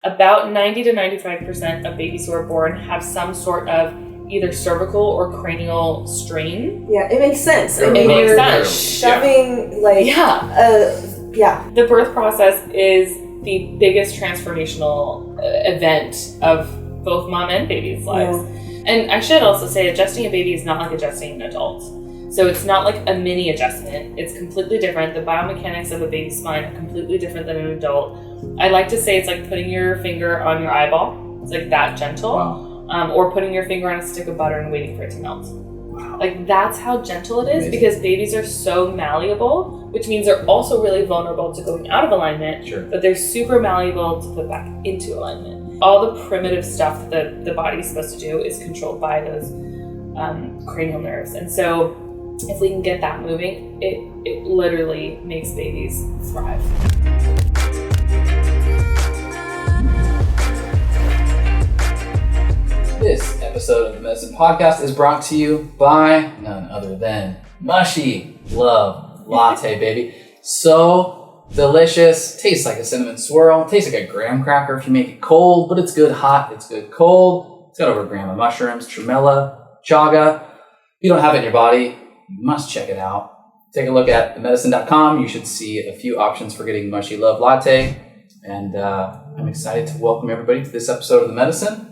About 90 to 95% of babies who are born have some sort of either cervical or cranial strain. Yeah, it makes sense. It makes sense. Shoving, The birth process is the biggest transformational event of both mom and baby's lives. Yeah. And I should also say, adjusting a baby is not like adjusting an adult. So it's not like a mini adjustment. It's completely different. The biomechanics of a baby's spine are completely different than an adult. I like to say it's like putting your finger on your eyeball. It's like that gentle. Wow. Or putting your finger on a stick of butter and waiting for it to melt. Wow. Like that's how gentle it is. Amazing. Because babies are so malleable, which means they're also really vulnerable to going out of alignment. Sure. But they're super malleable to put back into alignment. All the primitive stuff that the body is supposed to do is controlled by those cranial nerves. And so if we can get that moving, it literally makes babies thrive. This episode of the Medicine Podcast is brought to you by none other than Mushy Love Latte, baby. So delicious. Tastes like a cinnamon swirl. Tastes like a graham cracker if you make it cold, but it's good hot. It's good cold. It's got over a gram of mushrooms, tremella, chaga. If you don't have it in your body, you must check it out. Take a look at themedicine.com. You should see a few options for getting Mushy Love Latte. And I'm excited to welcome everybody to this episode of The Medicine.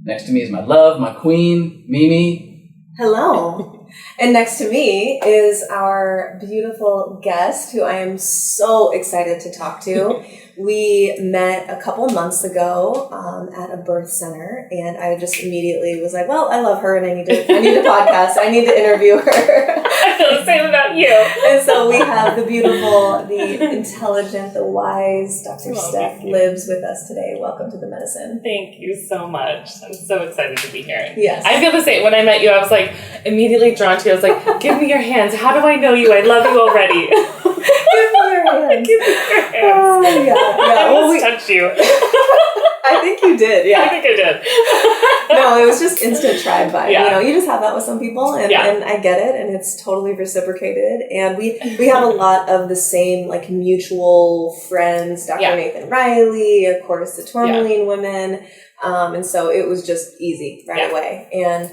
Next to me is my love, my queen, Mimi. Hello. And next to me is our beautiful guest who I am so excited to talk to. We met a couple months ago at a birth center, and I just immediately was like, well, I love her and I need to podcast. I need to interview her. I feel the same about you. And so we have the beautiful, the intelligent, the wise Dr. Steph Libs with us today. Welcome to The Medicine. Thank you so much. I'm so excited to be here. Yes. I feel the same. When I met you, I was like immediately drawn to you. I was like, give me your hands. How do I know you? I love you already. Give me your hands. Give me your hands. Oh, yeah. I almost touched you. I think you did, yeah. I think I did. No, it was just instant tribe vibe. Yeah. You know, you just have that with some people, and I get it, and it's totally reciprocated. And we have a lot of the same, like, mutual friends, Dr. Nathan Riley, of course, the Tourmaline women. And so it was just easy right away. And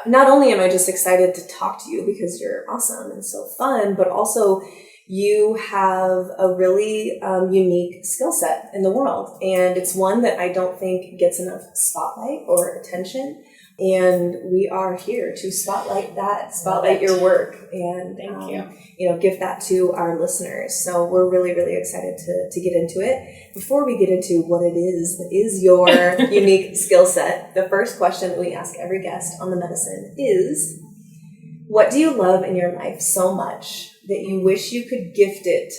not only am I just excited to talk to you because you're awesome and so fun, but also you have a really unique skill set in the world. And it's one that I don't think gets enough spotlight or attention. And we are here to spotlight your work and Thank you. Give that to our listeners. So we're really, really excited to get into it. Before we get into what it is that is your unique skill set, the first question that we ask every guest on The Medicine is, what do you love in your life so much that you wish you could gift it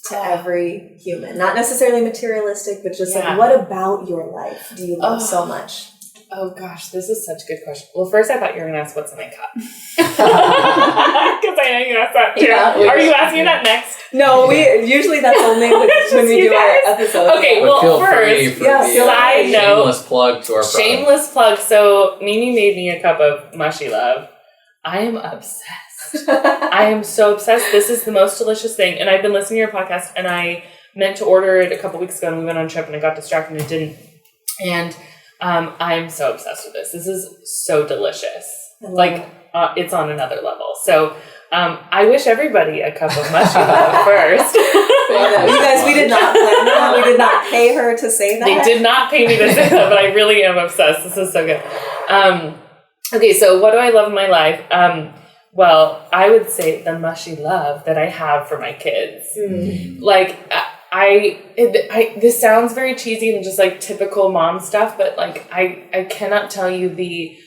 to every human? Not necessarily materialistic, but just like, what about your life do you love so much? Oh gosh, this is such a good question. Well, first I thought you were going to ask what's in my cup. Because I know you asked that too. Yeah. Are you asking that next? No, usually that's only when we do our episodes. Okay, well first, side note. Shameless plug to our product. Shameless plug. So Mimi made me a cup of Mushy Love. I am obsessed. I am so obsessed. This is the most delicious thing. And I've been listening to your podcast, and I meant to order it a couple weeks ago, and we went on a trip and I got distracted and didn't. And I'm so obsessed with this. This is so delicious. It's on another level. So I wish everybody a cup of Mushy Love first. You guys, we did not plan that. We did not pay her to say that. They did not pay me to say that, but I really am obsessed. This is so good. Okay, so what do I love in my life? Well, I would say the mushy love that I have for my kids. Like, this sounds very cheesy and just like typical mom stuff, but like I cannot tell you the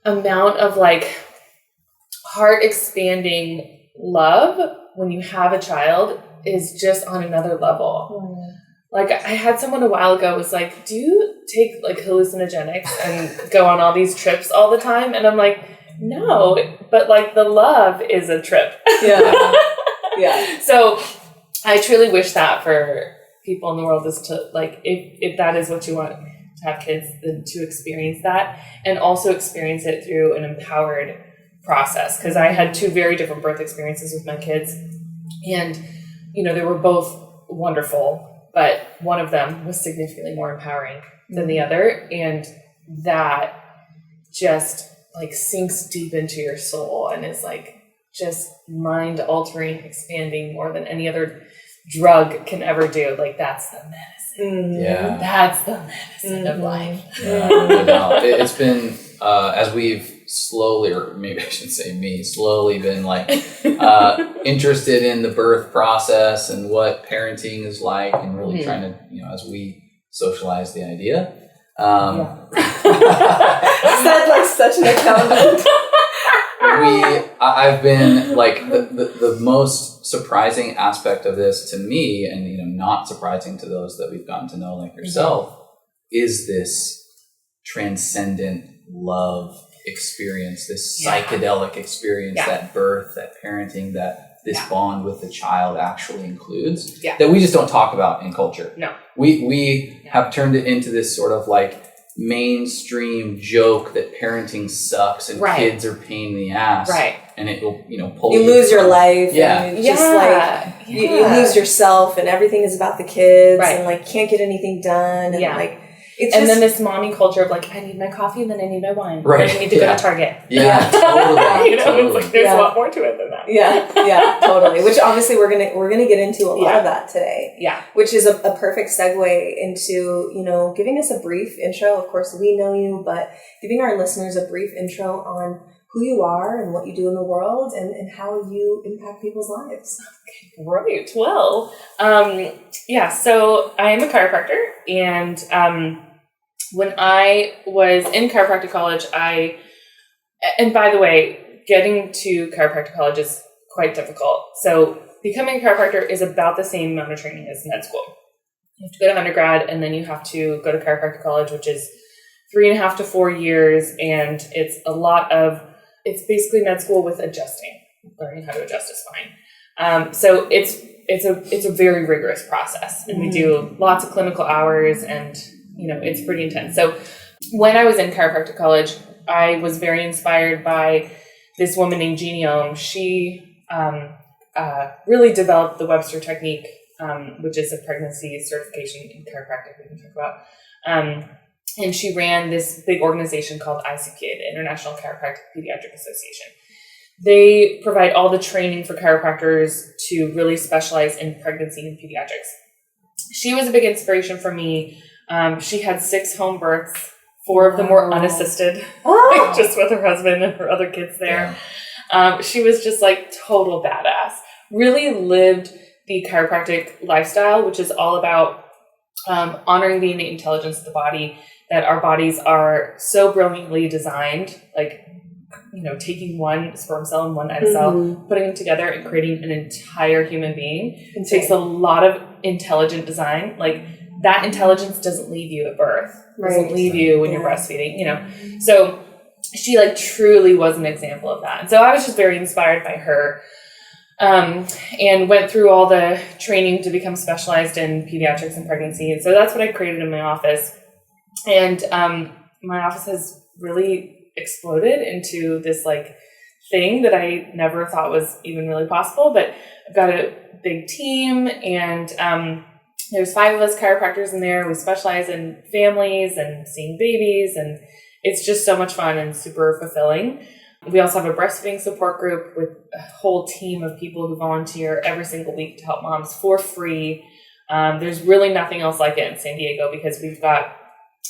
amount of like heart expanding love when you have a child is just on another level. Like I had someone a while ago was like, do you take like hallucinogenics and go on all these trips all the time? And I'm like, no, but like the love is a trip. Yeah. Yeah. So I truly wish that for people in the world is to like, if that is what you want to have kids, then to experience that and also experience it through an empowered process. Cause I had two very different birth experiences with my kids and, they were both wonderful, but one of them was significantly more empowering than the other. And that just like sinks deep into your soul and is like just mind altering, expanding more than any other drug can ever do. Like that's the medicine. Yeah. That's the medicine of life. Yeah, no doubt. It's been, as we've slowly, or maybe I should say me, slowly been like interested in the birth process and what parenting is like and really trying to, as we socialize the idea. Said like such an accountant. I've been like the most surprising aspect of this to me, and not surprising to those that we've gotten to know like yourself, is this transcendent love experience, this psychedelic experience that birth, that parenting, that this bond with the child actually includes, that we just don't talk about in culture. No. We have turned it into this sort of like mainstream joke that parenting sucks and kids are pain in the ass. Right. And it will, pull you lose your life. Yeah. And you just like, you lose yourself and everything is about the kids and like can't get anything done. And like, it's and then this mommy culture of like, I need my coffee and then I need my wine. Right. I need to go to Target. Yeah. Totally. It's like there's a lot more to it than that. Yeah, totally. Which obviously we're gonna get into a lot of that today. Yeah. Which is a perfect segue into, giving us a brief intro. Of course, we know you, but giving our listeners a brief intro on who you are and what you do in the world and how you impact people's lives. Right. Well, so I am a chiropractor, and when I was in chiropractic college, and by the way, getting to chiropractic college is quite difficult. So becoming a chiropractor is about the same amount of training as med school. You have to go to undergrad, and then you have to go to chiropractic college, which is 3.5 to 4 years, and it's basically med school with adjusting, learning how to adjust is fine. So it's a very rigorous process, and we do lots of clinical hours, and it's pretty intense. So when I was in chiropractic college, I was very inspired by this woman named Jeannie Ohm. She really developed the Webster technique, which is a pregnancy certification in chiropractic we can talk about. And she ran this big organization called ICPA, the International Chiropractic Pediatric Association. They provide all the training for chiropractors to really specialize in pregnancy and pediatrics. She was a big inspiration for me. She had 6 home births. 4 of them were unassisted, just with her husband and her other kids there. She was just like total badass. Really lived the chiropractic lifestyle, which is all about honoring the innate intelligence of the body, that our bodies are so brilliantly designed, like, taking one sperm cell and one egg cell, putting them together and creating an entire human being. It takes a lot of intelligent design. Like, that intelligence doesn't leave you at birth. Doesn't leave you when you're breastfeeding, So she like truly was an example of that. And so I was just very inspired by her, and went through all the training to become specialized in pediatrics and pregnancy. And so that's what I created in my office. And my office has really exploded into this like thing that I never thought was even really possible. But I've got a big team, and there's 5 of us chiropractors in there. We specialize in families and seeing babies, and it's just so much fun and super fulfilling. We also have a breastfeeding support group with a whole team of people who volunteer every single week to help moms for free. There's really nothing else like it in San Diego, because we've got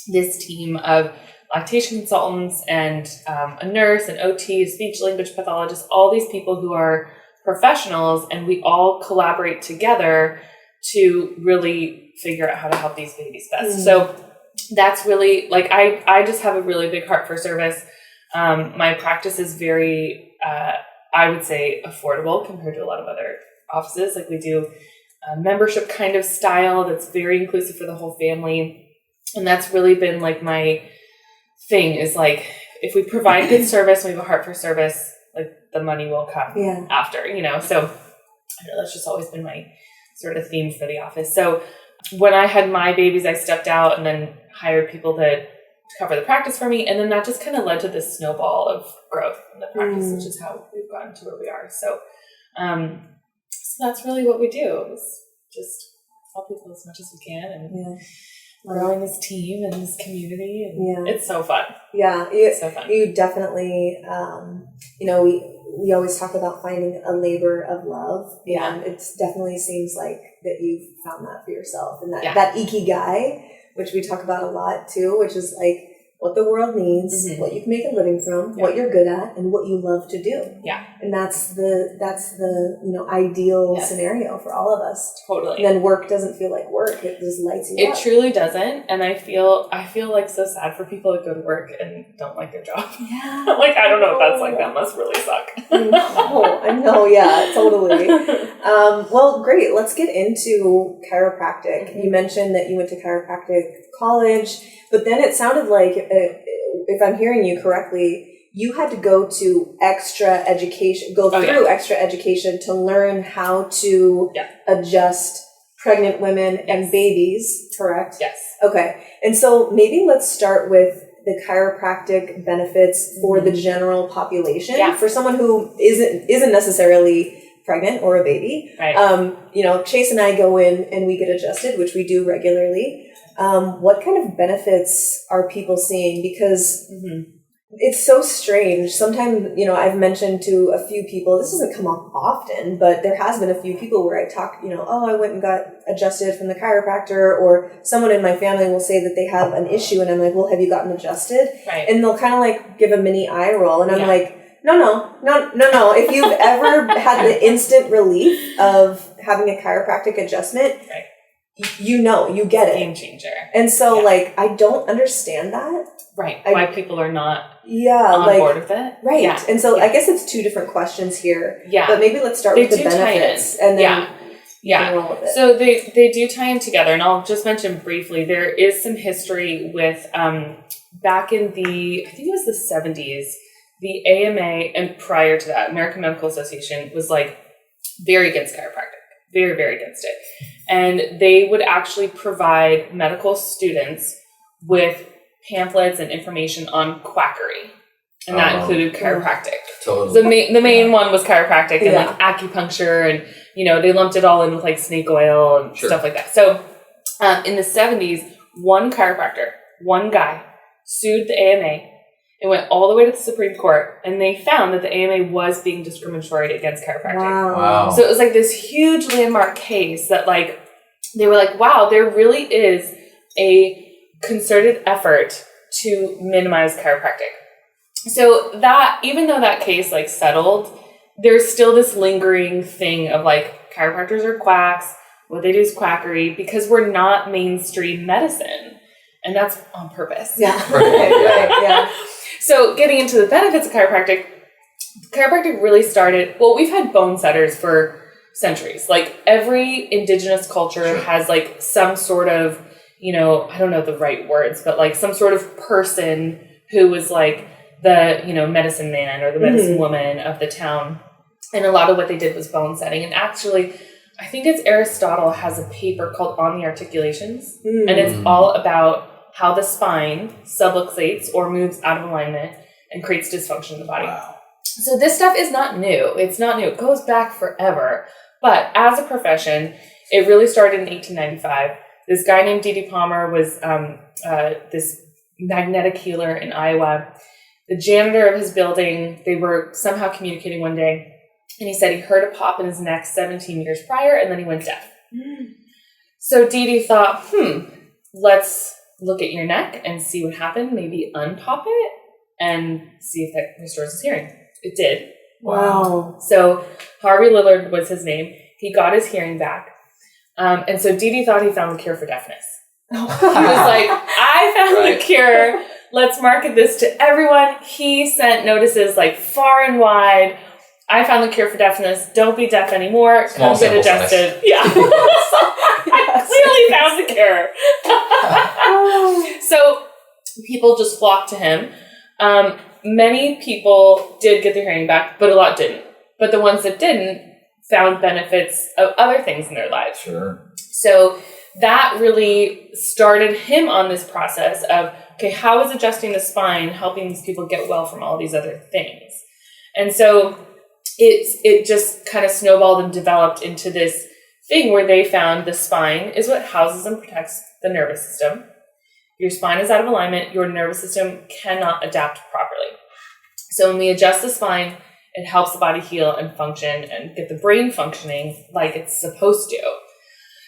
this team of lactation consultants and a nurse, an OT, a speech language pathologist, all these people who are professionals, and we all collaborate together to really figure out how to help these babies best. So that's really, like, I just have a really big heart for service. My practice is very, I would say, affordable compared to a lot of other offices. Like, we do a membership kind of style that's very inclusive for the whole family. And that's really been like my thing, is like, if we provide good service, we have a heart for service, like the money will come after, So I know that's just always been my sort of theme for the office. So when I had my babies, I stepped out and then hired people to cover the practice for me. And then that just kind of led to this snowball of growth in the practice, which is how we've gotten to where we are. So, so that's really what we do. It's just help people as much as we can, and growing this team and this community, and it's so fun. Yeah, it's so fun. You definitely, we always talk about finding a labor of love. Yeah, and it definitely seems like that you've found that for yourself, and that ikigai, which we talk about a lot too, which is like what the world needs, what you can make a living from, what you're good at, and what you love to do. Yeah. And that's the ideal scenario for all of us. Totally. And then work doesn't feel like work. It just lights you up. It truly doesn't. And I feel like so sad for people that go to work and don't like their job. Yeah. Like, I don't know if that's like, that must really suck. I know. Yeah, totally. Well, great. Let's get into chiropractic. You mentioned that you went to chiropractic college, but then it sounded like, if I'm hearing you correctly, you had to go to extra education to learn how to adjust pregnant women and babies, correct? Yes. Okay. And so maybe let's start with the chiropractic benefits for the general population. Yeah. For someone who isn't necessarily pregnant or a baby. Right. Chase and I go in and we get adjusted, which we do regularly. What kind of benefits are people seeing? Because it's so strange. Sometimes, I've mentioned to a few people, this doesn't come up often, but there has been a few people where I talk, I went and got adjusted from the chiropractor, or someone in my family will say that they have an issue, and I'm like, well, have you gotten adjusted? Right. And they'll kind of like give a mini eye roll, and I'm like, no. If you've ever had the instant relief of having a chiropractic adjustment, you get it. Game changer. And so, I don't understand that. Right. Why people are not on board with it. Right. Yeah. And so I guess it's two different questions here. Yeah. But maybe let's start with the benefits and then roll with it. So they do tie in together. And I'll just mention briefly, there is some history with back in I think it was the 70s, the AMA, and prior to that, American Medical Association was very against chiropractic. Very, very against it. And they would actually provide medical students with pamphlets and information on quackery. And that included chiropractic. Totally. So the main one was chiropractic and acupuncture, and they lumped it all in with snake oil and stuff like that. So in the 70s, one chiropractor, one guy, sued the AMA. It went all the way to the Supreme Court, and they found that the AMA was being discriminatory against chiropractic. Wow. So it was this huge landmark case that they were wow, there really is a concerted effort to minimize chiropractic. So that, even though that case settled, there's still this lingering thing of chiropractors are quacks, what they do is quackery, because we're not mainstream medicine. And that's on purpose. Yeah. Right. Yeah. So getting into the benefits of chiropractic really started, we've had bone setters for centuries. Every indigenous culture has some sort of, I don't know the right words, but some sort of person who was the, medicine man or the medicine woman of the town. And a lot of what they did was bone setting. And actually, I think it's Aristotle has a paper called On the Articulations. And it's all about how the spine subluxates or moves out of alignment and creates dysfunction in the body. Wow. So this stuff is not new. It's not new. It goes back forever. But as a profession, it really started in 1895. This guy named D.D. Palmer was this magnetic healer in Iowa. The janitor of his building, they were somehow communicating one day, and he said he heard a pop in his neck 17 years prior, and then he went deaf. So D.D. thought, let's look at your neck and see what happened, maybe unpop it and see if that restores his hearing. It did. Wow. So Harvey Lillard was his name. He got his hearing back. And so Dee thought he found the cure for deafness. He was I found the cure. Let's market this to everyone. He sent notices far and wide. I found the cure for deafness. Don't be deaf anymore. Come get adjusted. Yeah. I clearly found the cure. So people just flocked to him. Many people did get their hearing back, but a lot didn't. But the ones that didn't found benefits of other things in their lives. Sure. So that really started him on this process of, okay, how is adjusting the spine helping these people get well from all these other things? And so it just kind of snowballed and developed into this thing where they found the spine is what houses and protects the nervous system. Your spine is out of alignment, your nervous system cannot adapt properly. So when we adjust the spine, it helps the body heal and function and get the brain functioning like it's supposed to.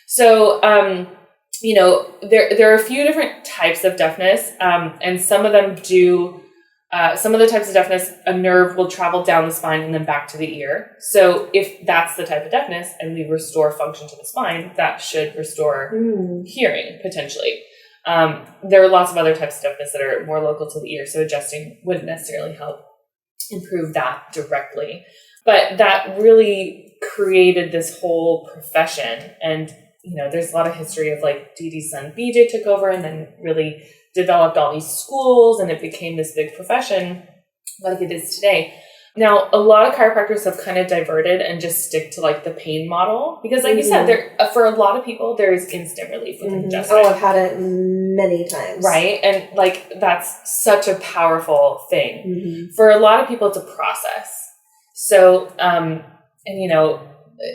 So, there are a few different types of deafness, and some of them do, some of the types of deafness, a nerve will travel down the spine and then back to the ear. So if that's the type of deafness and we restore function to the spine, that should restore hearing potentially. There are lots of other types of deafness that are more local to the ear, so adjusting wouldn't necessarily help improve that directly. But that really created this whole profession. And, there's a lot of history of like Dee Dee's son BJ took over and then really developed all these schools, and it became this big profession like it is today. Now, a lot of chiropractors have kind of diverted and just stick to like the pain model because, like you said, there for a lot of people there is instant relief with an adjustment. Oh, I've had it many times. Right, and like that's such a powerful thing. For a lot of people, it's a process. So,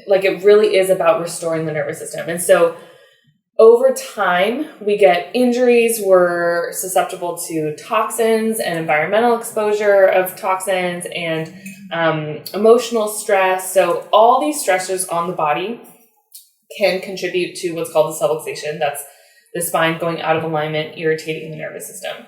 like it really is about restoring the nervous system, and so. Over time, we get injuries, we're susceptible to toxins and environmental exposure of toxins and emotional stress. So all these stressors on the body can contribute to what's called the subluxation. That's the spine going out of alignment, irritating the nervous system.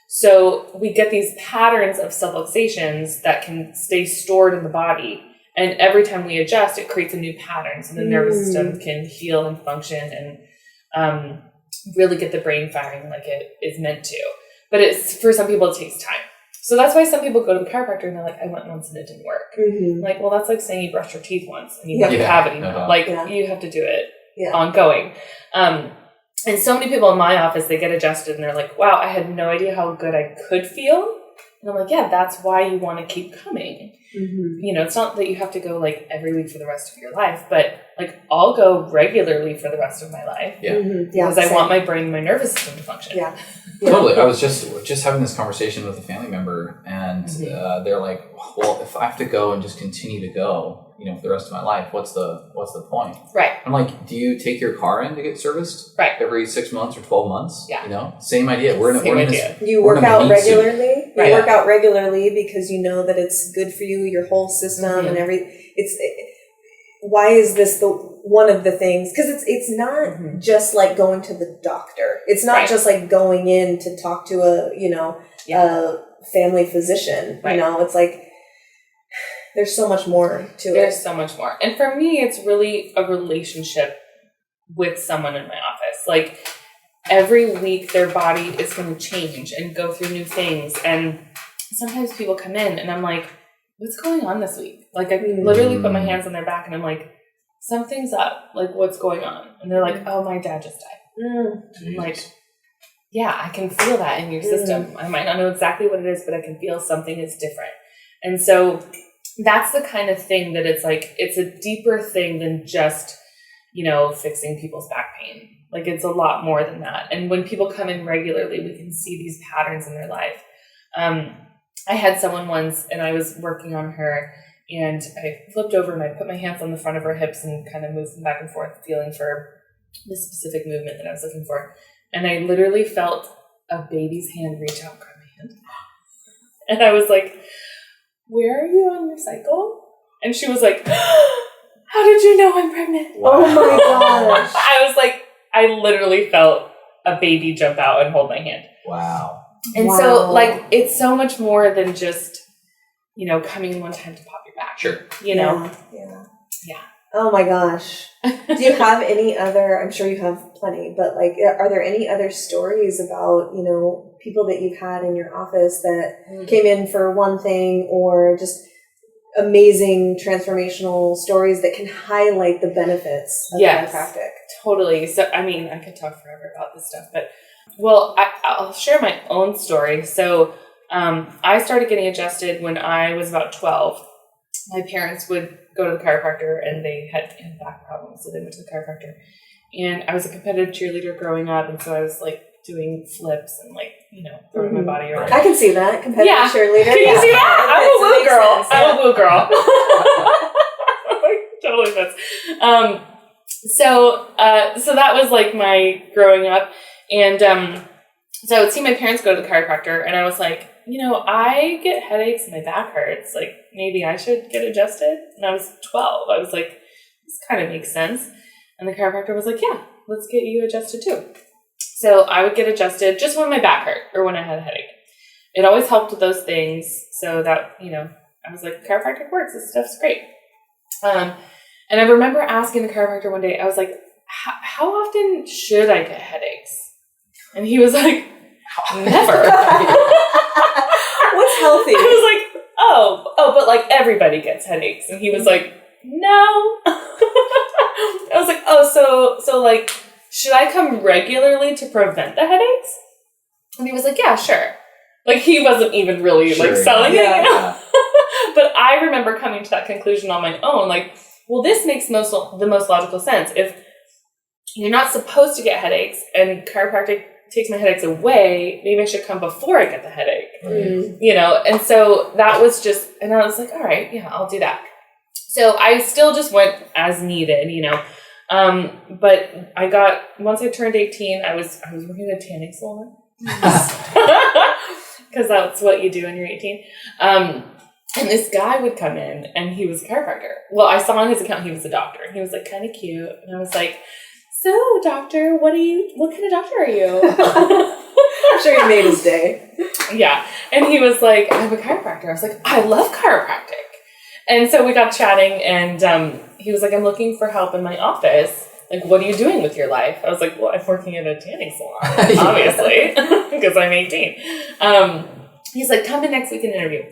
So we get these patterns of subluxations that can stay stored in the body. And every time we adjust, it creates a new pattern. So the nervous system can heal and function and really get the brain firing like it is meant to. But it's for some people, it takes time. So that's why some people go to the chiropractor and they're like, I went once and it didn't work. Like, well, that's like saying you brushed your teeth once and you have a cavity now. Like, you have to do it ongoing. And so many people in my office, they get adjusted and they're like, wow, I had no idea how good I could feel. And I'm like, yeah, that's why you want to keep coming. It's not that you have to go like every week for the rest of your life, but like I'll go regularly for the rest of my life. Because I want my brain and my nervous system to function. Totally. I was just having this conversation with a family member, and they're like, well, if I have to go and just continue to go, for the rest of my life, what's the point? Right. I'm like, do you take your car in to get serviced? Right. Every 6 months or 12 months? Yeah. Same idea. We're in this. You work out regularly. Right. You work out regularly because you know that it's good for you, your whole system and everything. Why is this one of the things? Because it's not just like going to the doctor. It's not just like going in to talk to a family physician. It's like there's so much more to it. There's so much more. And for me, it's really a relationship with someone in my office. Like every week their body is going to change and go through new things. And sometimes people come in and I'm like, what's going on this week? Like I literally put my hands on their back and I'm like, something's up. Like what's going on? And they're like, oh, my dad just died. I'm like, yeah, I can feel that in your system. I might not know exactly what it is, but I can feel something is different. And so that's the kind of thing that it's like, it's a deeper thing than just, fixing people's back pain. Like it's a lot more than that. And when people come in regularly, we can see these patterns in their life. I had someone once and I was working on her and I flipped over and I put my hands on the front of her hips and kind of moved them back and forth, feeling for the specific movement that I was looking for. And I literally felt a baby's hand reach out and grab my hand. And I was like, where are you on your cycle? And she was like, how did you know I'm pregnant? Wow. Oh my gosh. I was like, I literally felt a baby jump out and hold my hand. Wow. And so like, it's so much more than just, coming in one time to pop your back. Sure. Yeah. Oh my gosh. Do you have any other, I'm sure you have plenty, but like, are there any other stories about, people that you've had in your office that came in for one thing or just amazing transformational stories that can highlight the benefits of chiropractic? Totally. So, I mean, I could talk forever about this stuff, but I'll share my own story. So, I started getting adjusted when I was about 12. My parents would go to the chiropractor and they had back problems, so they went to the chiropractor. And I was a competitive cheerleader growing up, and so I was like doing flips and like, throwing my body around. I can see that. Competitive cheerleader. Can you see that? I'm a woo girl. I'm a woo girl. Totally fits. So that was like my growing up. And so I would see my parents go to the chiropractor, and I was like, I get headaches and my back hurts. Like, maybe I should get adjusted. And I was 12. I was like, this kind of makes sense. And the chiropractor was like, yeah, let's get you adjusted too. So I would get adjusted just when my back hurt or when I had a headache. It always helped with those things. So that, I was like, chiropractic works. This stuff's great. And I remember asking the chiropractor one day, I was like, how often should I get headaches? And he was like, never. What's healthy? I was like, oh, but like everybody gets headaches. And he was like, no. I was like, oh, so like, should I come regularly to prevent the headaches? And he was like, yeah, sure. Like, he wasn't even really like selling it. Yeah. But I remember coming to that conclusion on my own. Like, well, this makes the most logical sense. If you're not supposed to get headaches and chiropractic takes my headaches away, maybe I should come before I get the headache. Right. And so that was just, and I was like, all right, yeah, I'll do that. So I still just went as needed, but once I turned 18, I was working at a tanning salon. Because that's what you do when you're 18. And this guy would come in, and he was a chiropractor. Well, I saw on his account he was a doctor. He was like kind of cute, and I was like, so doctor, what kind of doctor are you? I'm sure you made his day. Yeah. And he was like, I'm a chiropractor. I was like, I love chiropractic. And so we got chatting, and he was like, I'm looking for help in my office. Like, what are you doing with your life? I was like, well, I'm working at a tanning salon, obviously, because I'm 18. He's like, come in next week and interview.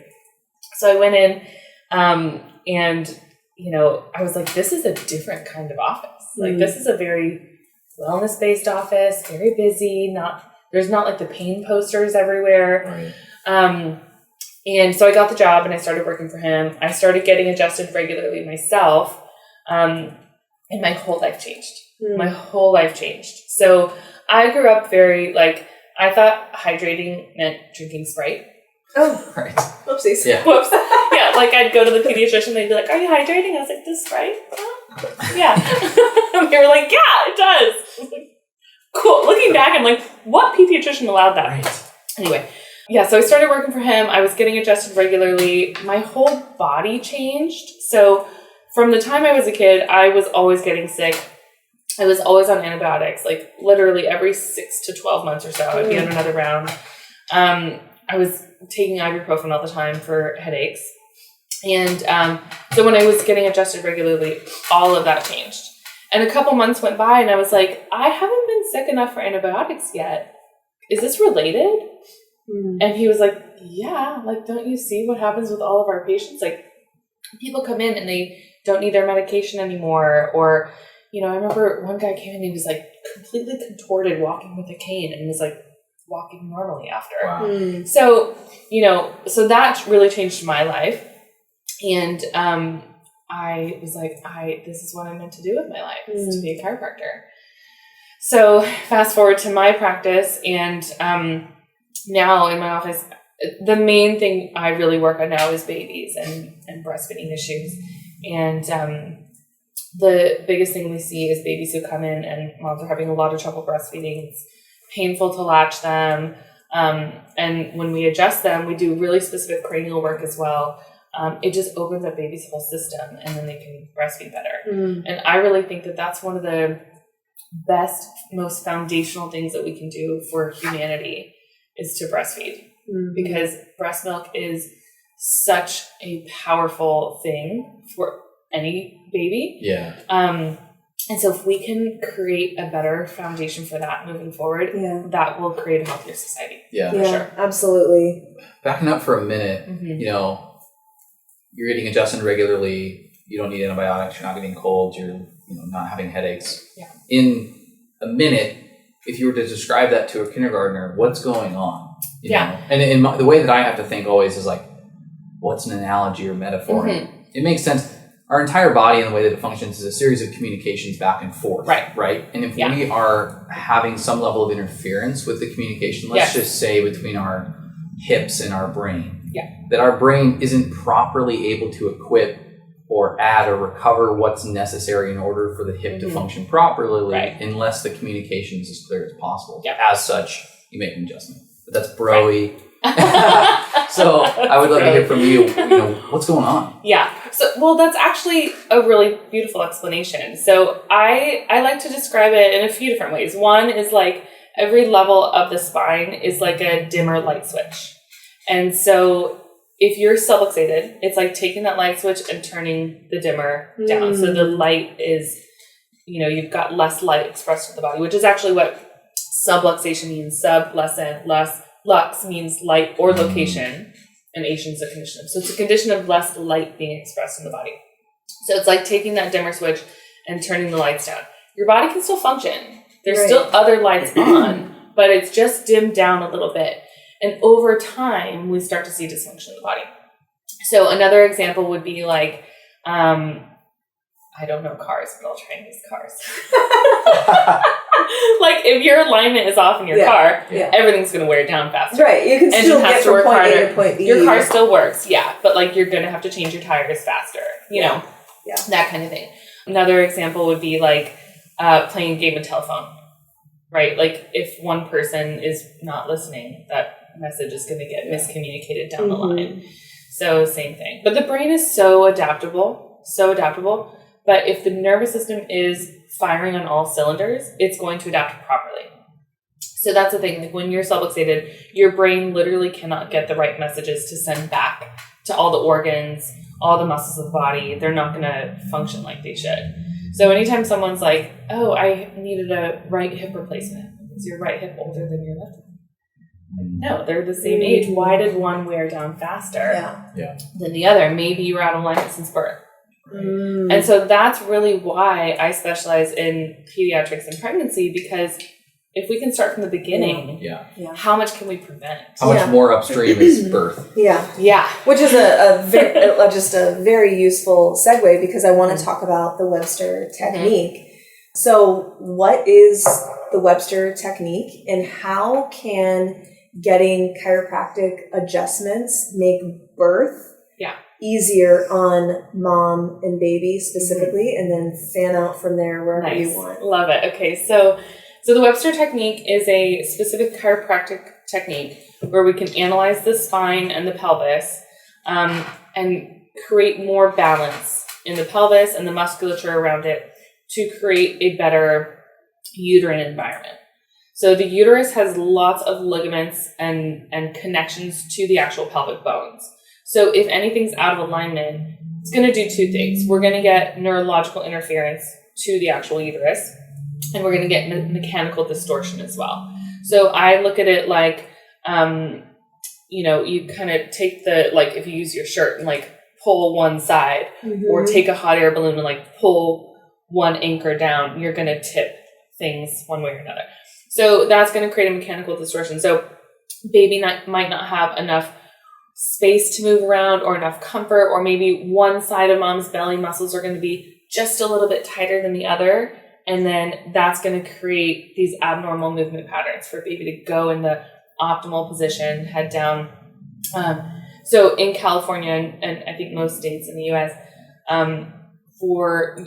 So I went in, and, I was like, this is a different kind of office. Like, this is a very wellness-based office, very busy. There's not like the pain posters everywhere. Right. And so I got the job, and I started working for him. I started getting adjusted regularly myself. And my whole life changed. My whole life changed. So I grew up very, I thought hydrating meant drinking Sprite. Oh, right. Whoopsies. Yeah. Whoops. Yeah, I'd go to the pediatrician, they'd be like, are you hydrating? I was like, does Sprite? Yeah. And they were like, yeah, it does. Cool. Looking back, I'm like, what pediatrician allowed that? Right. Anyway. Yeah, so I started working for him. I was getting adjusted regularly. My whole body changed. So from the time I was a kid, I was always getting sick. I was always on antibiotics, literally every 6 to 12 months or so. I'd be on another round. I was taking ibuprofen all the time for headaches. And so when I was getting adjusted regularly, all of that changed. And a couple months went by, and I was like, I haven't been sick enough for antibiotics yet. Is this related? And he was like, yeah, don't you see what happens with all of our patients? People come in and they don't need their medication anymore. Or, I remember one guy came in and he was completely contorted walking with a cane and was walking normally after. Wow. So, so that really changed my life. And I was like, this is what I'm meant to do with my life, is to be a chiropractor. So fast forward to my practice, and now in my office, the main thing I really work on now is babies and breastfeeding issues. And the biggest thing we see is babies who come in and moms are having a lot of trouble breastfeeding. It's painful to latch them. And when we adjust them, we do really specific cranial work as well. It just opens up baby's whole system, and then they can breastfeed better. And I really think that that's one of the best, most foundational things that we can do for humanity is to breastfeed. Because breast milk is such a powerful thing for any baby. Yeah. And so if we can create a better foundation for that moving forward, that will create a healthier society. Yeah. For sure. Absolutely. Backing up for a minute, you're getting adjusted regularly. You don't need antibiotics. You're not getting colds. You're not having headaches. Yeah. In a minute, if you were to describe that to a kindergartner, what's going on? You know? And the way that I have to think always is what's an analogy or metaphor? It makes sense. Our entire body and the way that it functions is a series of communications back and forth. Right. And if we are having some level of interference with the communication, let's just say between our hips and our brain, that our brain isn't properly able to equip or or add or recover what's necessary in order for the hip to function properly, unless the communication is as clear as possible. As such, you make an adjustment. But that's broy. So I would love to hear from you, what's going on? So, that's actually a really beautiful explanation. So I like to describe it in a few different ways. One is like every level of the spine is like a dimmer light switch. And so if you're subluxated, it's like taking that light switch and turning the dimmer down. So the light is, you've got less light expressed in the body, which is actually what subluxation means. Sub, less than, less. Lux means light or location, and ation is a condition. So it's a condition of less light being expressed in the body. So it's like taking that dimmer switch and turning the lights down. Your body can still function. There's still other lights on, but it's just dimmed down a little bit. And over time, we start to see dysfunction in the body. So another example would be like, I don't know cars, but I'll try and use cars. Like if your alignment is off in your car, everything's going to wear down faster. Right. You can still get from point A to point B. Your car still works, but like you're going to have to change your tires faster, that kind of thing. Another example would be like playing a game of telephone, right? Like if one person is not listening, that message is going to get miscommunicated down the line. So same thing. But the brain is so adaptable. But if the nervous system is firing on all cylinders, it's going to adapt properly. So that's the thing. Like when you're subluxated, your brain literally cannot get the right messages to send back to all the organs, all the muscles of the body. They're not going to function like they should. So anytime someone's like, oh, I needed a right hip replacement. Is your right hip older than your left? No, they're the same age. Why did one wear down faster than the other? Maybe you were out of alignment since birth. And so that's really why I specialize in pediatrics and pregnancy, because if we can start from the beginning, how much can we prevent? How much more upstream is birth? Which is just a very useful segue, because I want to talk about the Webster technique. So what is the Webster technique, and how can getting chiropractic adjustments make birth easier on mom and baby specifically, and then fan out from there wherever you want? Love it. Okay, so the Webster technique is a specific chiropractic technique where we can analyze the spine and the pelvis and create more balance in the pelvis and the musculature around it to create a better uterine environment. So the uterus has lots of ligaments and connections to the actual pelvic bones. So if anything's out of alignment, it's going to do two things. We're going to get neurological interference to the actual uterus, and we're going to get mechanical distortion as well. So I look at it like, you kind of take if you use your shirt and like pull one side, or take a hot air balloon and like pull one anchor down, you're going to tip things one way or another. So that's going to create a mechanical distortion. So baby might not have enough space to move around or enough comfort, or maybe one side of mom's belly muscles are going to be just a little bit tighter than the other. And then that's going to create these abnormal movement patterns for baby to go in the optimal position, head down. So in California, and I think most states in the US, for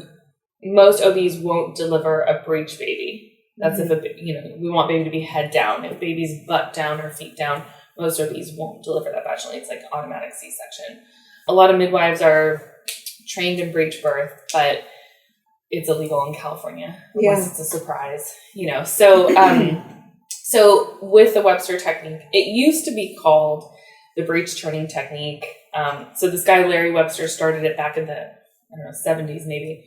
most OBs won't deliver a breech baby. That's if we want baby to be head down. If baby's butt down or feet down, most OBs won't deliver that vaginally. It's like automatic C-section. A lot of midwives are trained in breech birth, but it's illegal in California unless it's a surprise, So, so with the Webster technique, it used to be called the breech turning technique. So this guy, Larry Webster, started it back in the 70s maybe.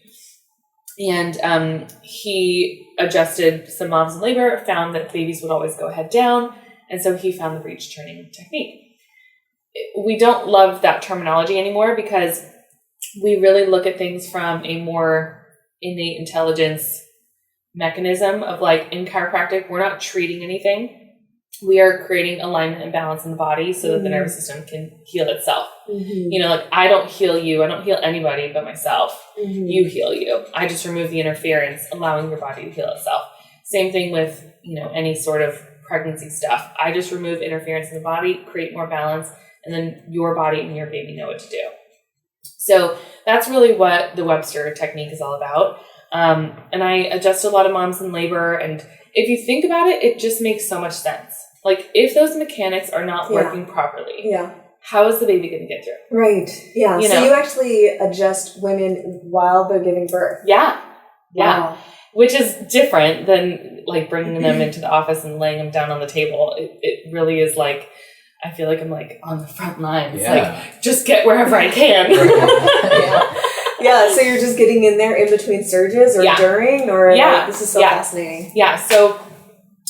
And he adjusted some moms in labor, found that babies would always go head down. And so he found the breech turning technique. We don't love that terminology anymore, because we really look at things from a more innate intelligence mechanism of like, in chiropractic, we're not treating anything. We are creating alignment and balance in the body so that the nervous system can heal itself. I don't heal you. I don't heal anybody but myself. You heal you. I just remove the interference, allowing your body to heal itself. Same thing with, any sort of pregnancy stuff. I just remove interference in the body, create more balance, and then your body and your baby know what to do. So that's really what the Webster technique is all about. And I adjust a lot of moms in labor. And if you think about it, it just makes so much sense. Like if those mechanics are not working properly, how is the baby going to get through? Right. Yeah. You so know? You actually adjust women while they're giving birth. Yeah. Yeah. Wow. Which is different than like bringing them into the office and laying them down on the table. It really is like, I feel like I'm like on the front lines. Yeah. Like just get wherever I can. Yeah. So you're just getting in there in between surges or during or like, this is so fascinating. Yeah. So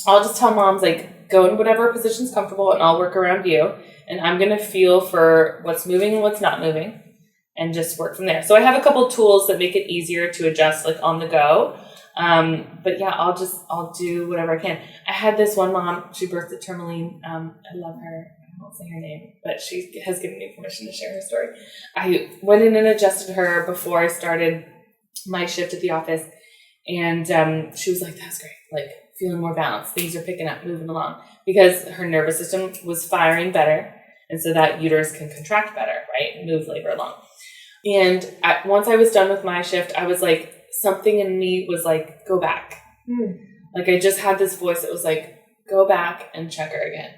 I'll just tell moms like go in whatever position's comfortable and I'll work around you. And I'm going to feel for what's moving and what's not moving and just work from there. So I have a couple tools that make it easier to adjust like on the go. But yeah, I'll do whatever I can. I had this one mom, she birthed at Tourmaline. I love her. I won't say her name, but she has given me permission to share her story. I went in and adjusted her before I started my shift at the office. And she was like, that's great. Like feeling more balanced. Things are picking up, moving along because her nervous system was firing better. And so that uterus can contract better, right? Move labor along. And once I was done with my shift, I was like, something in me was like, go back. Like I just had this voice that was like, go back and check her again.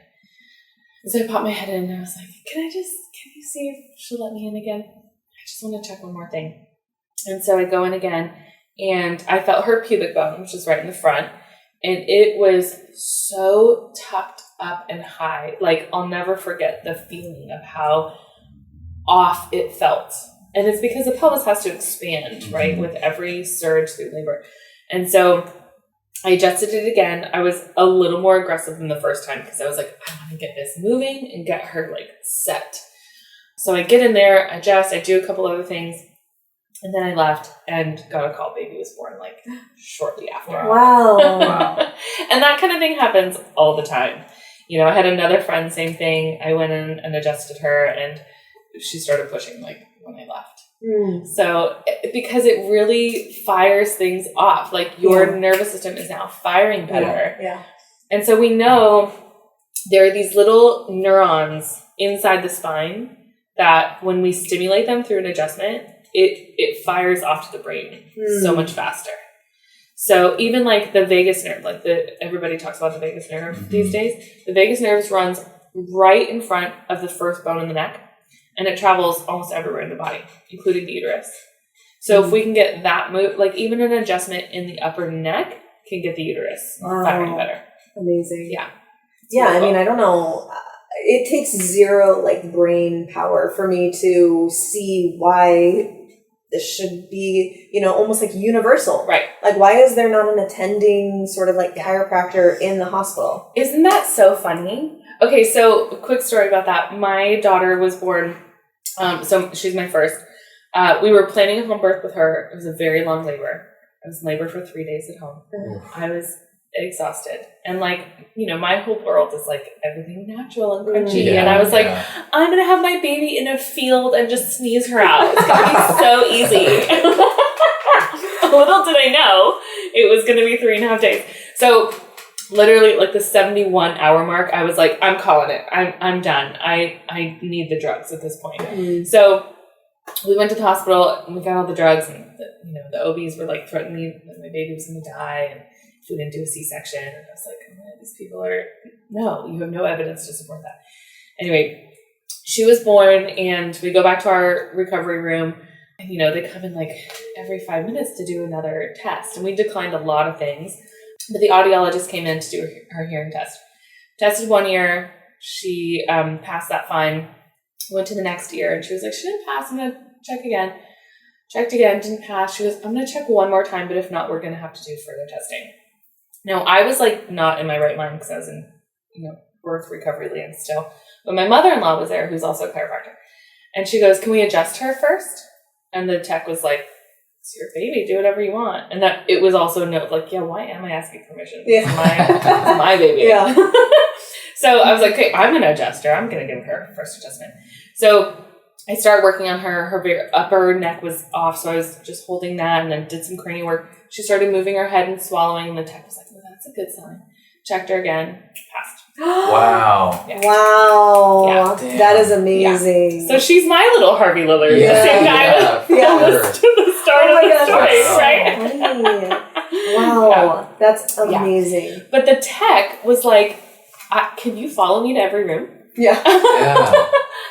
And so I popped my head in and I was like, can you see if she'll let me in again? I just want to check one more thing. And so I go in again and I felt her pubic bone, which is right in the front. And it was so tucked up and high. Like I'll never forget the feeling of how off it felt. And it's because the pelvis has to expand, right, with every surge through labor. And so I adjusted it again. I was a little more aggressive than the first time because I was like, I want to get this moving and get her like set. So I get in there, adjust, I do a couple other things. And then I left and got a call. Baby was born like shortly after. Wow. And that kind of thing happens all the time. You know, I had another friend, same thing. I went in and adjusted her and she started pushing like when I left. So because it really fires things off, like your nervous system is now firing better. Yeah. And so we know there are these little neurons inside the spine that when we stimulate them through an adjustment, it fires off to the brain so much faster. So even like the vagus nerve, like everybody talks about the vagus nerve these days, the vagus nerve runs right in front of the first bone in the neck, and it travels almost everywhere in the body, including the uterus. So if we can get that move, like even an adjustment in the upper neck can get the uterus firing better. Amazing. Yeah. Yeah, I mean, I don't know. It takes zero like brain power for me to see why this should be, you know, almost like universal. Right. Like, why is there not an attending sort of like chiropractor in the hospital? Isn't that so funny? Okay, so a quick story about that. My daughter was born, so she's my first. We were planning a home birth with her. It was a very long labor. I was in labor for 3 days at home. I was exhausted. And like, you know, my whole world is like everything natural and crunchy. And I was like, I'm going to have my baby in a field and just sneeze her out. It's going to be so easy. Little did I know it was going to be 3.5 days. So literally like the 71-hour mark, I was like, I'm calling it. I'm done. I need the drugs at this point. So we went to the hospital and we got all the drugs and the OBs were like threatening that my baby was going to die and if we didn't do a C-section. And I was like, oh, these people no, you have no evidence to support that. Anyway, she was born and we go back to our recovery room and, they come in like every 5 minutes to do another test. And we declined a lot of things, but the audiologist came in to do her hearing test. Tested 1 ear. She passed that fine. Went to the next ear and she was like, she didn't pass. I'm going to check again. Checked again, didn't pass. She goes, I'm going to check one more time, but if not, we're going to have to do further testing. Now, I was like not in my right mind because I was in, birth recovery land still. But my mother-in-law was there, who's also a chiropractor. And she goes, can we adjust her first? And the tech was like, it's your baby, do whatever you want. And that it was also a note like, yeah, why am I asking permission? Yeah. It's my baby. Yeah. So I was like, okay, I'm going to adjust her. I'm going to give her first adjustment. So I started working on her. Her upper neck was off, so I was just holding that and then did some cranial work. She started moving her head and swallowing, and the tech was like, well, that's a good sign. Checked her again, passed. Wow. Yeah. Wow. Yeah. That is amazing. Yeah. So she's my little Harvey Lillard. Yeah. The same guy the start of the story, Wow. right? Wow. That's amazing. But the tech was like, can you follow me to every room? Yeah.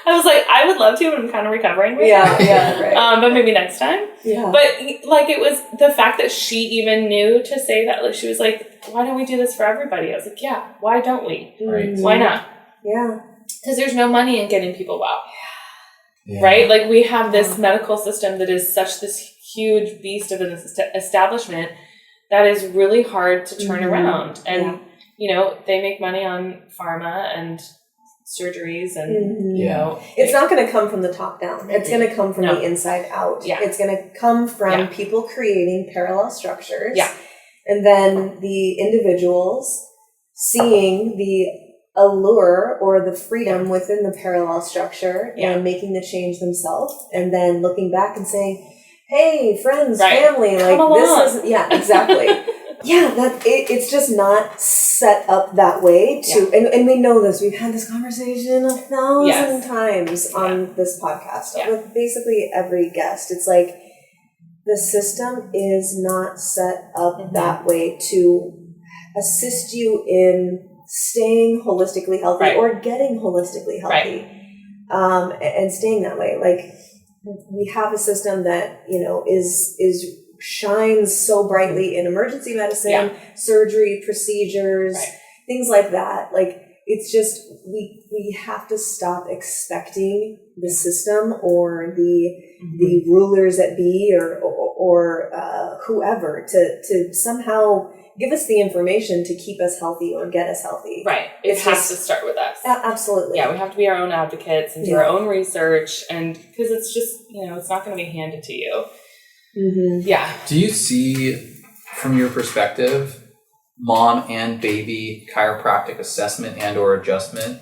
I was like, I would love to, but I'm kind of recovering right now. Right. But maybe next time. Yeah. But like, it was the fact that she even knew to say that. Like, she was like, why don't we do this for everybody? I was like, yeah, why don't we? Right. Why not? Yeah. Because there's no money in getting people well. Yeah. Right? Like, we have this medical system that is such this huge beast of an establishment that is really hard to turn around. And, you know, they make money on pharma and surgeries and, you know. It's not going to come from the top down. It's going to come from the inside out. Yeah. It's going to come from people creating parallel structures. Yeah. And then the individuals seeing the allure or the freedom within the parallel structure and making the change themselves, and then looking back and saying, hey, friends, family, like this is, exactly. It's just not set up that way to, and we know this, we've had this conversation 1,000 times on this podcast with basically every guest. It's like, the system is not set up that way to assist you in staying holistically healthy or getting holistically healthy, and staying that way. Like, we have a system that, you know, is shines so brightly in emergency medicine, surgery, procedures, things like that. Like, it's just, we have to stop expecting the system or the rulers that be or whoever to somehow give us the information to keep us healthy or get us healthy. Right. It has to start with us. Absolutely. Yeah, we have to be our own advocates and do our own research, and because it's just, you know, it's not going to be handed to you. Yeah. Do you see, from your perspective, mom and baby chiropractic assessment and or adjustment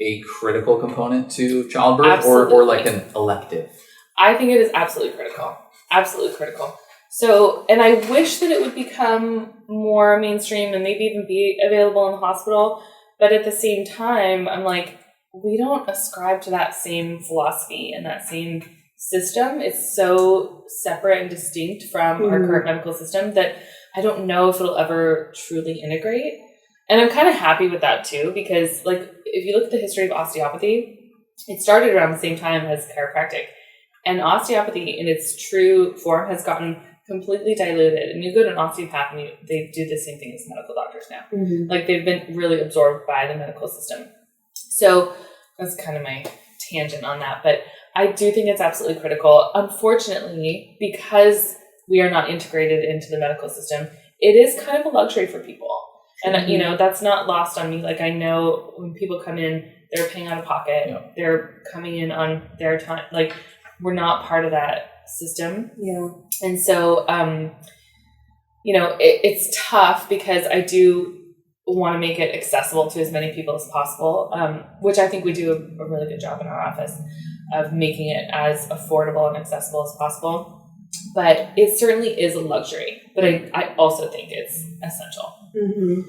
a critical component to childbirth or like an elective? I think it is absolutely critical. Absolutely critical. So, and I wish that it would become more mainstream and maybe even be available in the hospital. But at the same time, I'm like, we don't ascribe to that same philosophy and that same system. It's so separate and distinct from our current medical system that I don't know if it'll ever truly integrate. And I'm kind of happy with that too, because like, if you look at the history of osteopathy, it started around the same time as chiropractic. And osteopathy in its true form has gotten completely diluted. And you go to an osteopath and they do the same thing as medical doctors now. Like, they've been really absorbed by the medical system. So that's kind of my tangent on that. But I do think it's absolutely critical. Unfortunately, because we are not integrated into the medical system, it is kind of a luxury for people. And, you know, that's not lost on me. Like, I know when people come in, they're paying out of pocket. Yeah. They're coming in on their time. Like, we're not part of that system. Yeah. And so, you know, it's tough because I do want to make it accessible to as many people as possible, which I think we do a really good job in our office of making it as affordable and accessible as possible. But it certainly is a luxury. But I also think it's essential.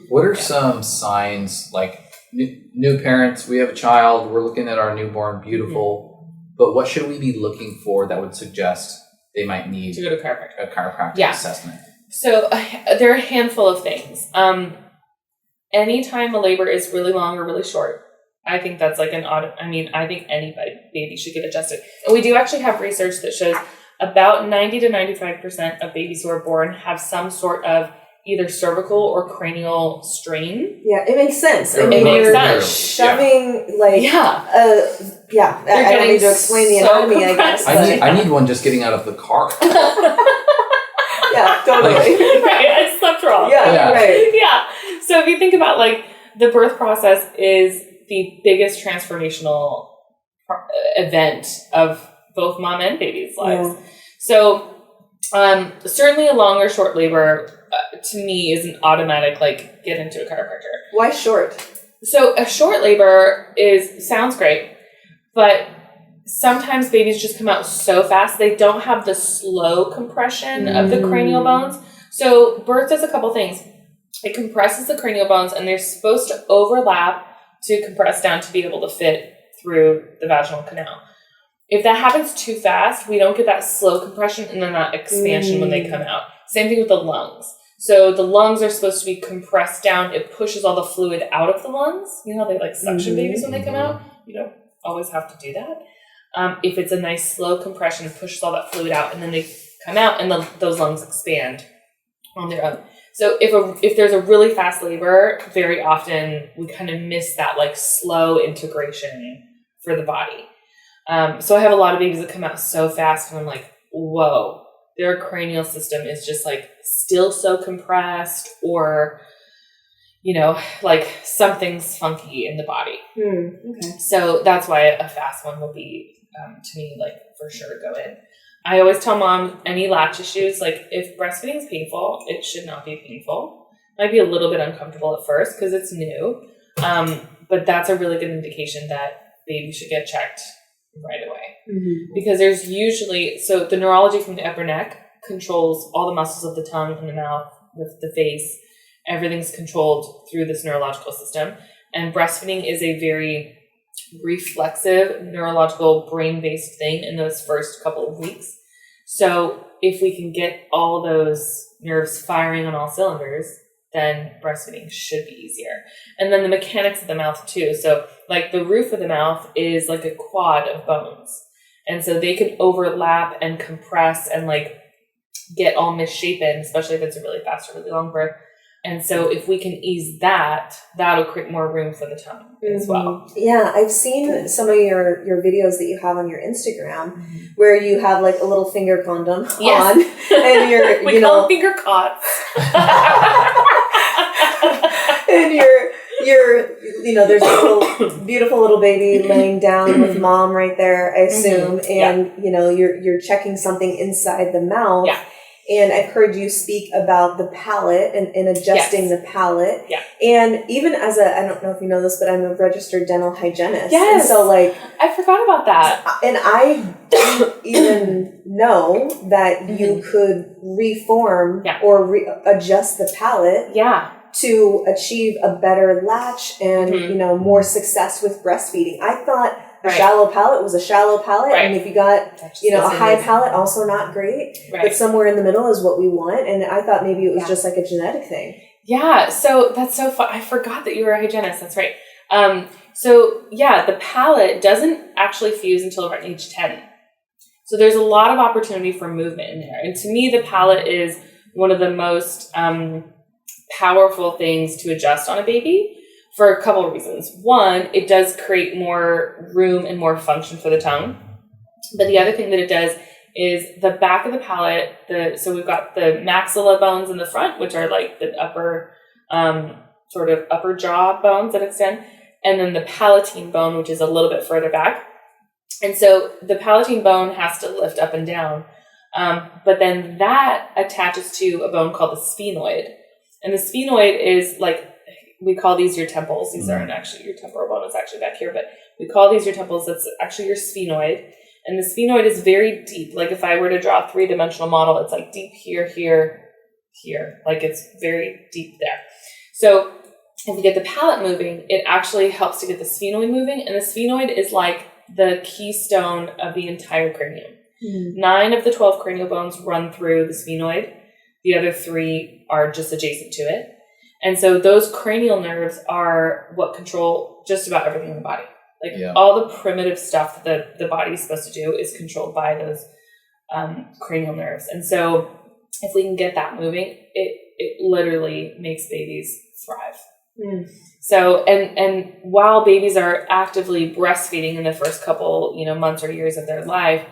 What are some signs, like new parents, we have a child, we're looking at our newborn, beautiful, but what should we be looking for that would suggest they might need to go to a chiropractic assessment? So there are a handful of things. Anytime a labor is really long or really short, I think that's like I think any baby should get adjusted. And we do actually have research that shows about 90 to 95% of babies who are born have some sort of either cervical or cranial strain. Yeah, it makes sense. It makes sense. Shoving, I don't need to explain the anatomy, I guess. I need one just getting out of the car. Yeah, totally. Right, I slept wrong. Yeah, right. Yeah. So if you think about, like, the birth process is the biggest transformational event of both mom and baby's lives. Yeah. So certainly a long or short labor to me is an automatic, like, get into a chiropractor. Why short? So a short labor sounds great, but sometimes babies just come out so fast, they don't have the slow compression of the cranial bones. So birth does a couple things. it compresses the cranial bones, and they're supposed to overlap to compress down to be able to fit through the vaginal canal. If that happens too fast, we don't get that slow compression and then that expansion when they come out. Same thing with the lungs. So the lungs are supposed to be compressed down. It pushes all the fluid out of the lungs. You know how they like suction babies when they come out? You don't always have to do that. If it's a nice slow compression, it pushes all that fluid out, and then they come out, and those lungs expand on their own. So if there's a really fast labor, very often we kind of miss that like slow integration for the body. So I have a lot of babies that come out so fast, and I'm like, whoa, their cranial system is just like still so compressed, or, you know, like something's funky in the body. Okay. So that's why a fast one will be, to me, like for sure go in. I always tell moms any latch issues, like if breastfeeding is painful, it should not be painful. It might be a little bit uncomfortable at first because it's new. But that's a really good indication that baby should get checked right away. Because there's usually, so the neurology from the upper neck controls all the muscles of the tongue and the mouth, with the face. Everything's controlled through this neurological system. And breastfeeding is a very reflexive, neurological, brain-based thing in those first couple of weeks. So if we can get all those nerves firing on all cylinders, then breastfeeding should be easier. And then the mechanics of the mouth too. So like the roof of the mouth is like a quad of bones. And so they can overlap and compress and like get all misshapen, especially if it's a really fast or really long birth. And so if we can ease that, that'll create more room for the tongue as well. Yeah, I've seen some of your videos that you have on your Instagram where you have like a little finger condom on. And you're, we call them finger cots. And you're, you know, there's a little beautiful little baby laying down with mom right there, I assume. And, you know, you're checking something inside the mouth. Yeah. And I've heard you speak about the palate and adjusting the palate. Yeah. And even as I don't know if you know this, but I'm a registered dental hygienist. Yes. And so like, I forgot about that. And I didn't even know that you could reform or adjust the palate. Yeah. To achieve a better latch and, you know, more success with breastfeeding. I thought a shallow palate was a shallow palate. And if you got, you know, a high palate, also not great. But somewhere in the middle is what we want. And I thought maybe it was just like a genetic thing. Yeah. So that's so fun. I forgot that you were a hygienist. That's right. So yeah, the palate doesn't actually fuse until around age 10. So there's a lot of opportunity for movement in there. And to me, the palate is one of the most, powerful things to adjust on a baby for a couple of reasons. One, it does create more room and more function for the tongue. But the other thing that it does is the back of the palate, so we've got the maxilla bones in the front, which are like the upper, sort of upper jaw bones that extend, and then the palatine bone, which is a little bit further back. And so the palatine bone has to lift up and down. But then that attaches to a bone called the sphenoid. And the sphenoid is like, we call these your temples. These aren't actually your temporal bone. It's actually back here, but we call these your temples. That's actually your sphenoid. And the sphenoid is very deep. Like if I were to draw a 3-dimensional model, it's like deep here, here, here. Like it's very deep there. So if we get the palate moving, it actually helps to get the sphenoid moving. And the sphenoid is like the keystone of the entire cranium. 9 of the 12 cranial bones run through the sphenoid. The other 3 are just adjacent to it. And so those cranial nerves are what control just about everything in the body. Like all the primitive stuff that the body is supposed to do is controlled by those cranial nerves. And so if we can get that moving, it literally makes babies thrive. So, and while babies are actively breastfeeding in the first couple, you know, months or years of their life,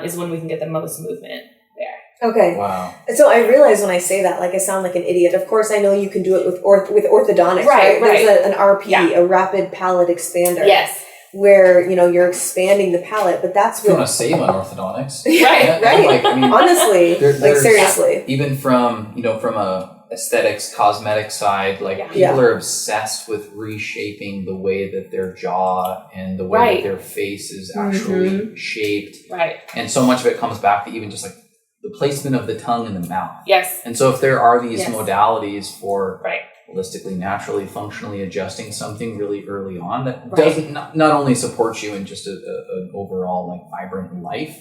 is when we can get the most movement there. Okay. Wow. So I realize when I say that, like I sound like an idiot. Of course, I know you can do it with orthodontics, right? There's an RP, a rapid palate expander. Yes. Where, you know, you're expanding the palate, but that's what... You want to save on orthodontics. Right. Like, I mean, honestly, like seriously. Even from, you know, from a aesthetics, cosmetic side, like people are obsessed with reshaping the way that their jaw and the way that their face is actually shaped. Right. And so much of it comes back to even just like the placement of the tongue in the mouth. Yes. And so if there are these modalities for right. holistically, naturally, functionally adjusting something really early on that doesn't not only supports you in just an overall like vibrant life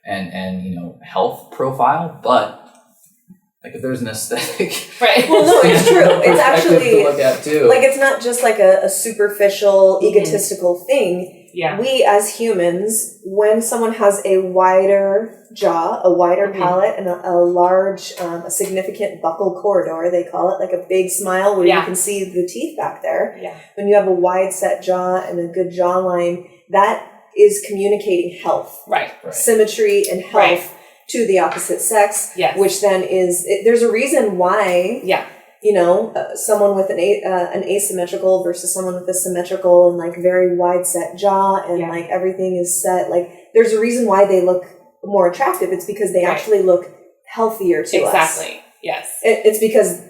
and you know, health profile, but like if there's an aesthetic, right? Well, no, it's true. It's actually to look at too. Like it's not just like a superficial, egotistical thing. Yeah. We as humans, when someone has a wider jaw, a wider palate, and a large, a significant buccal corridor, they call it, like a big smile where you can see the teeth back there. Yeah. When you have a wide set jaw and a good jawline, that is communicating health, right? Symmetry and health to the opposite sex, which then is, there's a reason why, you know, someone with an asymmetrical versus someone with a symmetrical and like very wide set jaw and like everything is set, like there's a reason why they look more attractive. It's because they actually look healthier to us. Exactly. Yes. It's because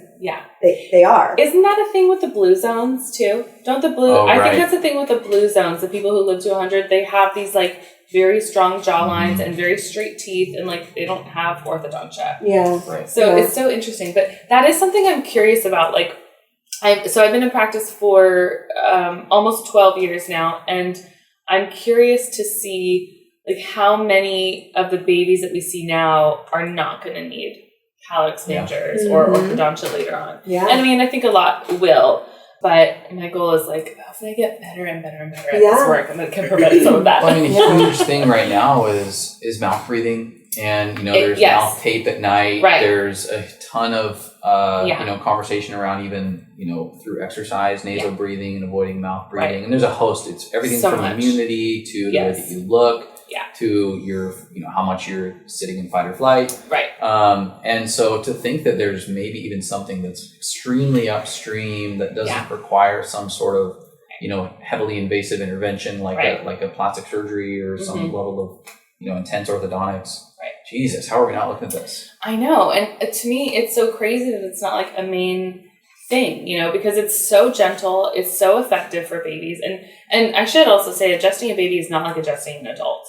they are. Isn't that a thing with the blue zones too? Don't the blue, I think that's the thing with the blue zones, the people who live to 100, they have these like very strong jawlines and very straight teeth, and like they don't have orthodontia. Yeah. Right. So it's so interesting. But that is something I'm curious about. Like, I've been in practice for almost 12 years now, and I'm curious to see like how many of the babies that we see now are not going to need palate expanders or orthodontia later on. Yeah. And I mean, I think a lot will. But my goal is like, how can I get better and better and better at this work, and that can prevent some of that. Well, I mean, a huge thing right now is mouth breathing, and you know, there's mouth tape at night. Right. There's a ton of you know, conversation around even, you know, through exercise, nasal breathing and avoiding mouth breathing, and there's a host. It's everything from immunity to the way that you look. To your, you know, how much you're sitting in fight or flight. Right. And so to think that there's maybe even something that's extremely upstream that doesn't require some sort of, you know, heavily invasive intervention like a plastic surgery or some level of, you know, intense orthodontics. Right. Jesus, how are we not looking at this? I know. And to me, it's so crazy that it's not like a main thing, you know, because it's so gentle, it's so effective for babies. And I should also say adjusting a baby is not like adjusting an adult.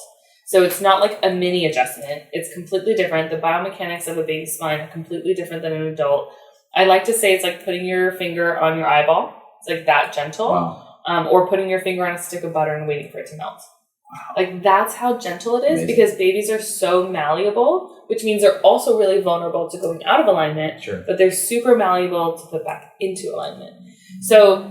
So it's not like a mini adjustment. It's completely different. The biomechanics of a baby's spine are completely different than an adult. I like to say it's like putting your finger on your eyeball. It's like that gentle. Wow. Or putting your finger on a stick of butter and waiting for it to melt. Wow. Like that's how gentle it is. Amazing. Because babies are so malleable, which means they're also really vulnerable to going out of alignment. Sure. But they're super malleable to put back into alignment. So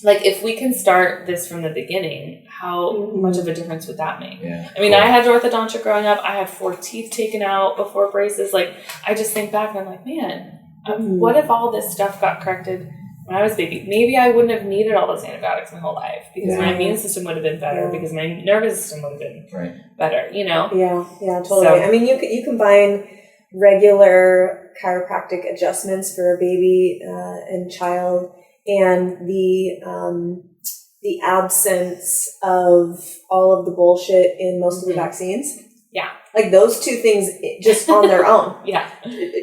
like if we can start this from the beginning, how much of a difference would that make? Yeah, I mean, I had orthodontia growing up. I had 4 teeth taken out before braces. Like, I just think back and I'm like, man, what if all this stuff got corrected when I was a baby? Maybe I wouldn't have needed all those antibiotics my whole life because my immune system would have been better, because my nervous system would have been better, you know? Yeah, totally. So, I mean, you combine regular chiropractic adjustments for a baby and child and the absence of all of the bullshit in most of the vaccines. Yeah. Like those two things just on their own.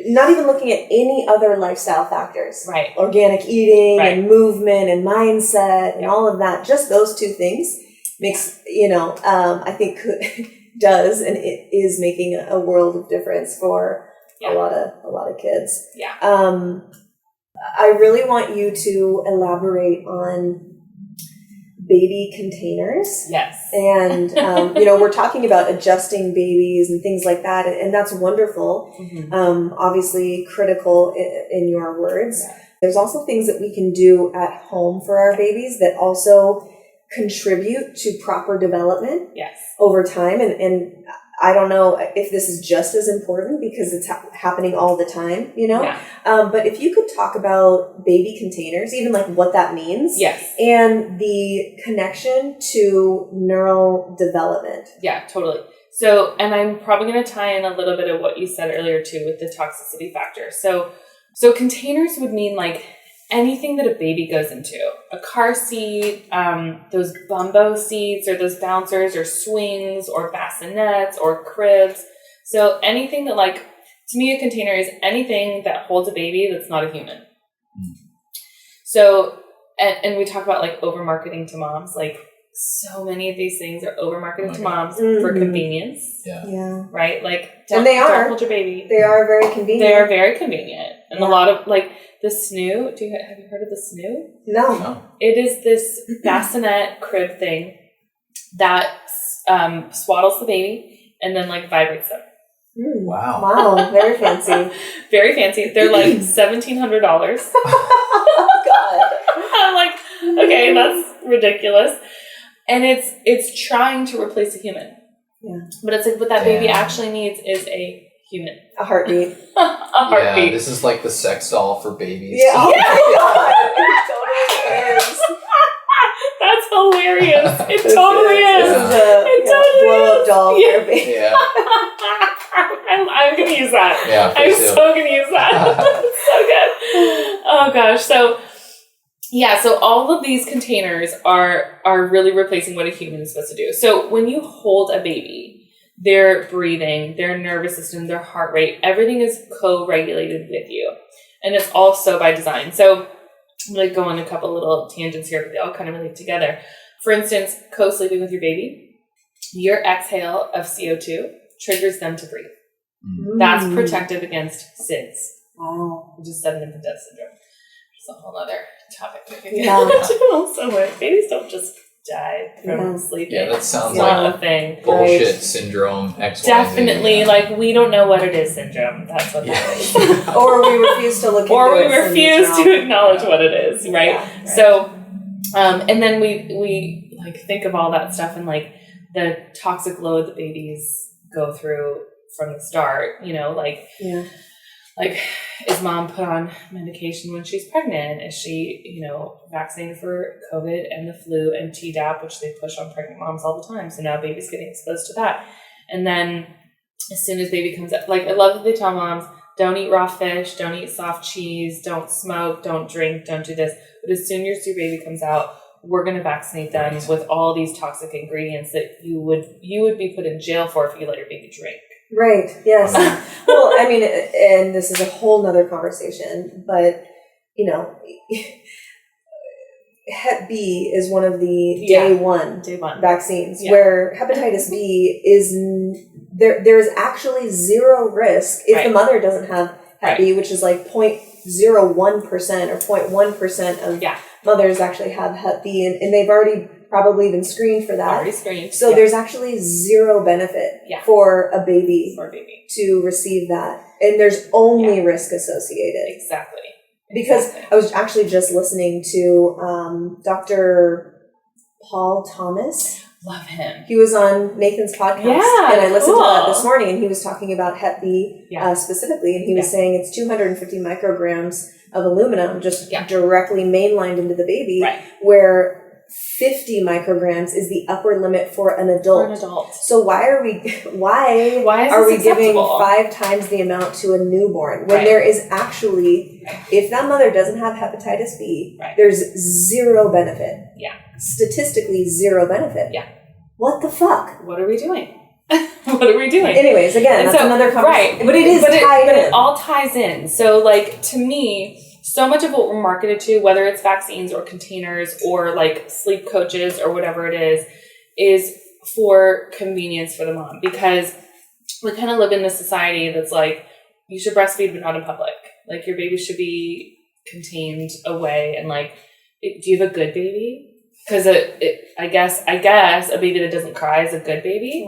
Not even looking at any other lifestyle factors. Right. Organic eating and movement and mindset and all of that. Just those two things makes, you know, I think does and it is making a world of difference for a lot of kids. Yeah. I really want you to elaborate on baby containers. Yes. And, you know, we're talking about adjusting babies and things like that. And that's wonderful. Obviously critical in your words. Yeah. There's also things that we can do at home for our babies that also contribute to proper development over time. And I don't know if this is just as important because it's happening all the time, you know? But if you could talk about baby containers, even like what that means. Yes. And the connection to neural development. Yeah, totally. So, and I'm probably going to tie in a little bit of what you said earlier too with the toxicity factor. So containers would mean like anything that a baby goes into, a car seat, those bumbo seats or those bouncers or swings or bassinets or cribs. So anything that like, to me, a container is anything that holds a baby that's not a human. So, and we talk about like over marketing to moms, like so many of these things are over-marketed to moms for convenience. Yeah. Right? Like, and they don't hold your baby. They are very convenient. They are very convenient. And a lot of, like, the snoo. Have you heard of the snoo? No. It is this bassinet crib thing that swaddles the baby and then, like, vibrates them. Wow. Very fancy. Very fancy. They're like $1,700. Oh, God. I'm like, okay, that's ridiculous. And it's trying to replace a human. Yeah. But it's like what that baby actually needs is a human. A heartbeat. A heartbeat. Yeah, this is like the sex doll for babies. Yeah. Oh my God. It totally is. That's hilarious. It totally is. It totally blow-up doll for a baby. Yeah. I'm going to use that. Yeah, I'm so going to use that. It's so good. Oh, gosh. So all of these containers are really replacing what a human is supposed to do. So when you hold a baby, their breathing, their nervous system, their heart rate, everything is co-regulated with you. And it's all so by design. So I'm going to go on a couple little tangents here, but they all kind of relate together. For instance, co-sleeping with your baby, your exhale of CO2 triggers them to breathe. That's protective against SIDS. Wow. Which is sudden infant death syndrome. It's a whole other topic we could Yeah. get into somewhere. Babies don't just die from sleeping. Yeah, that sounds it's like not a thing. bullshit syndrome. XYZ. Definitely, like, we don't know what it is syndrome. That's what that is. Or we refuse to look into it. Or we refuse to acknowledge what it is, right? Yeah, right. So, and then we like think of all that stuff and like the toxic load that babies go through from the start, you know, like, like, is mom put on medication when she's pregnant? Is she, you know, vaccinated for COVID and the flu and Tdap, which they push on pregnant moms all the time. So now baby's getting exposed to that. And then as soon as baby comes up, like, I love that they tell moms, don't eat raw fish, don't eat soft cheese, don't smoke, don't drink, don't do this. But as soon as your baby comes out, we're going to vaccinate them with all these toxic ingredients that you would be put in jail for if you let your baby drink. Right. Yes. Well, I mean, and this is a whole nother conversation, but, you know, Hep B is one of the day one vaccines where hepatitis B is there is actually zero risk if the mother doesn't have Hep B, which is like 0.01% or 0.1% of mothers actually have Hep B, and they've already probably been screened for that. Already screened. So there's actually zero benefit for a baby to receive that. And there's only risk associated. Exactly. Because I was actually just listening to Dr. Paul Thomas. Love him. He was on Nathan's podcast. Yeah, and I listened to that this morning, and he was talking about Hep B specifically, and he was saying it's 250 micrograms of aluminum just directly mainlined into the baby, where 50 micrograms is the upper limit for an adult. So why are we giving 5 times the amount to a newborn when there is actually, if that mother doesn't have hepatitis B, there's zero benefit. Statistically zero benefit. What the fuck? What are we doing? What are we doing? Anyways, again, that's another conversation. But it is tied in. But it all ties in. So, like, to me, so much of what we're marketed to, whether it's vaccines or containers or like sleep coaches or whatever it is for convenience for the mom, because we kind of live in this society that's like, you should breastfeed but not in public. Like, your baby should be contained away, and like, do you have a good baby? Because I guess a baby that doesn't cry is a good baby.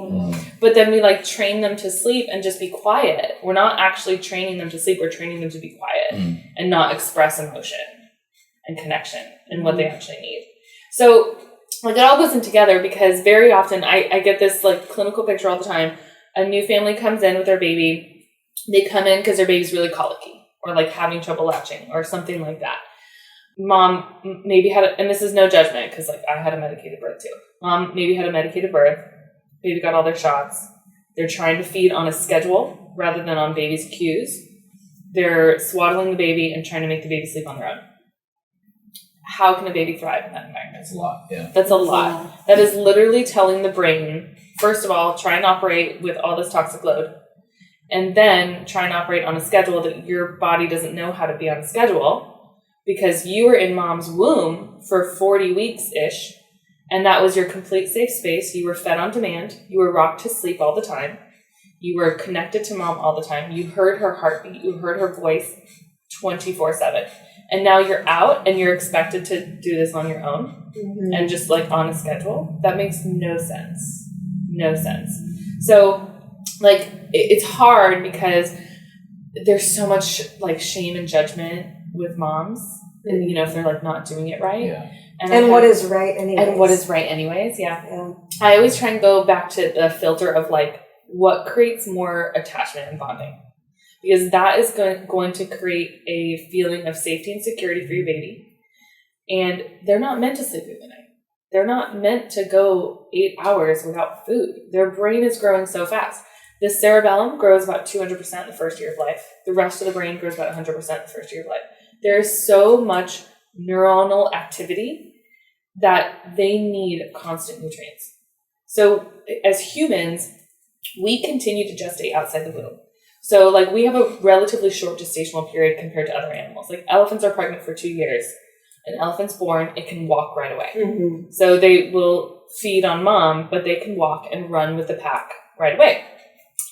But then we like train them to sleep and just be quiet. We're not actually training them to sleep. We're training them to be quiet and not express emotion and connection and what they actually need. So like, it all goes in together, because very often I get this like clinical picture all the time. A new family comes in with their baby. They come in because their baby's really colicky or like having trouble latching or something like that. Mom maybe and this is no judgment, because like I had a medicated birth too. Mom maybe had a medicated birth. Baby got all their shots. They're trying to feed on a schedule rather than on baby's cues. They're swaddling the baby and trying to make the baby sleep on their own. How can a baby thrive in that environment? That's a lot. Yeah. That's a lot. That is literally telling the brain, first of all, try and operate with all this toxic load, and then try and operate on a schedule that your body doesn't know how to be on a schedule, because you were in mom's womb for 40 weeks-ish, And that was your complete safe space. You were fed on demand. You were rocked to sleep all the time. You were connected to mom all the time. You heard her heartbeat. You heard her voice 24/7. And now you're out and you're expected to do this on your own and just like on a schedule. That makes no sense. No sense. So like it's hard because there's so much like shame and judgment with moms, and you know, if they're like not doing it right. Yeah. And what is right anyways. And what is right anyways, yeah. I always try and go back to the filter of like what creates more attachment and bonding. Because that is going to create a feeling of safety and security for your baby. And they're not meant to sleep through the night. They're not meant to go 8 hours without food. Their brain is growing so fast. The cerebellum grows about 200% in the first year of life. The rest of the brain grows about 100% in the first year of life. There's so much neuronal activity that they need constant nutrients. So as humans, we continue to gestate outside the womb. So like we have a relatively short gestational period compared to other animals. Like elephants are pregnant for 2 years. An elephant's born, it can walk right away. Mm-hmm. So they will feed on mom, but they can walk and run with the pack right away.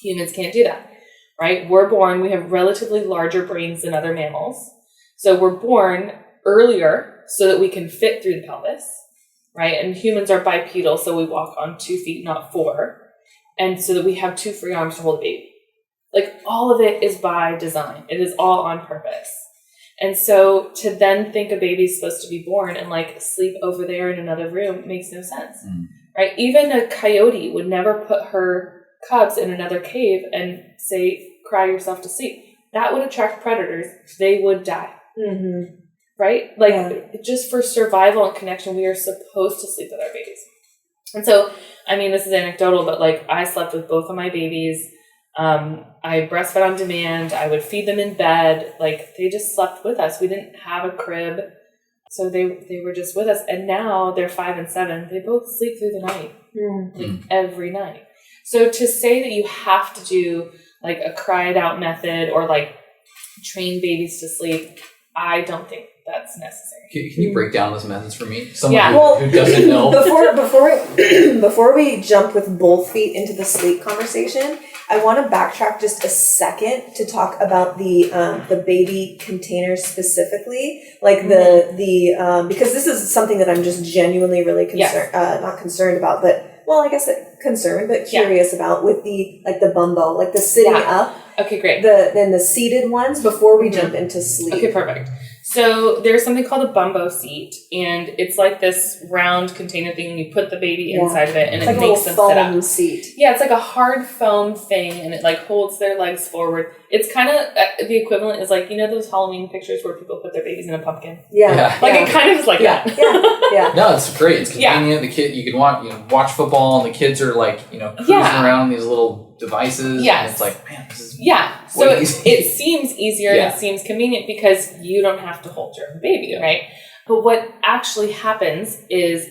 Humans can't do that, right? We're born, we have relatively larger brains than other mammals. So we're born earlier so that we can fit through the pelvis, right? And humans are bipedal, so we walk on 2 feet, not 4. And so that we have 2 free arms to hold a baby. Like all of it is by design. It is all on purpose. And so to then think a baby's supposed to be born and like sleep over there in another room makes no sense, right? Even a coyote would never put her cubs in another cave and say, cry yourself to sleep. That would attract predators. They would die, right? Like just for survival and connection, we are supposed to sleep with our babies. And so, I mean, this is anecdotal, but like I slept with both of my babies. I breastfed on demand. I would feed them in bed. Like they just slept with us. We didn't have a crib. So they were just with us. And now they're 5 and 7. They both sleep through the night, like every night. So to say that you have to do like a cry it out method or like train babies to sleep, I don't think that's necessary. Can you break down those methods for me? Someone who doesn't know. Before we jump with both feet into the sleep conversation, I want to backtrack just a second to talk about the baby container specifically, like the because this is something that I'm just genuinely really not concerned about, but well, I guess concerned, but curious about with the like the bumbo, like the sitting up. Okay, great. Then the seated ones before we jump into sleep. Okay, perfect. So there's something called a bumbo seat, and it's like this round container thing, and you put the baby inside of it, and it's it like makes them sit up. Seat. Yeah, it's like a hard foam thing, and it like holds their legs forward. It's kind of the equivalent is like, you know those Halloween pictures where people put their babies in a pumpkin? It kind of is like that. Yeah. No, it's great. It's convenient. The kid, you can watch football, and the kids are like, cruising around these little devices. Yes. And it's like, man, this is so it seems easier and it seems convenient because you don't have to hold your own baby, right? But what actually happens is,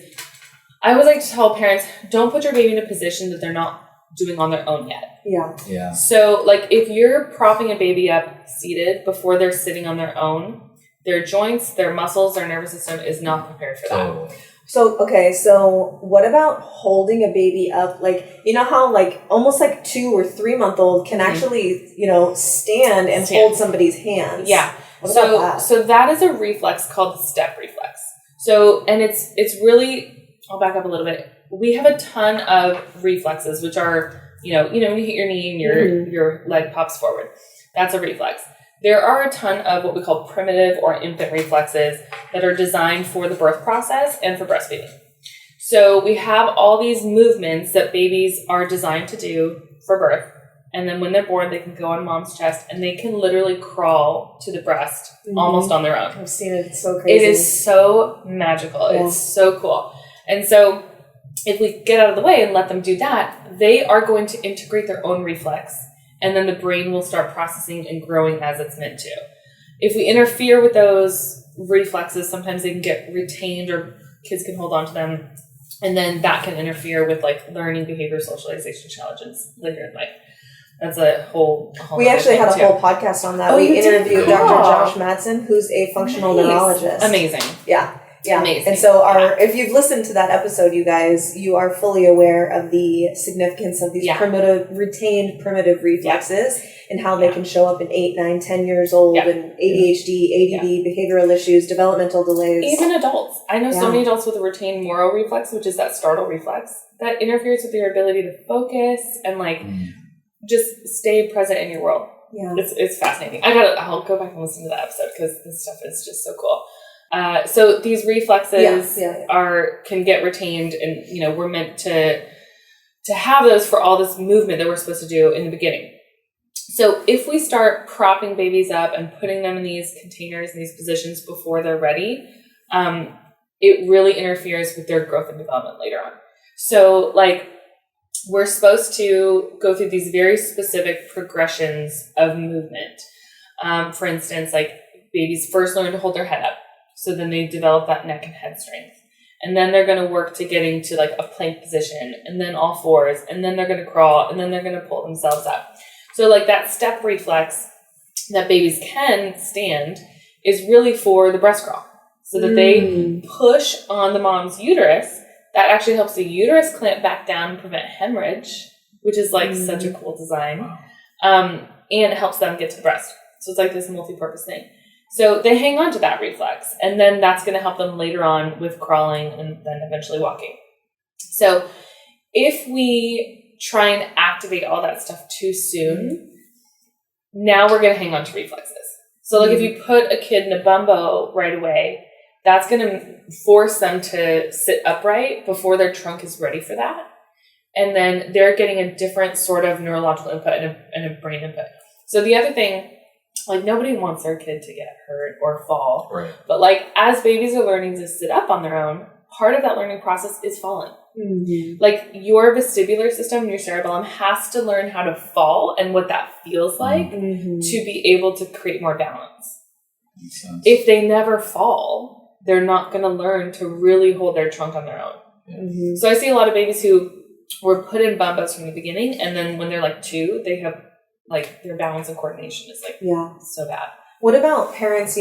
I always like to tell parents, don't put your baby in a position that they're not doing on their own yet. Yeah. So like if you're propping a baby up seated before they're sitting on their own, their joints, their muscles, their nervous system is not prepared for that. So what about holding a baby up? Like, you know how like almost like 2 or 3 month old can actually, stand and hold somebody's hands. Yeah. What about that? So that is a reflex called the step reflex. So, and it's really, I'll back up a little bit. We have a ton of reflexes, which are, when you hit your knee and your leg pops forward. That's a reflex. There are a ton of what we call primitive or infant reflexes that are designed for the birth process and for breastfeeding. So we have all these movements that babies are designed to do for birth. And then when they're born, they can go on mom's chest and they can literally crawl to the breast almost on their own. I've seen it. It's so crazy. It is so magical. Yeah. It's so cool. And so if we get out of the way and let them do that, they are going to integrate their own reflex. And then the brain will start processing and growing as it's meant to. If we interfere with those reflexes, sometimes they can get retained or kids can hold on to them. And then that can interfere with like learning, behavior, socialization challenges later in life. That's a whole we actually had a whole podcast on that. We interviewed Dr. Josh Madsen, who's a functional neurologist. Amazing. Yeah. Yeah. Amazing. And so if you've listened to that episode, you guys, you are fully aware of the significance of these retained primitive reflexes and how they can show up in 8, 9, 10 years old and ADHD, ADD, behavioral issues, developmental delays. Even adults. I know so many adults with a retained Moro reflex, which is that startle reflex, that interferes with your ability to focus and like just stay present in your world. Yeah. It's fascinating. I'll go back and listen to that episode because this stuff is just so cool. So these reflexes can get retained, and we're meant to have those for all this movement that we're supposed to do in the beginning. So if we start propping babies up and putting them in these containers, in these positions before they're ready, it really interferes with their growth and development later on. So like we're supposed to go through these very specific progressions of movement. For instance, like babies first learn to hold their head up. So then they develop that neck and head strength. And then they're going to work to getting to like a plank position, and then all fours, and then they're going to crawl, and then they're going to pull themselves up. So like that step reflex that babies can stand is really for the breast crawl. So that they push on the mom's uterus. That actually helps the uterus clamp back down and prevent hemorrhage, which is like such a cool design. And it helps them get to the breast. So it's like this multi-purpose thing. So they hang on to that reflex, and then that's going to help them later on with crawling and then eventually walking. So if we try and activate all that stuff too soon, now we're going to hang on to reflexes. So like if you put a kid in a bumbo right away, that's going to force them to sit upright before their trunk is ready for that. And then they're getting a different sort of neurological input and a brain input. So the other thing, like nobody wants their kid to get hurt or fall. Right. But like as babies are learning to sit up on their own, part of that learning process is falling. Like your vestibular system, your cerebellum has to learn how to fall and what that feels like to be able to create more balance. Makes sense. If they never fall, they're not going to learn to really hold their trunk on their own. So I see a lot of babies who were put in bumbos from the beginning, and then when they're like 2, they have like their balance and coordination is like so bad. What about parents?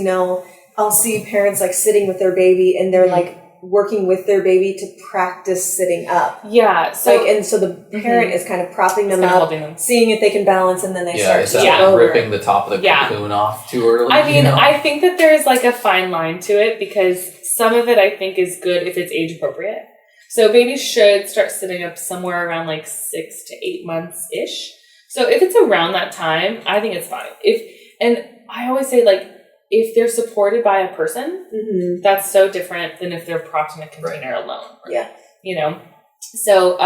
I'll see parents like sitting with their baby, and they're like working with their baby to practice sitting up. Yeah. So the parent is kind of propping them up, seeing if they can balance, and then they start to tip over. Ripping the top of the cocoon off too early. I mean, I think that there's like a fine line to it, because some of it I think is good if it's age appropriate. So babies should start sitting up somewhere around like 6 to 8 months ish. So if it's around that time, I think it's fine. And I always say, like, if they're supported by a person, that's so different than if they're propped in a container alone. Yeah. So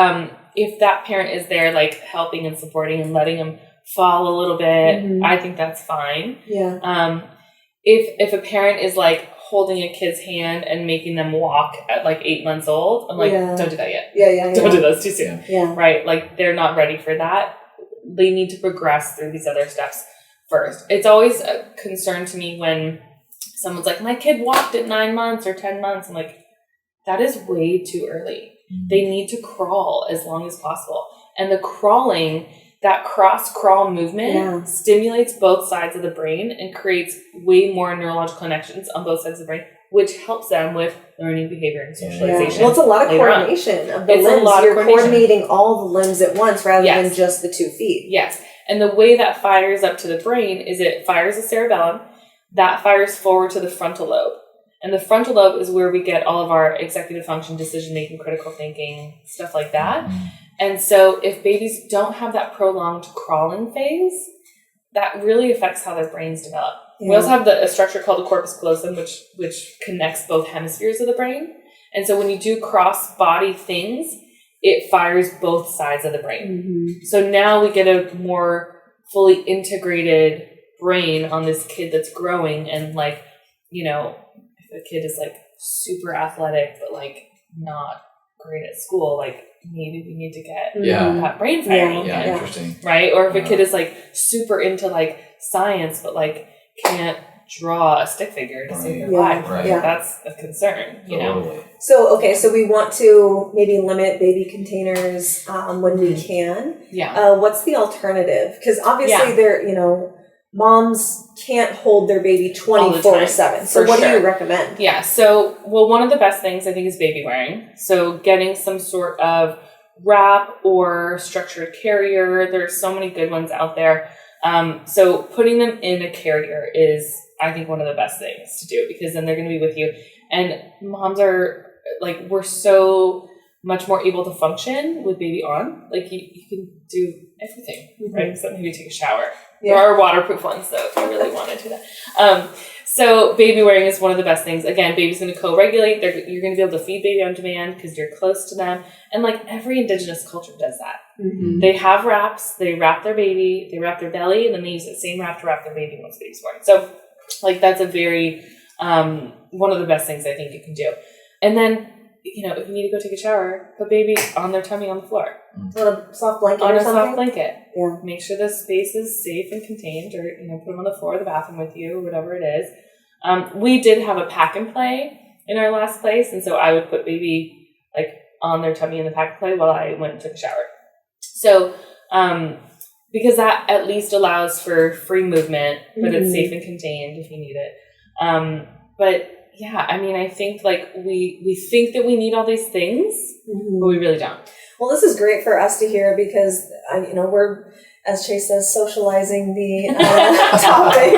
if that parent is there, like, helping and supporting and letting them fall a little bit, I think that's fine. Yeah. If a parent is, like, holding a kid's hand and making them walk at, like, 8 months old, I'm like, don't do that yet. Don't do those too soon. Yeah. Right? Like, they're not ready for that. They need to progress through these other steps first. It's always a concern to me when someone's like, my kid walked at 9 months or 10 months. I'm like, that is way too early. They need to crawl as long as possible. And the crawling, that cross-crawl movement stimulates both sides of the brain and creates way more neurological connections on both sides of the brain, which helps them with learning, behavior, and socialization. Well, it's a lot of coordination of the limbs. You're coordinating all the limbs at once rather than just the 2 feet. Yes. And the way that fires up to the brain is it fires the cerebellum, that fires forward to the frontal lobe. And the frontal lobe is where we get all of our executive function, decision-making, critical thinking, stuff like that. And so if babies don't have that prolonged crawling phase, that really affects how their brains develop. Yeah. We also have a structure called the corpus callosum, which connects both hemispheres of the brain. And so when you do cross-body things, it fires both sides of the brain. So now we get a more fully integrated brain on this kid that's growing. And like, if a kid is like super athletic, but like not great at school, like maybe we need to get that brain firing. Yeah, interesting. Right? Or if a kid is like super into like science, but like can't draw a stick figure to save their life. Right. That's a concern, you know? So we want to maybe limit baby containers when we can. Yeah. What's the alternative? Because obviously they're, moms can't hold their baby 24/7. So what do you recommend? Yeah. So, well, one of the best things I think is baby wearing. So getting some sort of wrap or structured carrier. There's so many good ones out there. So putting them in a carrier is, I think, one of the best things to do, because then they're going to be with you. And moms are like, we're so much more able to function with baby on. Like you can do everything, right? Except maybe take a shower. Yeah. There are waterproof ones though, if you really want to do that. So baby wearing is one of the best things. Again, baby's going to co-regulate. You're going to be able to feed baby on demand because you're close to them. And like every indigenous culture does that. Mm-hmm. They have wraps. They wrap their baby. They wrap their belly, and then they use that same wrap to wrap their baby once baby's born. So like that's a very, one of the best things I think you can do. And then, you know, if you need to go take a shower, put baby on their tummy on the floor. On a soft blanket on or a something? soft blanket. Yeah. Make sure the space is safe and contained, or, you know, put them on the floor of the bathroom with you, whatever it is. We did have a pack and play in our last place, and so I would put baby like on their tummy in the pack and play while I went and took a shower. So, because that at least allows for free movement, but it's safe and contained if you need it. But yeah, I mean, I think like we think that we need all these things, but we really don't. Well, this is great for us to hear because, you know, we're, as Chase says, socializing the topic.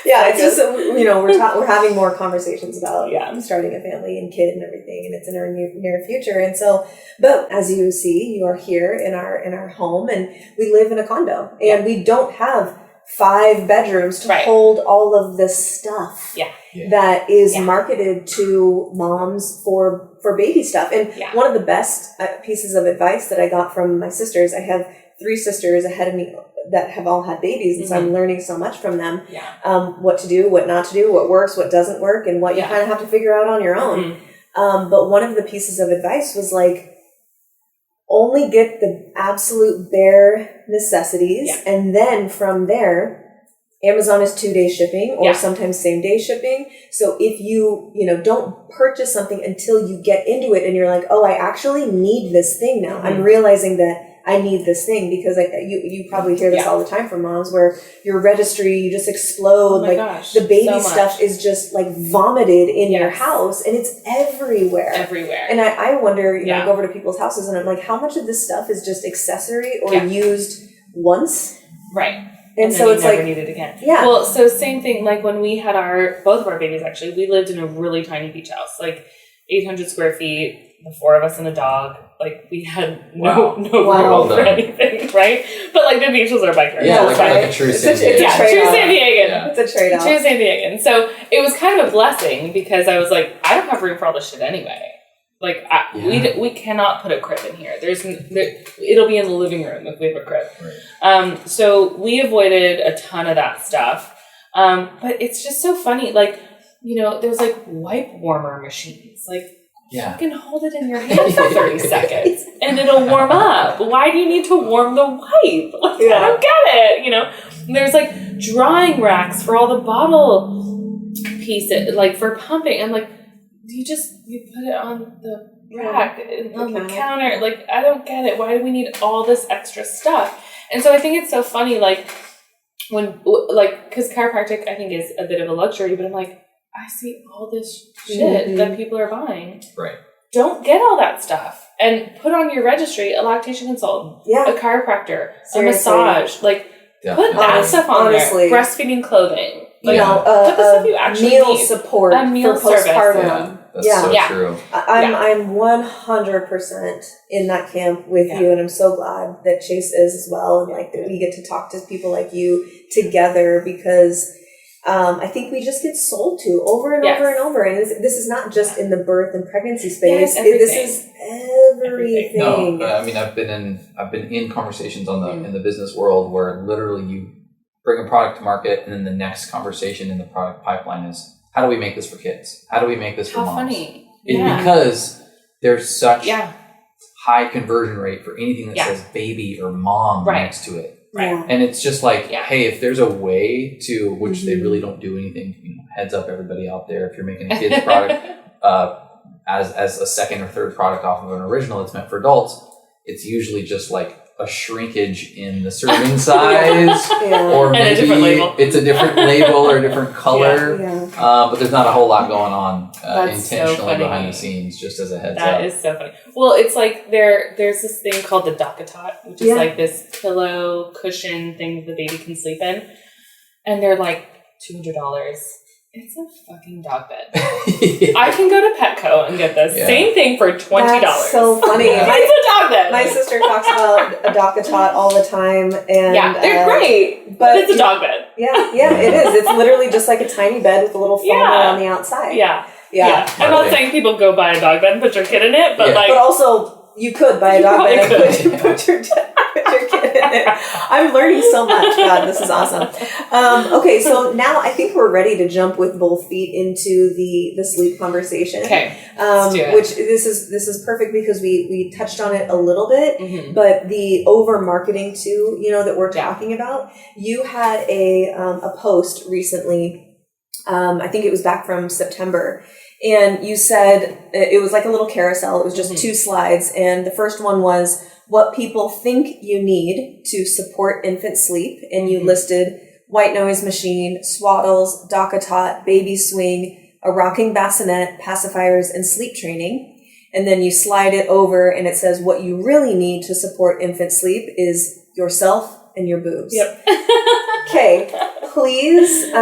Yeah, it's just, you know, we're having more conversations about starting a family and kid and everything, and it's in our near future. And so, but as you see, you are here in our home, and we live in a condo, and we don't have 5 bedrooms to hold all of this stuff that is marketed to moms for baby stuff. And one of the best pieces of advice that I got from my sisters, I have 3 sisters ahead of me that have all had babies, and so I'm learning so much from them. What to do, what not to do, what works, what doesn't work, and what you kind of have to figure out on your own. But one of the pieces of advice was like, only get the absolute bare necessities, and then from there, Amazon is 2-day shipping or sometimes same-day shipping. So if you don't purchase something until you get into it and you're like, oh, I actually need this thing now. I'm realizing that I need this thing, because you probably hear this all the time from moms where your registry, you just explode. The baby stuff is just like vomited in your house, and it's everywhere. And I wonder, I go over to people's houses and I'm like, how much of this stuff is just accessory or used once? Right. And so it's never need it again. Yeah. Well, so same thing, like when we had both of our babies, actually, we lived in a really tiny beach house, like 800 square feet, the 4 of us and a dog. Like we had no room for anything, right? But like the beach was our backyard. Yeah, like a true San Diegan. True San Diegan. Yeah. It's a trade-off. True San Diegan. So it was kind of a blessing, because I was like, I don't have room for all this shit anyway. Like we cannot put a crib in here. It'll be in the living room if we have a crib. Right. So we avoided a ton of that stuff. But it's just so funny. Like, there's like wipe warmer machines. Like, fucking hold it in your hand for 30 seconds and it'll warm up. Why do you need to warm the wipe? Like, I don't get it. There's like drying racks for all the bottle pieces, like for pumping. I'm like, you put it on the rack, on the counter. Like, I don't get it. Why do we need all this extra stuff? And so I think it's so funny, like, because chiropractic, I think, is a bit of a luxury, but I'm like, I see all this shit that people are buying. Right. Don't get all that stuff. And put on your registry a lactation consultant, a chiropractor, a massage. Like, put that stuff on there. Breastfeeding clothing. Like, put the stuff you actually meal need. support a meal for postpartum. Service. That's so true. I'm 100% in that camp with you, and I'm so glad that Chase is as well, and like that we get to talk to people like you together, because I think we just get sold to over and over and over, and this is not just in the birth and pregnancy space. This is everything. No, I mean, I've been in conversations in the business world where literally you bring a product to market, and then the next conversation in the product pipeline is, how do we make this for kids? How do we make this for moms? How funny. Because there's such high conversion rate for anything that says baby or mom next to it. Right. And it's just like, hey, if there's a way to, which they really don't do anything, heads up everybody out there, if you're making a kid's product as a second or third product off of an original that's meant for adults, it's usually just like a shrinkage in the serving size, or and maybe a different label. It's a different label or a different color. Yeah. But there's not a whole lot going on intentionally so funny. behind the scenes, just as a heads up. That is so funny. Well, it's like there's this thing called the DockAtot, which is like this pillow cushion thing the baby can sleep in. And they're like $200. It's a fucking dog bed. I can go to Petco and get the same thing for $20. That's so funny. It's a dog bed. My sister talks about a DockAtot all the time, and they're great, but it's a dog bed. Yeah, it is. It's literally just like a tiny bed with a little foam on the outside. Yeah. I'm not saying people go buy a dog bed and put your kid in it, but but also you could buy a dog bed and put your kid in it. I'm learning so much. God, this is awesome. Okay, so now I think we're ready to jump with both feet into the sleep conversation. Okay, let's do it. Which this is perfect because we touched on it a little bit, but the over marketing too, that we're talking about. You had a post recently. I think it was back from September. And you said it was like a little carousel. It was just 2 slides. And the first one was what people think you need to support infant sleep. And you listed white noise machine, swaddles, DockAtot, baby swing, a rocking bassinet, pacifiers, and sleep training. And then you slide it over and it says what you really need to support infant sleep is yourself and your boobs. Yep. Okay. Please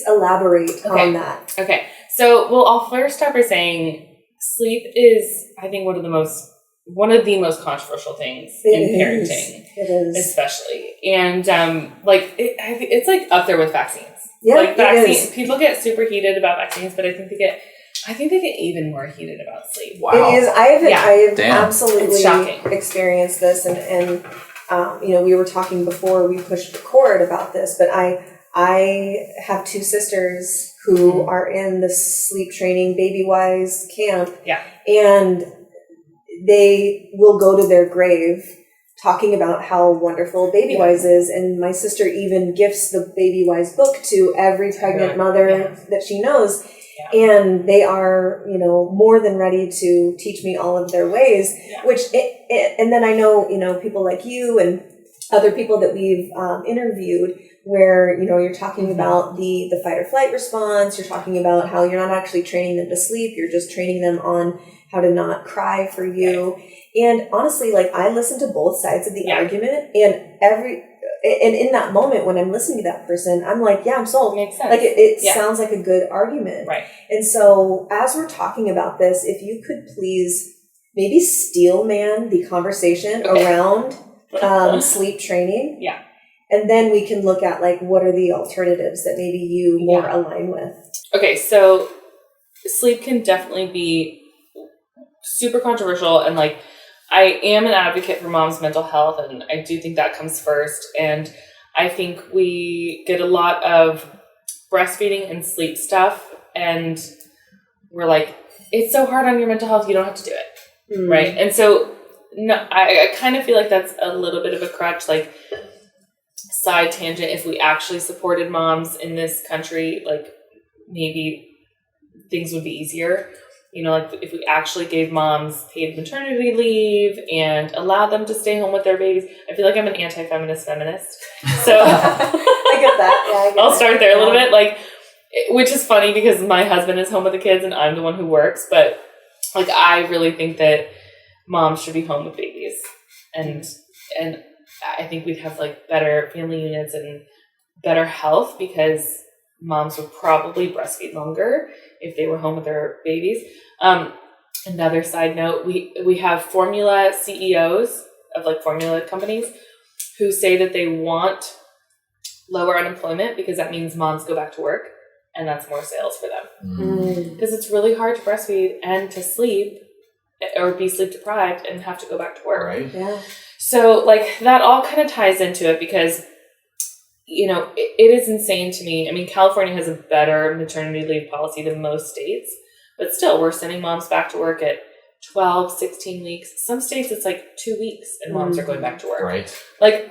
elaborate on that. Okay. So, I'll first start by saying sleep is, I think, one of the most controversial things in parenting. It is. Especially. And, it's like up there with vaccines. Yeah, like vaccines, it is. People get super heated about vaccines, but I think they get even more heated about sleep. Wow. It is. I have absolutely shocking. experienced this, and we were talking before we pushed record about this, but I have 2 sisters who are in the sleep training BabyWise camp. Yeah. And they will go to their grave talking about how wonderful BabyWise is. And my sister even gifts the BabyWise book to every pregnant mother that she knows. Yeah. And they are, more than ready to teach me all of their ways, and then I know, people like you and other people that we've interviewed where, you're talking about the fight or flight response. You're talking about how you're not actually training them to sleep. You're just training them on how to not cry for you. Right. And honestly, I listen to both sides of the argument, and in that moment when I'm listening to that person, I'm like, I'm sold. Makes sense. It sounds like a good argument. Right. And so as we're talking about this, if you could please maybe steel man the conversation around sleep training. Yeah. And then we can look at what are the alternatives that maybe you more align with. Okay, so sleep can definitely be super controversial, and I am an advocate for mom's mental health, and I do think that comes first. And I think we get a lot of breastfeeding and sleep stuff, and we're like, it's so hard on your mental health, you don't have to do it. Mm. Right? And so no, I kind of feel like that's a little bit of a crutch, side tangent. If we actually supported moms in this country, maybe things would be easier. If we actually gave moms paid maternity leave and allowed them to stay home with their babies. I feel like I'm an anti-feminist feminist. So I get that. Yeah, I'll start there a little bit. Which is funny because my husband is home with the kids and I'm the one who works. But I really think that moms should be home with babies. And I think we'd have better family units and better health because moms would probably breastfeed longer if they were home with their babies. Another side note, we have formula CEOs of formula companies who say that they want lower unemployment because that means moms go back to work and that's more sales for them. Because it's really hard to breastfeed and to sleep or be sleep deprived and have to go back to work. Right. Yeah. So that all kind of ties into it because it is insane to me. I mean, California has a better maternity leave policy than most states, but still we're sending moms back to work at 12, 16 weeks. Some states it's 2 weeks and moms are going back to work. Right.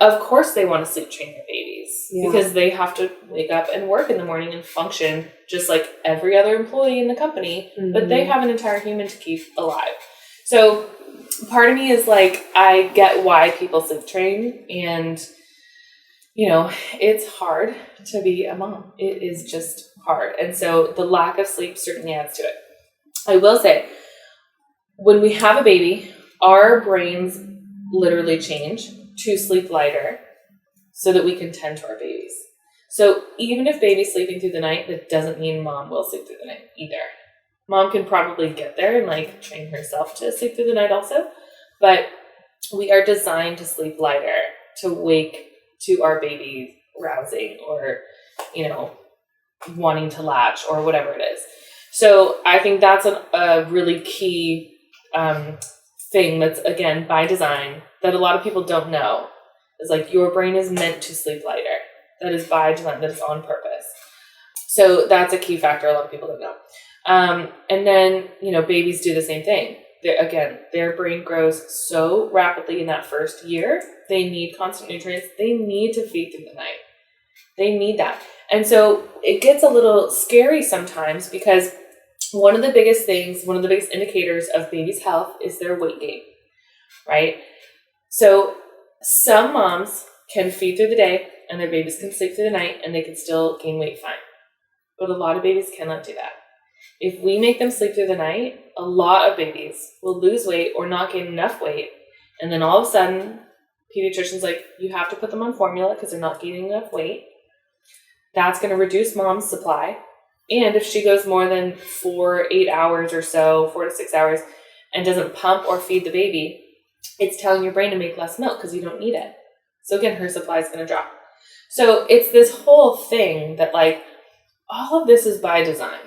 Of course they want to sleep train their babies because they have to wake up and work in the morning and function just like every other employee in the company, but they have an entire human to keep alive. So part of me is like, I get why people sleep train, and, you know, it's hard to be a mom. It is just hard. And so the lack of sleep certainly adds to it. I will say, when we have a baby, our brains literally change to sleep lighter so that we can tend to our babies. So even if baby's sleeping through the night, that doesn't mean mom will sleep through the night either. Mom can probably get there and like train herself to sleep through the night also, but we are designed to sleep lighter, to wake to our baby rousing or, you know, wanting to latch or whatever it is. So I think that's a really key thing that's, again, by design, that a lot of people don't know. Is like, your brain is meant to sleep lighter. That is by design. That is on purpose. So that's a key factor a lot of people don't know. And then, you know, babies do the same thing. Their brain grows so rapidly in that first year. They need constant nutrients. They need to feed through the night. They need that. And so it gets a little scary sometimes, because one of the biggest indicators of baby's health is their weight gain, right? So some moms can feed through the day and their babies can sleep through the night and they can still gain weight fine. But a lot of babies cannot do that. If we make them sleep through the night, a lot of babies will lose weight or not gain enough weight. And then all of a sudden, pediatrician's like, you have to put them on formula because they're not gaining enough weight. That's going to reduce mom's supply. And if she goes more than 8 hours or so, 4 to 6 hours, and doesn't pump or feed the baby, it's telling your brain to make less milk because you don't need it. So again, her supply is going to drop. So it's this whole thing that, like, all of this is by design.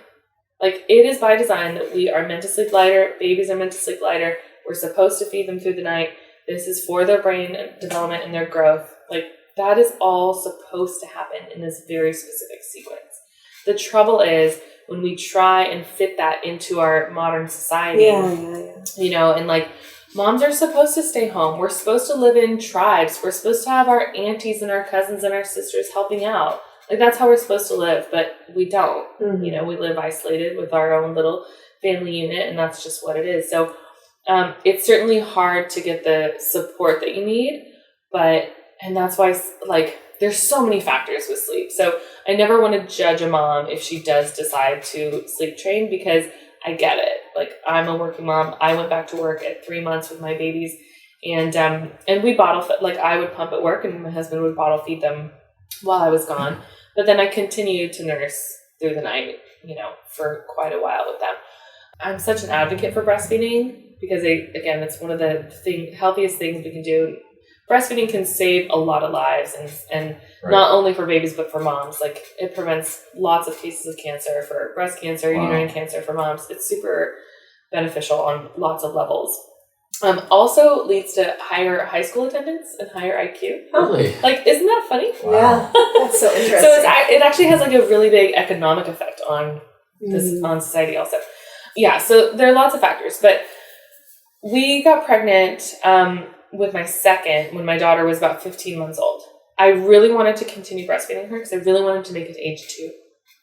Like, it is by design that we are meant to sleep lighter. Babies are meant to sleep lighter. We're supposed to feed them through the night. This is for their brain development and their growth. Like, that is all supposed to happen in this very specific sequence. The trouble is when we try and fit that into our modern society, you know, and like, moms are supposed to stay home. We're supposed to live in tribes. We're supposed to have our aunties and our cousins and our sisters helping out. Like, that's how we're supposed to live, but we don't. Mm-hmm. You know, we live isolated with our own little family unit, and that's just what it is. So it's certainly hard to get the support that you need, and that's why, like, there's so many factors with sleep. So I never want to judge a mom if she does decide to sleep train, because I get it. Like, I'm a working mom. I went back to work at 3 months with my babies, and we bottle feed. Like, I would pump at work and my husband would bottle feed them while I was gone. But then I continued to nurse through the night, you know, for quite a while with them. I'm such an advocate for breastfeeding because, it's one of the healthiest things we can do. Breastfeeding can save a lot of lives, and right. Not only for babies, but for moms. Like, it prevents lots of cases of cancer, for breast cancer, uterine cancer for moms. It's super beneficial on lots of levels. Also leads to higher high school attendance and higher IQ. Really? Like, isn't that funny? Wow. Yeah, that's so interesting. So it actually has like a really big economic effect on this on society also. Yeah, so there are lots of factors, but we got pregnant with my second when my daughter was about 15 months old. I really wanted to continue breastfeeding her because I really wanted to make it to age 2,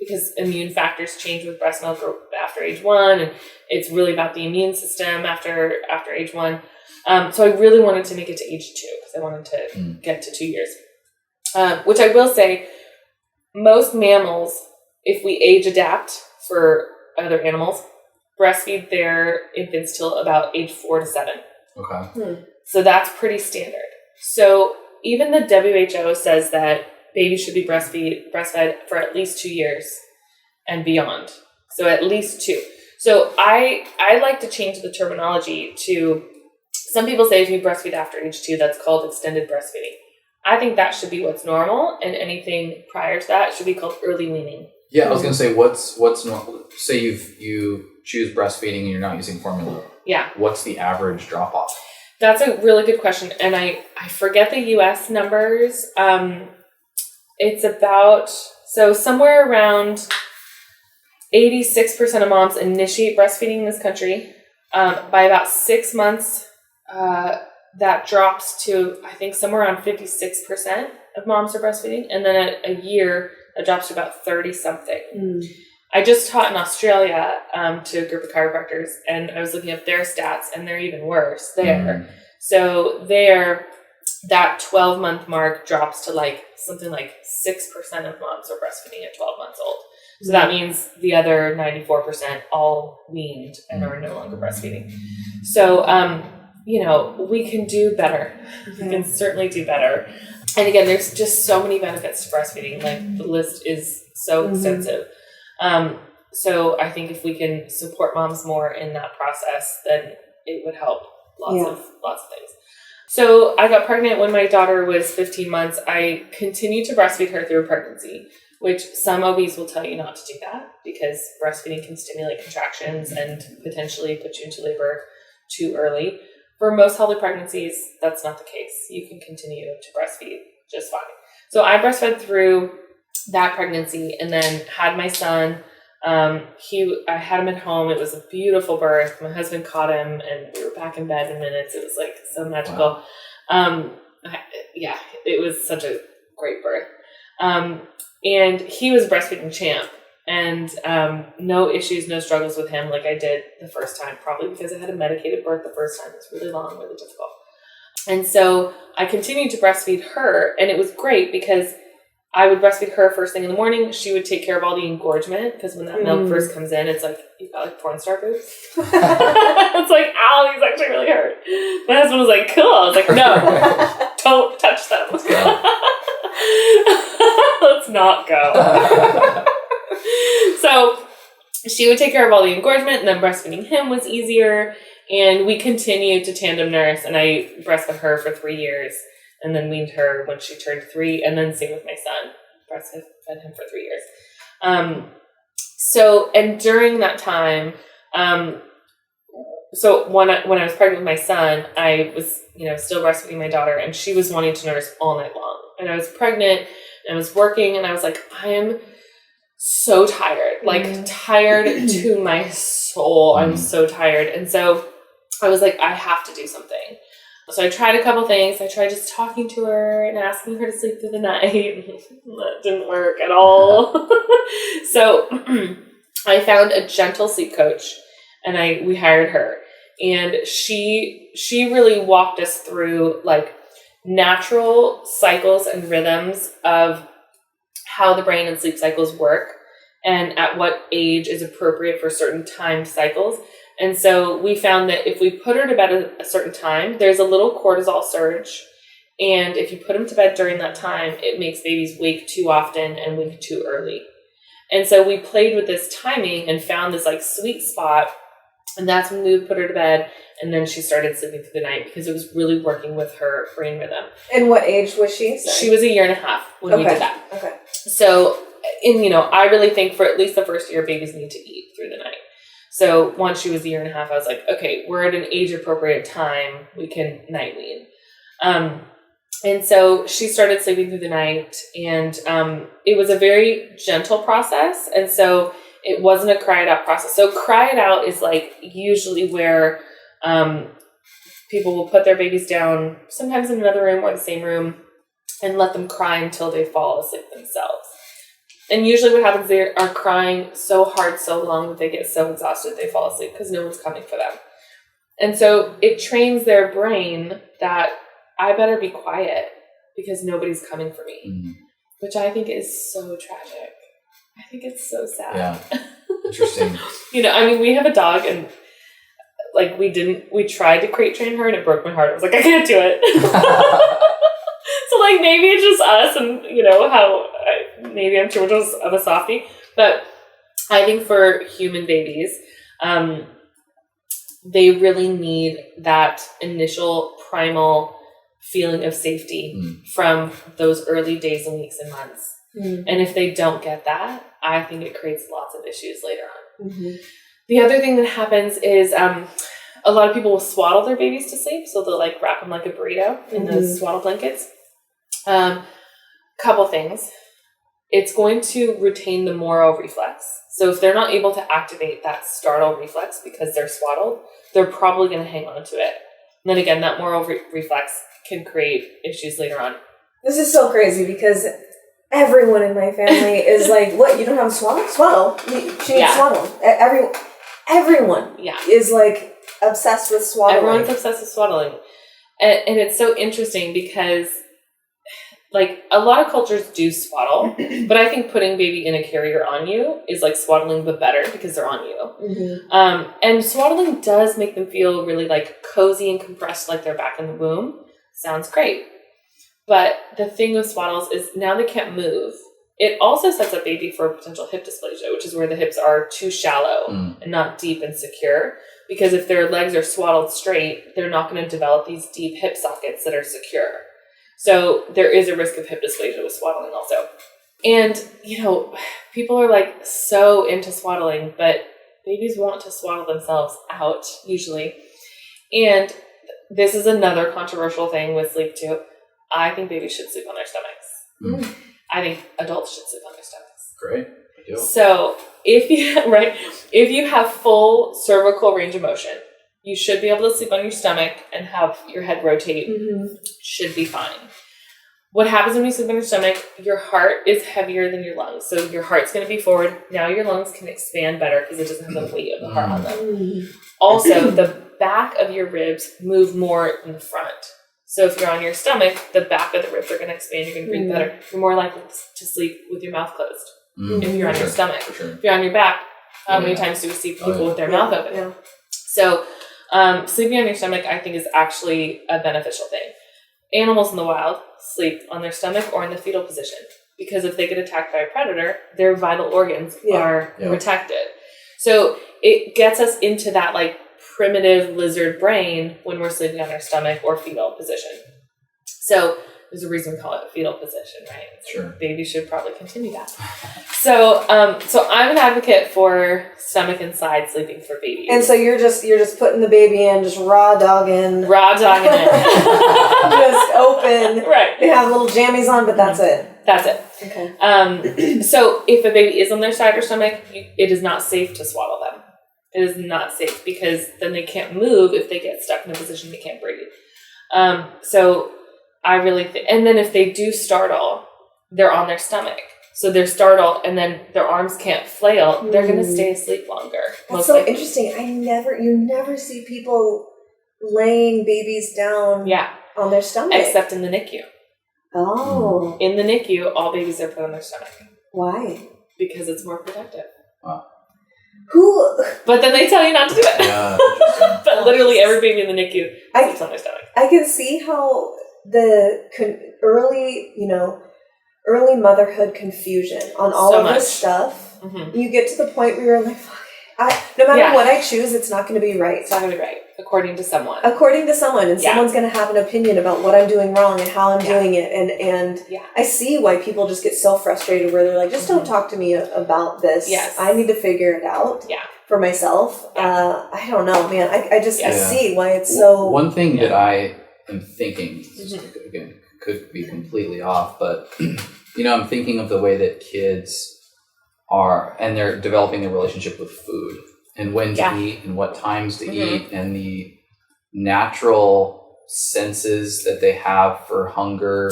because immune factors change with breast milk after age 1, and it's really about the immune system after age 1. So I really wanted to make it to age 2 because I wanted to get to 2 years. Which I will say, most mammals, if we age adapt for other animals, breastfeed their infants till about age 4 to 7. Okay. So that's pretty standard. So even the WHO says that babies should be breastfed for at least 2 years and beyond. So at least 2. So I like to change the terminology to, some people say if you breastfeed after age 2, that's called extended breastfeeding. I think that should be what's normal, and anything prior to that should be called early weaning. Yeah, I was gonna say what's normal. Say you choose breastfeeding and you're not using formula. Yeah. What's the average drop off? That's a really good question, and I forget the U.S. numbers. It's about, so somewhere around 86% of moms initiate breastfeeding in this country. By about 6 months, that drops to, I think, somewhere around 56% of moms are breastfeeding. And then at a year, that drops to about 30-something. I just taught in Australia to a group of chiropractors, and I was looking up their stats, and they're even worse there. So there, that 12-month mark drops to like something like 6% of moms are breastfeeding at 12 months old. So that means the other 94% all weaned and are no longer breastfeeding. So, we can do better. We can certainly do better. And again, there's just so many benefits to breastfeeding. Like, the list is so extensive. So I think if we can support moms more in that process, then it would help lots of things. So I got pregnant when my daughter was 15 months. I continued to breastfeed her through pregnancy, which some OBs will tell you not to do that because breastfeeding can stimulate contractions and potentially put you into labor too early. For most healthy pregnancies, that's not the case. You can continue to breastfeed just fine. So I breastfed through that pregnancy and then had my son. I had him at home. It was a beautiful birth. My husband caught him and we were back in bed in minutes. It was like so magical. Wow. It was such a great birth. And he was a breastfeeding champ and no issues, no struggles with him like I did the first time, probably because I had a medicated birth the first time. It was really long, really difficult. And so I continued to breastfeed her, and it was great because I would breastfeed her first thing in the morning. She would take care of all the engorgement because when that milk first comes in, it's like, you've got like porn star boobs. It's like, ow, these actually really hurt. My husband was like, cool. I was like, no, don't touch them. Let's not go. So she would take care of all the engorgement, and then breastfeeding him was easier. And we continued to tandem nurse, and I breastfed her for 3 years. And then weaned her when she turned 3, and then same with my son. Breastfed him for 3 years. And during that time, so when I was pregnant with my son, I was, still breastfeeding my daughter, and she was wanting to nurse all night long. And I was pregnant, and I was working, and I was like, I am so tired, tired to my soul. I'm so tired. And so I was like, I have to do something. So I tried a couple things. I tried just talking to her and asking her to sleep through the night. That didn't work at all. So I found a gentle sleep coach, and we hired her. And she really walked us through like natural cycles and rhythms of how the brain and sleep cycles work and at what age is appropriate for certain timed cycles. And so we found that if we put her to bed at a certain time, there's a little cortisol surge. And if you put them to bed during that time, it makes babies wake too often and wake too early. And so we played with this timing and found this like sweet spot. And that's when we would put her to bed. And then she started sleeping through the night because it was really working with her brain rhythm. And what age was she? Sorry. She was 1.5 years when we did that. Okay. So, I really think for at least the first year, babies need to eat through the night. So once she was 1.5 years, I was like, okay, we're at an age appropriate time. We can night wean. And so she started sleeping through the night, and it was a very gentle process. And so it wasn't a cry it out process. So cry it out is like usually where people will put their babies down, sometimes in another room or the same room, and let them cry until they fall asleep themselves. And usually what happens, they are crying so hard, so long that they get so exhausted they fall asleep because no one's coming for them. And so it trains their brain that I better be quiet because nobody's coming for me, which I think is so tragic. I think it's so sad. Yeah. Interesting. We have a dog, and like we tried to crate train her, and it broke my heart. I was like, I can't do it. So like maybe it's just us, and maybe I'm too much of a softie, but I think for human babies, they really need that initial primal feeling of safety from those early days and weeks and months. And if they don't get that, I think it creates lots of issues later on. The other thing that happens is a lot of people will swaddle their babies to sleep. So they'll like wrap them like a burrito in those swaddle blankets. Couple things. It's going to retain the Moro reflex. So if they're not able to activate that startle reflex because they're swaddled, they're probably going to hang on to it. And then again, that Moro reflex can create issues later on. This is so crazy because everyone in my family is like, what, you don't have a swaddle? Swaddle. She needs swaddle. Everyone is like obsessed with swaddling. Everyone's obsessed with swaddling. And it's so interesting because like a lot of cultures do swaddle, but I think putting baby in a carrier on you is like swaddling but better because they're on you. And swaddling does make them feel really like cozy and compressed like they're back in the womb. Sounds great. But the thing with swaddles is now they can't move. It also sets up baby for potential hip dysplasia, which is where the hips are too shallow and not deep and secure. Because if their legs are swaddled straight, they're not going to develop these deep hip sockets that are secure. So there is a risk of hip dysplasia with swaddling also. And, you know, people are like so into swaddling, but babies want to swaddle themselves out usually. And this is another controversial thing with sleep too. I think babies should sleep on their stomachs. I think adults should sleep on their stomachs. Great. I do. So if you have full cervical range of motion, you should be able to sleep on your stomach and have your head rotate. Should be fine. What happens when you sleep on your stomach? Your heart is heavier than your lungs. So your heart's going to be forward. Now your lungs can expand better because it doesn't have the weight of the heart on them. Also, the back of your ribs move more than the front. So if you're on your stomach, the back of the ribs are going to expand. You're going to breathe better. You're more likely to sleep with your mouth closed if you're on your stomach. If you're on your back, how many times do we see people with their mouth open? So sleeping on your stomach, I think, is actually a beneficial thing. Animals in the wild sleep on their stomach or in the fetal position because if they get attacked by a predator, their vital organs are protected. So it gets us into that like primitive lizard brain when we're sleeping on our stomach or fetal position. So there's a reason we call it a fetal position, right? Sure. Babies should probably continue that. So I'm an advocate for stomach and side sleeping for babies. And so you're just putting the baby in, just raw dogging it. Just open. Right. They have little jammies on, but that's it. That's it. Okay. So if a baby is on their side or stomach, it is not safe to swaddle them. It is not safe because then they can't move if they get stuck in a position they can't breathe. So I really think, and then if they do startle, they're on their stomach. So they're startled and then their arms can't flail. They're going to stay asleep longer. That's so interesting. You never see people laying babies down on their stomach. Except in the NICU. Oh. In the NICU, all babies are put on their stomach. Why? Because it's more protective. Wow. But then they tell you not to do it. Yeah, but literally every baby in the NICU sleeps on their stomach. I can see how the early motherhood confusion on all of this stuff. You get to the point where you're like, no matter what I choose, it's not going to be right. It's not going to be right, according to someone. And someone's going to have an opinion about what I'm doing wrong and how I'm doing it. And I see why people just get so frustrated where they're like, just don't talk to me about this. Yes. I need to figure it out for myself. I don't know, man. I see why it's so... One thing that I am thinking, again, could be completely off, but I'm thinking of the way that kids are, and they're developing their relationship with food and when to eat and what times to eat and the natural senses that they have for hunger.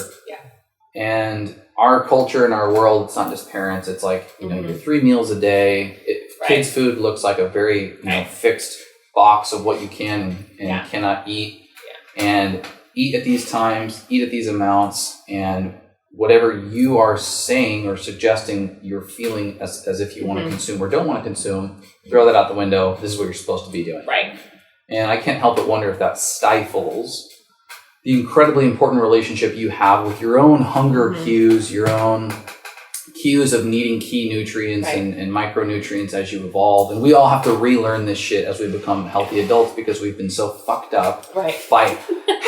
And our culture and our world, it's not just parents, it's like, your 3 meals a day. Kids' food looks like a very fixed box of what you can and cannot eat. And eat at these times, eat at these amounts, and whatever you are saying or suggesting you're feeling as if you want to consume or don't want to consume, throw that out the window. This is what you're supposed to be doing. Right. And I can't help but wonder if that stifles the incredibly important relationship you have with your own hunger cues, your own cues of needing key nutrients and micronutrients as you evolve. And we all have to relearn this shit as we become healthy adults because we've been so fucked up by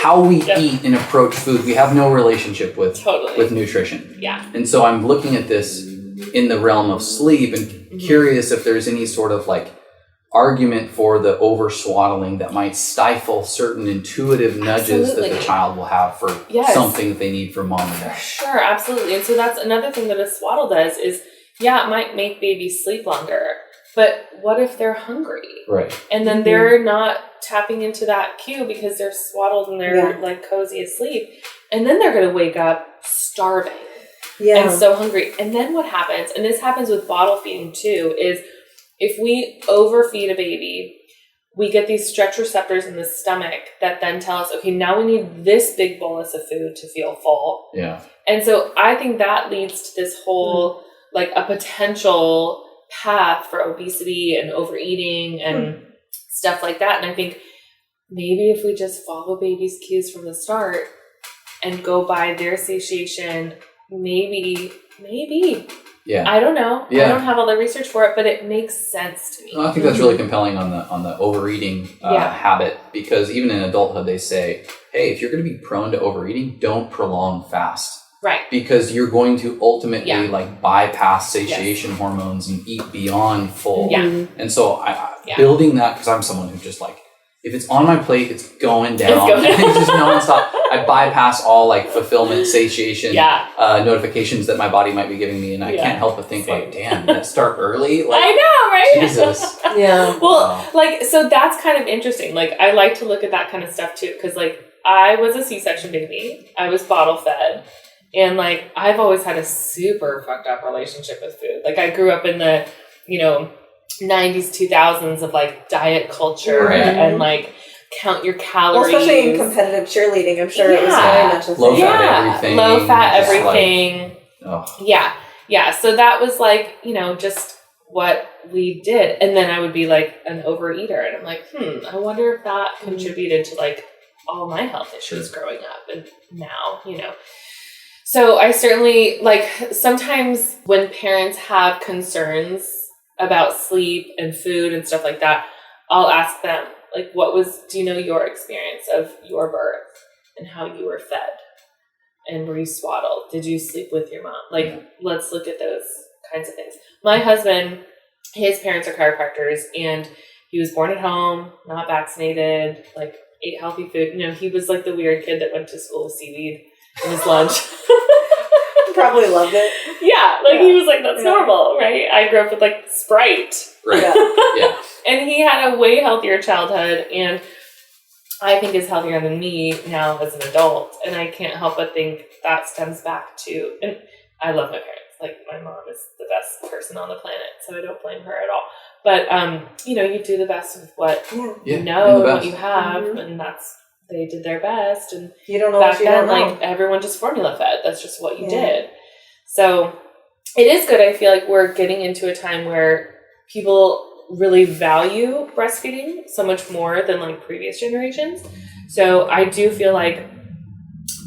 how we eat and approach food. We have no relationship with nutrition. Yeah. And so I'm looking at this in the realm of sleep and curious if there's any sort of like argument for the over swaddling that might stifle certain intuitive nudges that the child will have for something that they need from mom and dad. Sure, absolutely. And so that's another thing that a swaddle does is, it might make babies sleep longer, but what if they're hungry? Right. And then they're not tapping into that cue because they're swaddled and they're like cozy asleep. And then they're going to wake up starving. and so hungry. And then what happens, and this happens with bottle feeding too, is if we overfeed a baby, we get these stretch receptors in the stomach that then tell us, okay, now we need this big bolus of food to feel full. Yeah. And so I think that leads to this whole, like, a potential path for obesity and overeating and stuff like that. And I think maybe if we just follow baby's cues from the start and go by their satiation, maybe. Yeah. I don't know. Yeah. I don't have all the research for it, but it makes sense to me. Well, I think that's really compelling on the overeating habit, because even in adulthood they say, hey, if you're going to be prone to overeating, don't prolong fast. Right. Because you're going to ultimately like bypass satiation hormones and eat beyond full. Yeah. And so I building that, because I'm someone who just like, if it's on my plate, it's going down. It's just nonstop. I bypass all like fulfillment, satiation notifications that my body might be giving me, and I can't help but think like, damn, that start early. Like, I know, right? Jesus. Yeah. Well, like, so that's kind of interesting. Like, I like to look at that kind of stuff too, because like I was a C-section baby. I was bottle fed, and like I've always had a super fucked up relationship with food. Like, I grew up in the 90s, 2000s of like diet culture and like count your calories. Well, especially in competitive cheerleading, I'm sure it was very much a thing. Low fat everything. Low fat everything. Like, Yeah. So that was like, just what we did. And then I would be like an overeater. And I'm like, I wonder if that contributed to like all my health issues growing up and now, So I certainly, like, sometimes when parents have concerns about sleep and food and stuff like that, I'll ask them, like, do you know your experience of your birth and how you were fed? And were you swaddled? Did you sleep with your mom? Like, let's look at those kinds of things. My husband, his parents are chiropractors, and he was born at home, not vaccinated, like, ate healthy food. He was like the weird kid that went to school with seaweed in his lunch. Probably loved it. He was like, that's normal, right? I grew up with like Sprite. Right. Yeah. And he had a way healthier childhood, and I think is healthier than me now as an adult. And I can't help but think that stems back to, and I love my parents. Like, my mom is the best person on the planet, so I don't blame her at all. But, you do the best with what you know and what you have, and they did their best. And you don't know back what you then, don't know. like, everyone just formula fed. That's just what you did. So it is good. I feel like we're getting into a time where people really value breastfeeding so much more than like previous generations. So I do feel like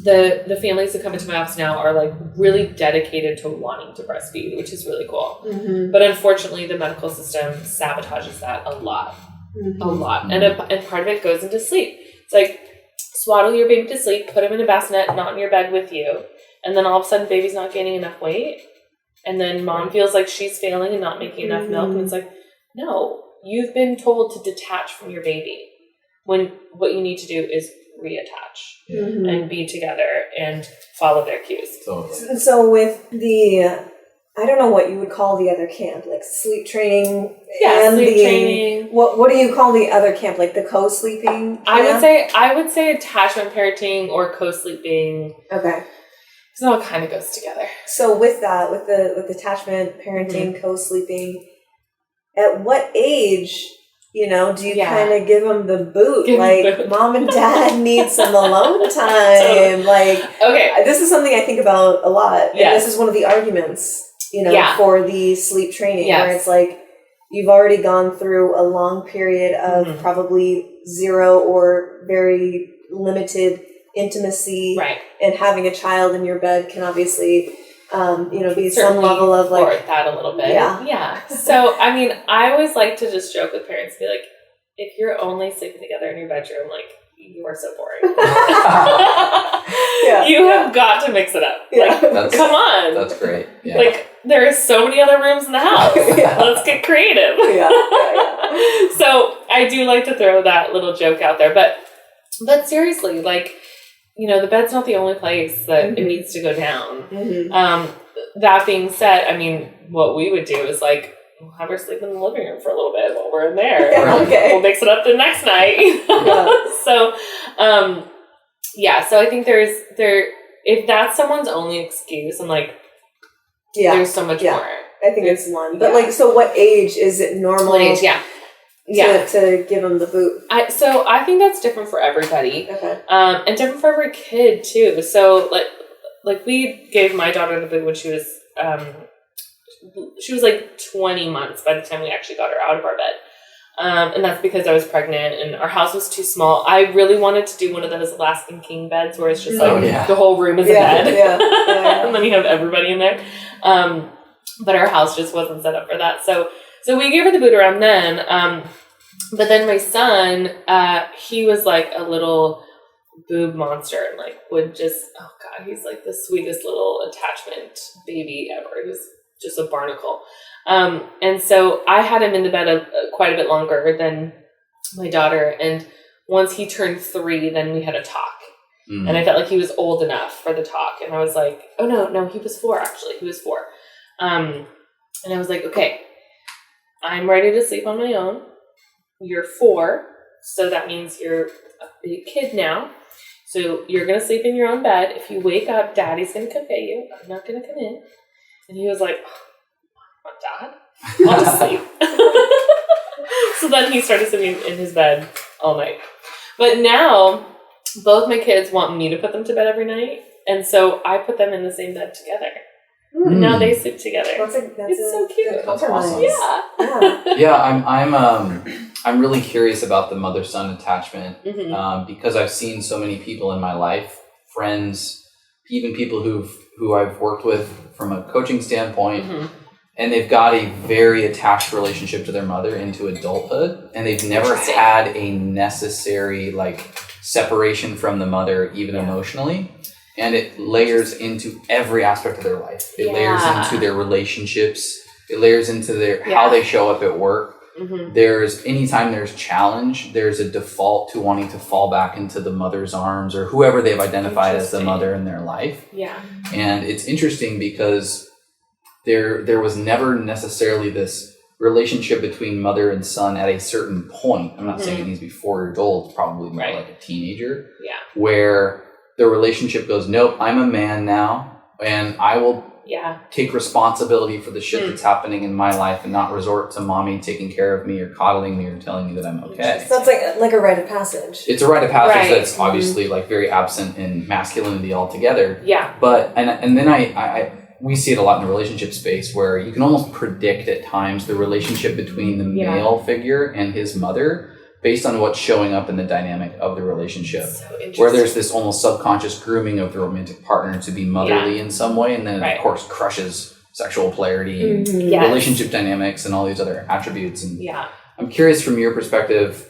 the families that come into my office now are like really dedicated to wanting to breastfeed, which is really cool. But unfortunately, the medical system sabotages that a lot. And part of it goes into sleep. It's like, swaddle your baby to sleep, put him in a bassinet, not in your bed with you, and then all of a sudden baby's not gaining enough weight, and then mom feels like she's failing and not making enough milk, and it's like, no, you've been told to detach from your baby when what you need to do is reattach and be together and follow their cues. So with the, I don't know what you would call the other camp, like sleep training. Yeah, sleep training. What do you call the other camp, like the co-sleeping camp? I would say attachment parenting or co-sleeping. Okay. Because it all kind of goes together. So with that, with attachment parenting, co-sleeping, at what age, do you kind of give them the boot? Mom and dad need some alone time. Okay. This is something I think about a lot. And Yes. this is one of the arguments, for the sleep training, where it's like, you've already gone through a long period of probably zero or very limited intimacy. Right. And having a child in your bed can obviously, be some Certainly level of like, support that a little bit. Yeah. So, I mean, I always like to just joke with parents, be like, if you're only sleeping together in your bedroom, like, you are so boring. You have got to mix it up. Like, come on. That's great. Yeah. Like, there are so many other rooms in the house. Let's get creative. So I do like to throw that little joke out there, but seriously, like, the bed's not the only place that it needs to go down. That being said, I mean, what we would do is like, we'll have her sleep in the living room for a little bit while we're in there. We'll mix it up the next night. So, so I think if that's someone's only excuse, and like, There's so much more. I think it's 1. But like, so what age is it normal? What age? To give them the boot. So I think that's different for everybody. Okay. And different for every kid too. So like we gave my daughter the boot when she was like 20 months by the time we actually got her out of our bed. And that's because I was pregnant and our house was too small. I really wanted to do one of those Alaskan king beds where it's just the whole room is a bed. And then you have everybody in there. But our house just wasn't set up for that. So we gave her the boot around then. But then my son, he was like a little boob monster and like would just, oh God, he's like the sweetest little attachment baby ever. He was just a barnacle. And so I had him in the bed quite a bit longer than my daughter. And once he turned 3, then we had a talk. And I felt like he was old enough for the talk. And I was like, oh no, he was 4 actually. He was 4. And I was like, okay, I'm ready to sleep on my own. You're 4. So that means you're a big kid now. So you're going to sleep in your own bed. If you wake up, Daddy's going to come get you. I'm not going to come in. And he was like, Dad, I'll just sleep. So then he started sleeping in his bed all night. But now, both my kids want me to put them to bed every night. And so I put them in the same bed together. And now they sleep together. It's so cute. That's awesome. Yeah. I'm really curious about the mother-son attachment because I've seen so many people in my life, friends, even people who I've worked with from a coaching standpoint, and they've got a very attached relationship to their mother into adulthood, and they've never had a necessary like separation from the mother, even emotionally. And it layers into every aspect of their life. It layers into their relationships. It layers into their how they show up at work. Anytime there's challenge, there's a default to wanting to fall back into the mother's arms or whoever they've identified as the mother in their life. Yeah. And it's interesting because there was never necessarily this relationship between mother and son at a certain point. I'm not saying it needs to be 4 years old, probably more like a teenager. Yeah. Where the relationship goes, nope, I'm a man now, and I will take responsibility for the shit that's happening in my life and not resort to mommy taking care of me or coddling me or telling me that I'm okay. So it's like a rite of passage. It's a rite of passage that's obviously like very absent in masculinity altogether. Yeah. But, and then we see it a lot in the relationship space where you can almost predict at times the relationship between the male figure and his mother based on what's showing up in the dynamic of the relationship, where there's this almost subconscious grooming of the romantic partner to be motherly in some way, and then it, of course, crushes sexual polarity and relationship dynamics and all these other attributes. And I'm curious from your perspective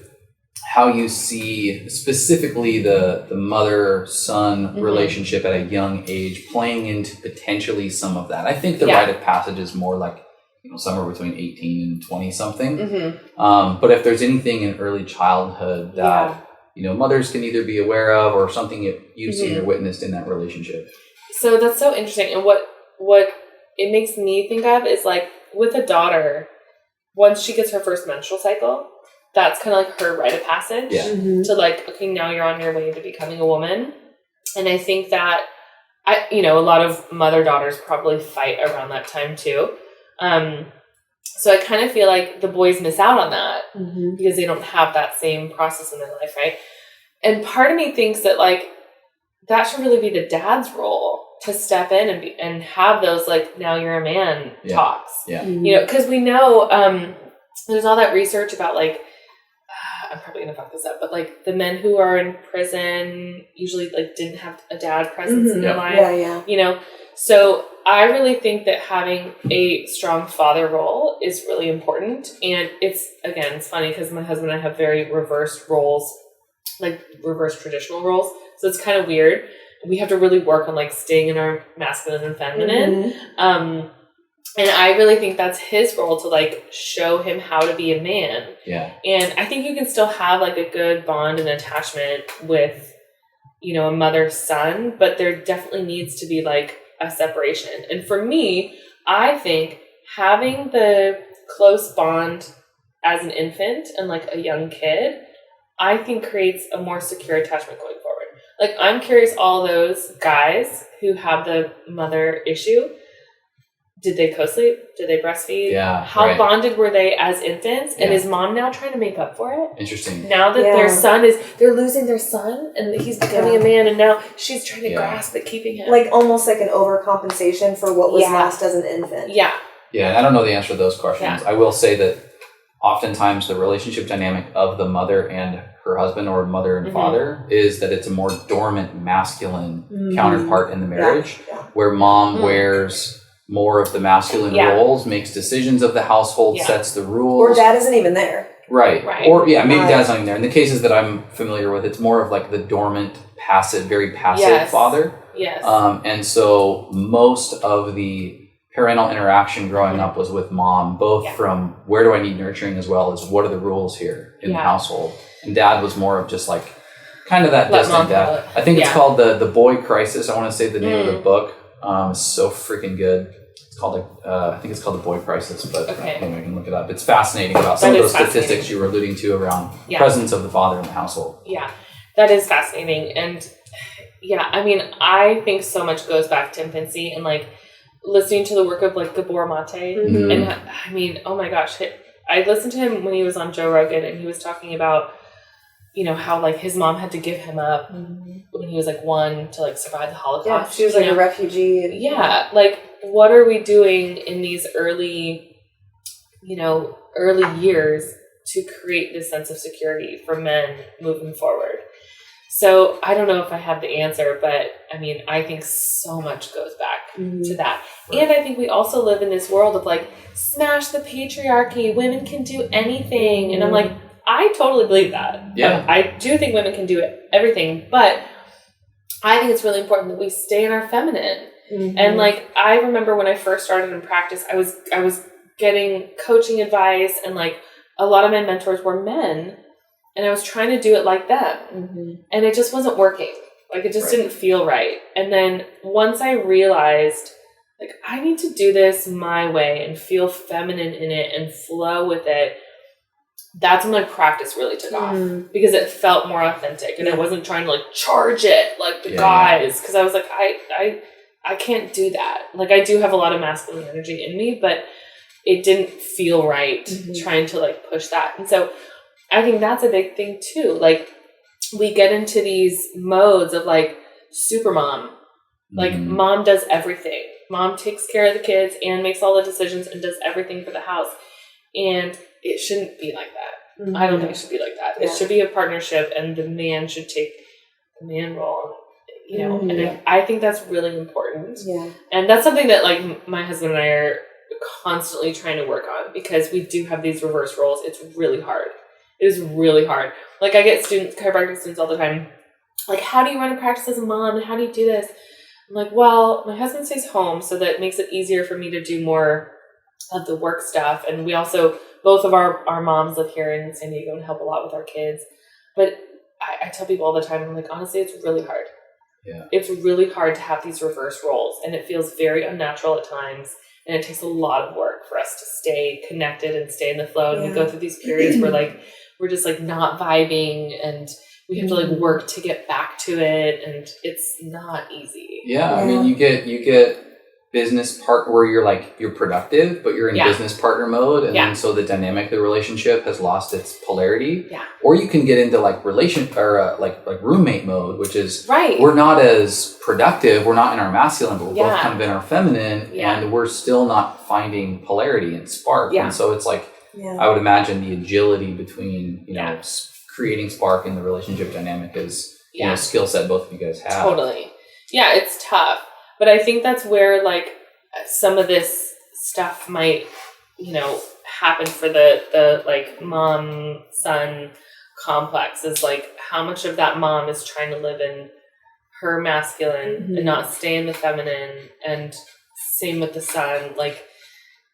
how you see specifically the mother-son relationship at a young age playing into potentially some of that. I think the rite of passage is more like somewhere between 18 and 20 something. But if there's anything in early childhood that, mothers can either be aware of or something you've seen or witnessed in that relationship. So that's so interesting. And what it makes me think of is like with a daughter, once she gets her first menstrual cycle, that's kind of like her rite of passage to like, okay, now you're on your way to becoming a woman. And I think that a lot of mother-daughters probably fight around that time too. So I kind of feel like the boys miss out on that because they don't have that same process in their life, right? And part of me thinks that like that should really be the dad's role to step in and have those like now you're a man talks. Yeah. Because we know there's all that research about like I'm probably gonna fuck this up, but like the men who are in prison usually like didn't have a dad presence in their life. So I really think that having a strong father role is really important. And it's funny because my husband and I have very reversed roles, like reverse traditional roles. So it's kind of weird. We have to really work on like staying in our masculine and feminine. And I really think that's his role to like show him how to be a man. Yeah. And I think you can still have like a good bond and attachment with, a mother-son, but there definitely needs to be like a separation. And for me, I think having the close bond as an infant and like a young kid, I think creates a more secure attachment going forward. Like I'm curious, all those guys who have the mother issue, Did they co-sleep? Did they breastfeed? Yeah. How bonded were they as infants? And Yeah. is mom now trying to make up for it? Interesting. Now that they're losing their son and he's becoming a man, and now she's trying to grasp at keeping him. Like almost like an overcompensation for what was lost as an infant. Yeah. Yeah, and I don't know the answer to those questions. I will say that oftentimes the relationship dynamic of the mother and her husband or mother and father is that it's a more dormant masculine counterpart in the marriage where mom wears more of the masculine roles, makes decisions of the household, sets the rules. Or dad isn't even there. Right. Or maybe dad's not even there. In the cases that I'm familiar with, it's more of like the dormant, passive, very passive father. Yes. And so most of the parental interaction growing up was with mom, both from where do I need nurturing as well as what are the rules here in the household. And dad was more of just like kind of that distant dad. I think it's called the Boy Crisis. I want to say the name of the book. It's so freaking good. It's called I think it's called The Boy Crisis, but anyway, I can look it up. It's fascinating about some of those statistics you were alluding to around presence of the father in the household. Yeah, that is fascinating. And I mean, I think so much goes back to infancy and like listening to the work of like Gabor Mate. And I mean, oh my gosh, I listened to him when he was on Joe Rogan and he was talking about, you know, how like his mom had to give him up when he was like 1 to like survive the Holocaust. Yeah, she was like a refugee. Yeah, like what are we doing in these early years to create this sense of security for men moving forward? So I don't know if I have the answer, but I mean, I think so much goes back to that. Right. And I think we also live in this world of like, smash the patriarchy, women can do anything. And I'm like, I totally believe that. Yeah. I do think women can do everything, but I think it's really important that we stay in our feminine. And like, I remember when I first started in practice, I was getting coaching advice and like a lot of my mentors were men and I was trying to do it like them and it just wasn't working. Like it just didn't feel right. And then once I realized like, I need to do this my way and feel feminine in it and flow with it, that's when my practice really took off because it felt more authentic and I wasn't trying to like charge it like the guys. Cause I was like, I can't do that. Like I do have a lot of masculine energy in me, but it didn't feel right trying to like push that. And so I think that's a big thing too. Like we get into these modes of like super mom, like mom does everything. Mom takes care of the kids and makes all the decisions and does everything for the house. And it shouldn't be like that. I don't think it should be like that. It should be a partnership and the man should take the man role, you know, and I think that's really important. Yeah. And that's something that like my husband and I are constantly trying to work on because we do have these reverse roles. It's really hard. It is really hard. Like I get chiropractic students all the time. Like, how do you run a practice as a mom? And how do you do this? I'm like, well, my husband stays home, so that makes it easier for me to do more of the work stuff. And we also, both of our moms live here in San Diego and help a lot with our kids. But I tell people all the time, I'm like, honestly, it's really hard. Yeah. It's really hard to have these reverse roles, and it feels very unnatural at times. And it takes a lot of work for us to stay connected and stay in the flow. And we go through these periods where like we're just like not vibing, and we have to like work to get back to it, and it's not easy. Yeah, I mean, you get business part where you're productive, but you're in business partner mode, and then so the dynamic of the relationship has lost its polarity. Yeah. Or you can get into like like roommate mode, which is we're not as productive, we're not in our masculine, but we're both kind of in our feminine, and we're still not finding polarity and spark. And so it's like I would imagine the agility between creating spark in the relationship dynamic is a skill set both of you guys have. Totally. Yeah, it's tough. But I think that's where like some of this stuff might, happen for the like mom son complex is like how much of that mom is trying to live in her masculine and not stay in the feminine, and same with the son, like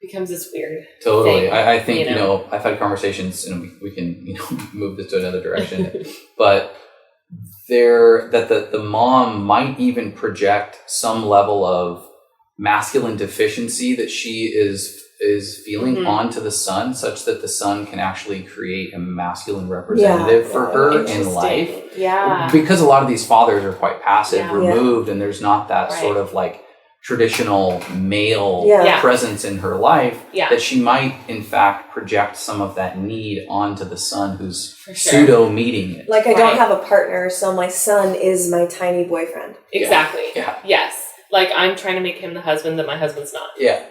becomes this weird thing. I think, I've had conversations, and we can, move this to another direction, but the mom might even project some level of masculine deficiency that she is feeling onto the son, such that the son can actually create a masculine representative for her in life. Yeah. Because a lot of these fathers are quite passive, removed, and there's not that sort of like traditional male presence in her life, that she might in fact project some of that need onto the son who's pseudo meeting it. Like I don't have a partner, so my son is my tiny boyfriend. Exactly. Yes. Like I'm trying to make him the husband that my husband's not. Yeah.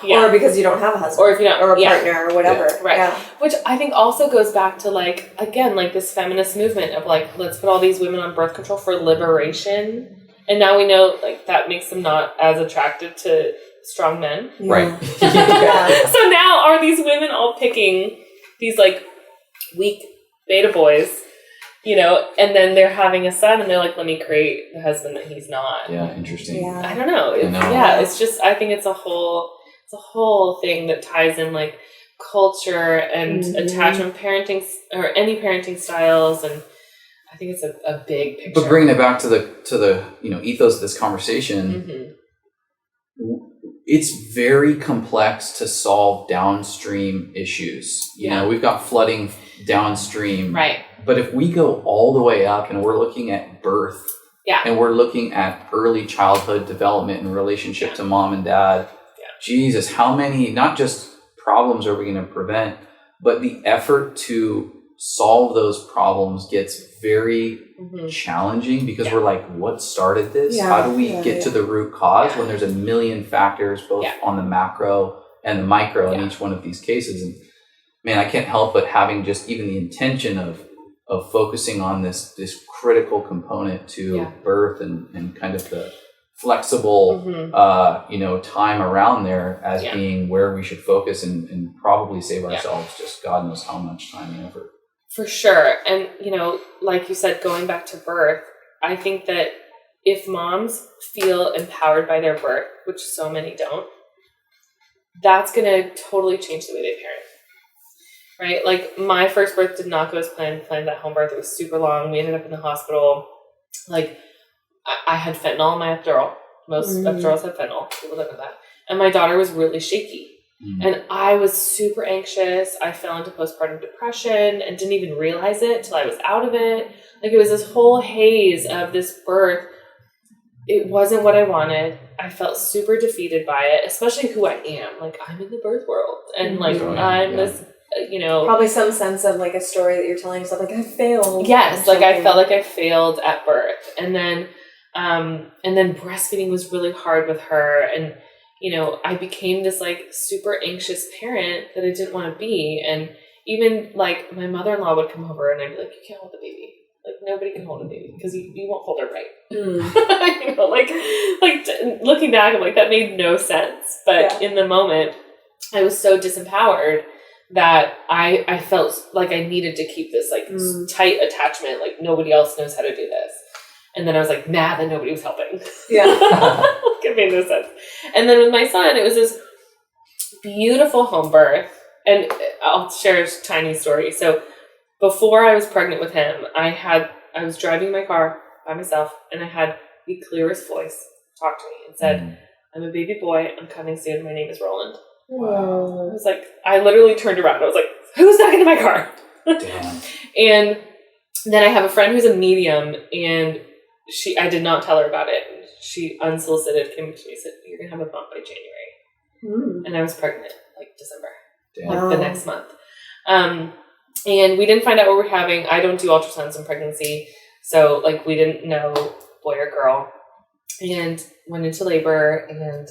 Or because you don't have a husband. Or if you don't, or a partner or whatever. Right. Yeah. Which I think also goes back to like, again, like this feminist movement of like, let's put all these women on birth control for liberation. And now we know like that makes them not as attractive to strong men. Right. So now are these women all picking these like weak beta boys, you know, and then they're having a son and they're like, let me create the husband that he's not. Yeah, interesting. Yeah. I don't know. It's just, I think it's a whole thing that ties in like culture and attachment parenting or any parenting styles, and I think it's a big picture. But bringing it back to the you know ethos of this conversation, it's very complex to solve downstream issues. You know, we've got flooding downstream, right? But if we go all the way up and we're looking at birth, and we're looking at early childhood development in relationship to mom and dad, Jesus, how many not just problems are we going to prevent, but the effort to solve those problems gets very challenging because we're like, what started this? How do we get to the root cause when there's a million factors both on the macro and the micro in each one of these cases? And man, I can't help but having just even the intention of focusing on this critical component to birth and kind of the flexible you know, time around there as being where we should focus and probably save ourselves just God knows how much time and effort. For sure. And, you know, like you said, going back to birth, I think that if moms feel empowered by their birth, which so many don't, that's going to totally change the way they parent. Right? Like my first birth did not go as planned that home birth. It was super long. We ended up in the hospital. Like I had fentanyl in my epidural. Most epidurals have fentanyl. People don't know that. And my daughter was really shaky. And I was super anxious. I fell into postpartum depression and didn't even realize it till I was out of it. Like it was this whole haze of this birth. It wasn't what I wanted. I felt super defeated by it, especially who I am. Like I'm in the birth world and like I'm this, you know. Probably some sense of like a story that you're telling yourself, like I failed. Yes. Like I felt like I failed at birth. And then breastfeeding was really hard with her. And, you know, I became this like super anxious parent that I didn't want to be. And even like my mother-in-law would come over and I'd be like, you can't hold the baby. Like nobody can hold a baby because you won't hold her right. You know, like looking back, I'm like, that made no sense. But in the moment I was so disempowered that I felt like I needed to keep this like tight attachment. Like nobody else knows how to do this. And then I was like mad that nobody was helping. It made no sense. And then with my son, it was this beautiful home birth. And I'll share a tiny story. So before I was pregnant with him, I was driving my car by myself and I had the clearest voice talk to me and said, I'm a baby boy. I'm coming soon. My name is Roland. Wow. I was like, I literally turned around. I was like, who's knocking at my car? Damn. And then I have a friend who's a medium and I did not tell her about it. She unsolicited came to me and said, you're going to have a bump by January. And I was pregnant like December, like the next month. And we didn't find out what we're having. I don't do ultrasounds in pregnancy. So like we didn't know boy or girl, and went into labor and,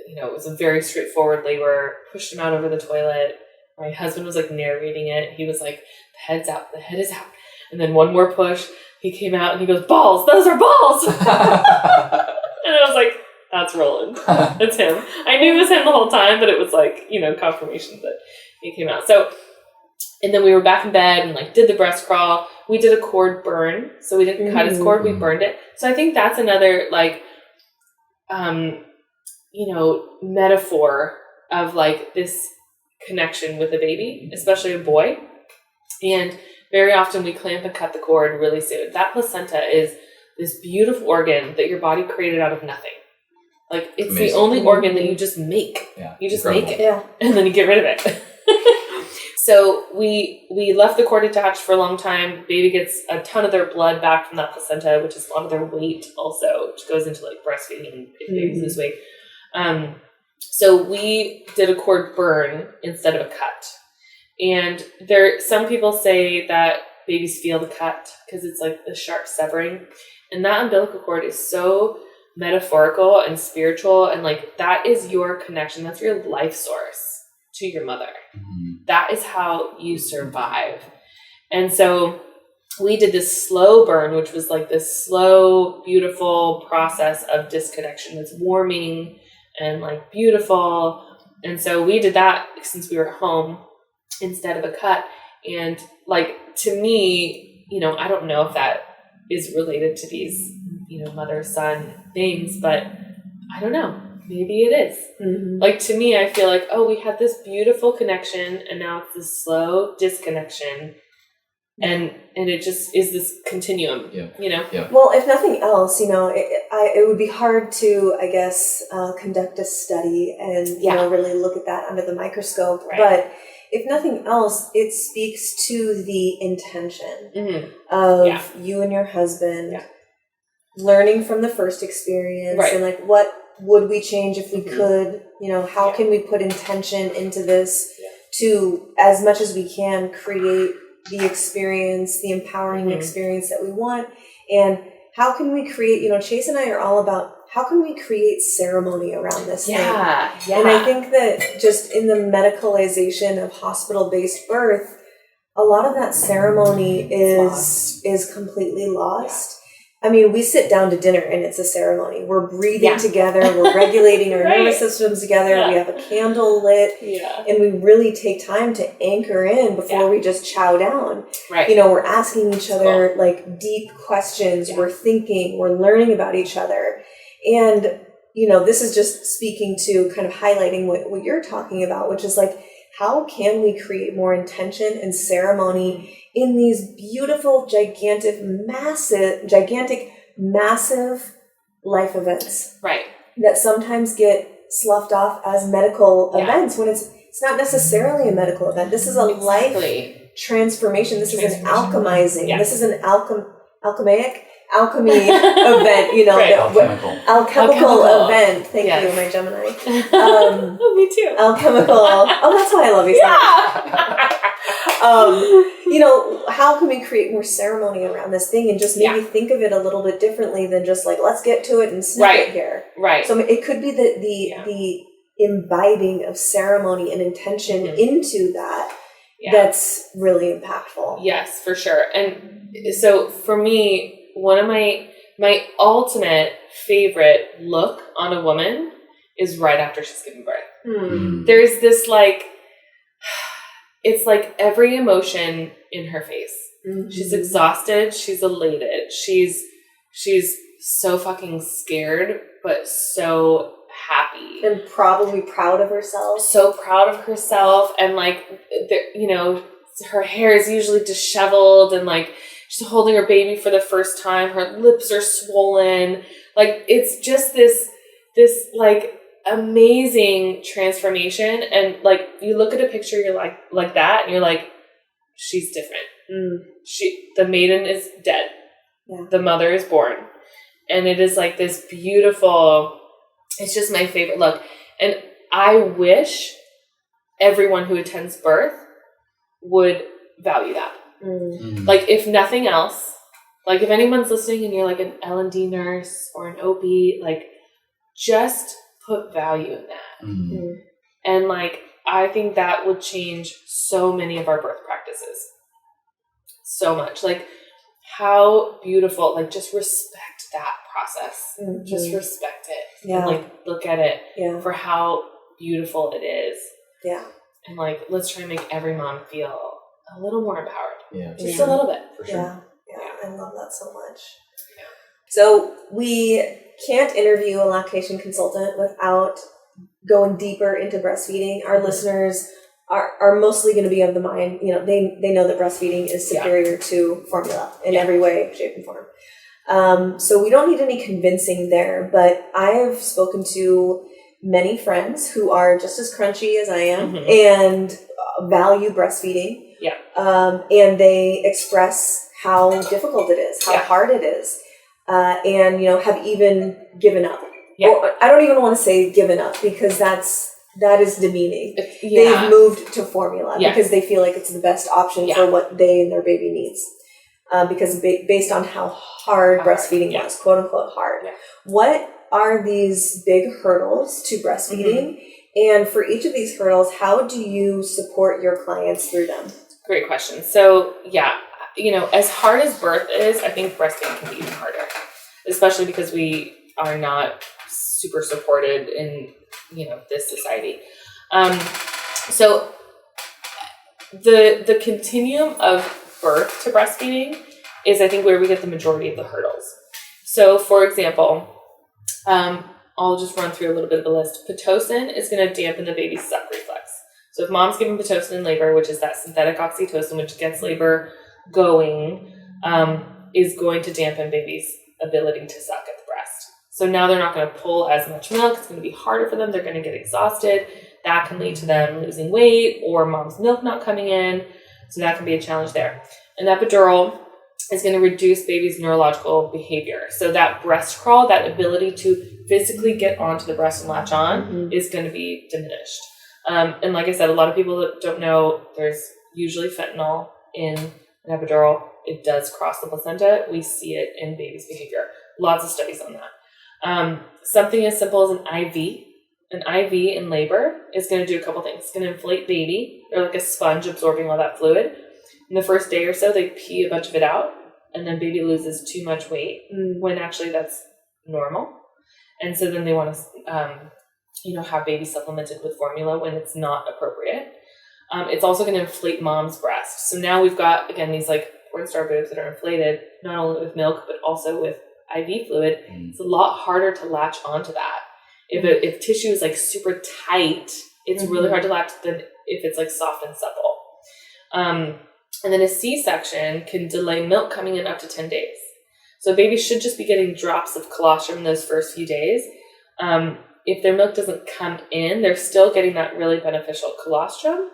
you know, it was a very straightforward labor, pushed him out over the toilet. My husband was like narrating it. He was like, the head's out, the head is out. And then one more push, he came out and he goes, balls, those are balls. And I was like, that's Roland. It's him. I knew it was him the whole time, but it was like, you know, confirmation that he came out. So, and then we were back in bed and like did the breast crawl. We did a cord burn. So we didn't cut his cord, we burned it. So I think that's another like, you know, metaphor of like this connection with a baby, especially a boy. And very often we clamp and cut the cord really soon. That placenta is this beautiful organ that your body created out of nothing. Like it's the only organ that you just make. Yeah, you just incredible. make it and then you get rid of it. So we left the cord attached for a long time. Baby gets a ton of their blood back from that placenta, which is a lot of their weight also, which goes into like breastfeeding if babies lose weight. So we did a cord burn instead of a cut. And some people say that babies feel the cut because it's like a sharp severing. And that umbilical cord is so metaphorical and spiritual, and like that is your connection. That's your life source to your mother. That is how you survive. And so we did this slow burn, which was like this slow, beautiful process of disconnection. It's warming and like beautiful. And so we did that since we were home instead of a cut. And like, to me, you know, I don't know if that is related to these, you know, mother-son things, but I don't know. Maybe it is. Like, to me, I feel like, oh, we had this beautiful connection and now it's this slow disconnection. And it just is this continuum, you know? Well, if nothing else, you know, it would be hard to, I guess, conduct a study and, you know, really look at that under the microscope. Right. But if nothing else, it speaks to the intention of you and your husband learning from the first experience and like, what would we change if we could, you know, how can we put intention into this to, as much as we can, create the experience, the empowering experience that we want. And how can we create, you know, Chase and I are all about how can we create ceremony around this thing? And I think that just in the medicalization of hospital-based birth, a lot of that ceremony is completely lost. I mean, we sit down to dinner and it's a ceremony. We're breathing together. We're regulating our nervous systems together. We have a candle lit. And we really take time to anchor in before we just chow down. You know, we're asking each other like deep questions. We're thinking, we're learning about each other. And, you know, this is just speaking to kind of highlighting what you're talking about, which is like, how can we create more intention and ceremony in these beautiful, gigantic, massive life events? That sometimes get sloughed off as medical events when it's not necessarily a medical event. This is a life transformation. This is an alchemizing. This is an alchemy event, you know, alchemical event. Thank you, my Gemini. Me too. Alchemical. Oh, that's why I love you so much. You know, how can we create more ceremony around this thing and just maybe think of it a little bit differently than just like, let's get to it and snip it here. So it could be the imbibing of ceremony and intention into that. That's really impactful. Yes, for sure. And so for me, one of my ultimate favorite look on a woman is right after she's given birth. There's this like, it's like every emotion in her face. She's exhausted. She's elated. She's so fucking scared, but so happy. And probably proud of herself. So proud of herself. And like, you know, her hair is usually disheveled and like, she's holding her baby for the first time. Her lips are swollen. Like, it's just this like amazing transformation. And like, you look at a picture, you're like that, and you're like, she's different. The maiden is dead. The mother is born. And it is like this beautiful, it's just my favorite look. And I wish everyone who attends birth would value that. Like, if nothing else, like if anyone's listening and you're like an L&D nurse or an OB, like just put value in that. And like, I think that would change so many of our birth practices. So much. Like, how beautiful, like just respect that process. Just respect it. And like, look at it for how beautiful it is. And like, let's try and make every mom feel a little more empowered. Just a little bit. For sure. I love that so much. So we can't interview a lactation consultant without going deeper into breastfeeding. Our listeners are mostly going to be of the mind, you know, they know that breastfeeding is superior to formula in every way, shape, and form. So we don't need any convincing there, but I have spoken to many friends who are just as crunchy as I am and value breastfeeding. Yeah. And they express how difficult it is, how hard it is, and, you know, have even given up. Yeah. Or, I don't even want to say given up because that is demeaning. Yeah. They've moved to formula because they feel like it's the best option for what they and their baby needs. Because based on how hard breastfeeding was, quote unquote hard. Yeah. What are these big hurdles to breastfeeding? And for each of these hurdles, how do you support your clients through them? Great question. So you know, as hard as birth is, I think breastfeeding can be even harder, especially because we are not super supported in, you know, this society. So the continuum of birth to breastfeeding is, I think, where we get the majority of the hurdles. So, for example, I'll just run through a little bit of the list. Pitocin is going to dampen the baby's suck reflex. So if mom's given Pitocin in labor, which is that synthetic oxytocin, which gets labor going, is going to dampen baby's ability to suck at the breast. So now they're not going to pull as much milk. It's going to be harder for them. They're going to get exhausted. That can lead to them losing weight or mom's milk not coming in. So that can be a challenge there. An epidural is going to reduce baby's neurological behavior. So that breast crawl, that ability to physically get onto the breast and latch on is going to be diminished. And like I said, a lot of people that don't know, there's usually fentanyl in an epidural. It does cross the placenta. We see it in baby's behavior. Lots of studies on that. Something as simple as an IV. An IV in labor is going to do a couple things. It's going to inflate baby. They're like a sponge absorbing all that fluid. In the first day or so, they pee a bunch of it out, and then baby loses too much weight when actually that's normal. And so then they want to, have baby supplemented with formula when it's not appropriate. It's also going to inflate mom's breast. So now we've got, again, these like porn star boobs that are inflated, not only with milk, but also with IV fluid. It's a lot harder to latch onto that. If tissue is like super tight, it's really hard to latch than if it's like soft and supple. And then a C-section can delay milk coming in up to 10 days. So babies should just be getting drops of colostrum those first few days. If their milk doesn't come in, they're still getting that really beneficial colostrum,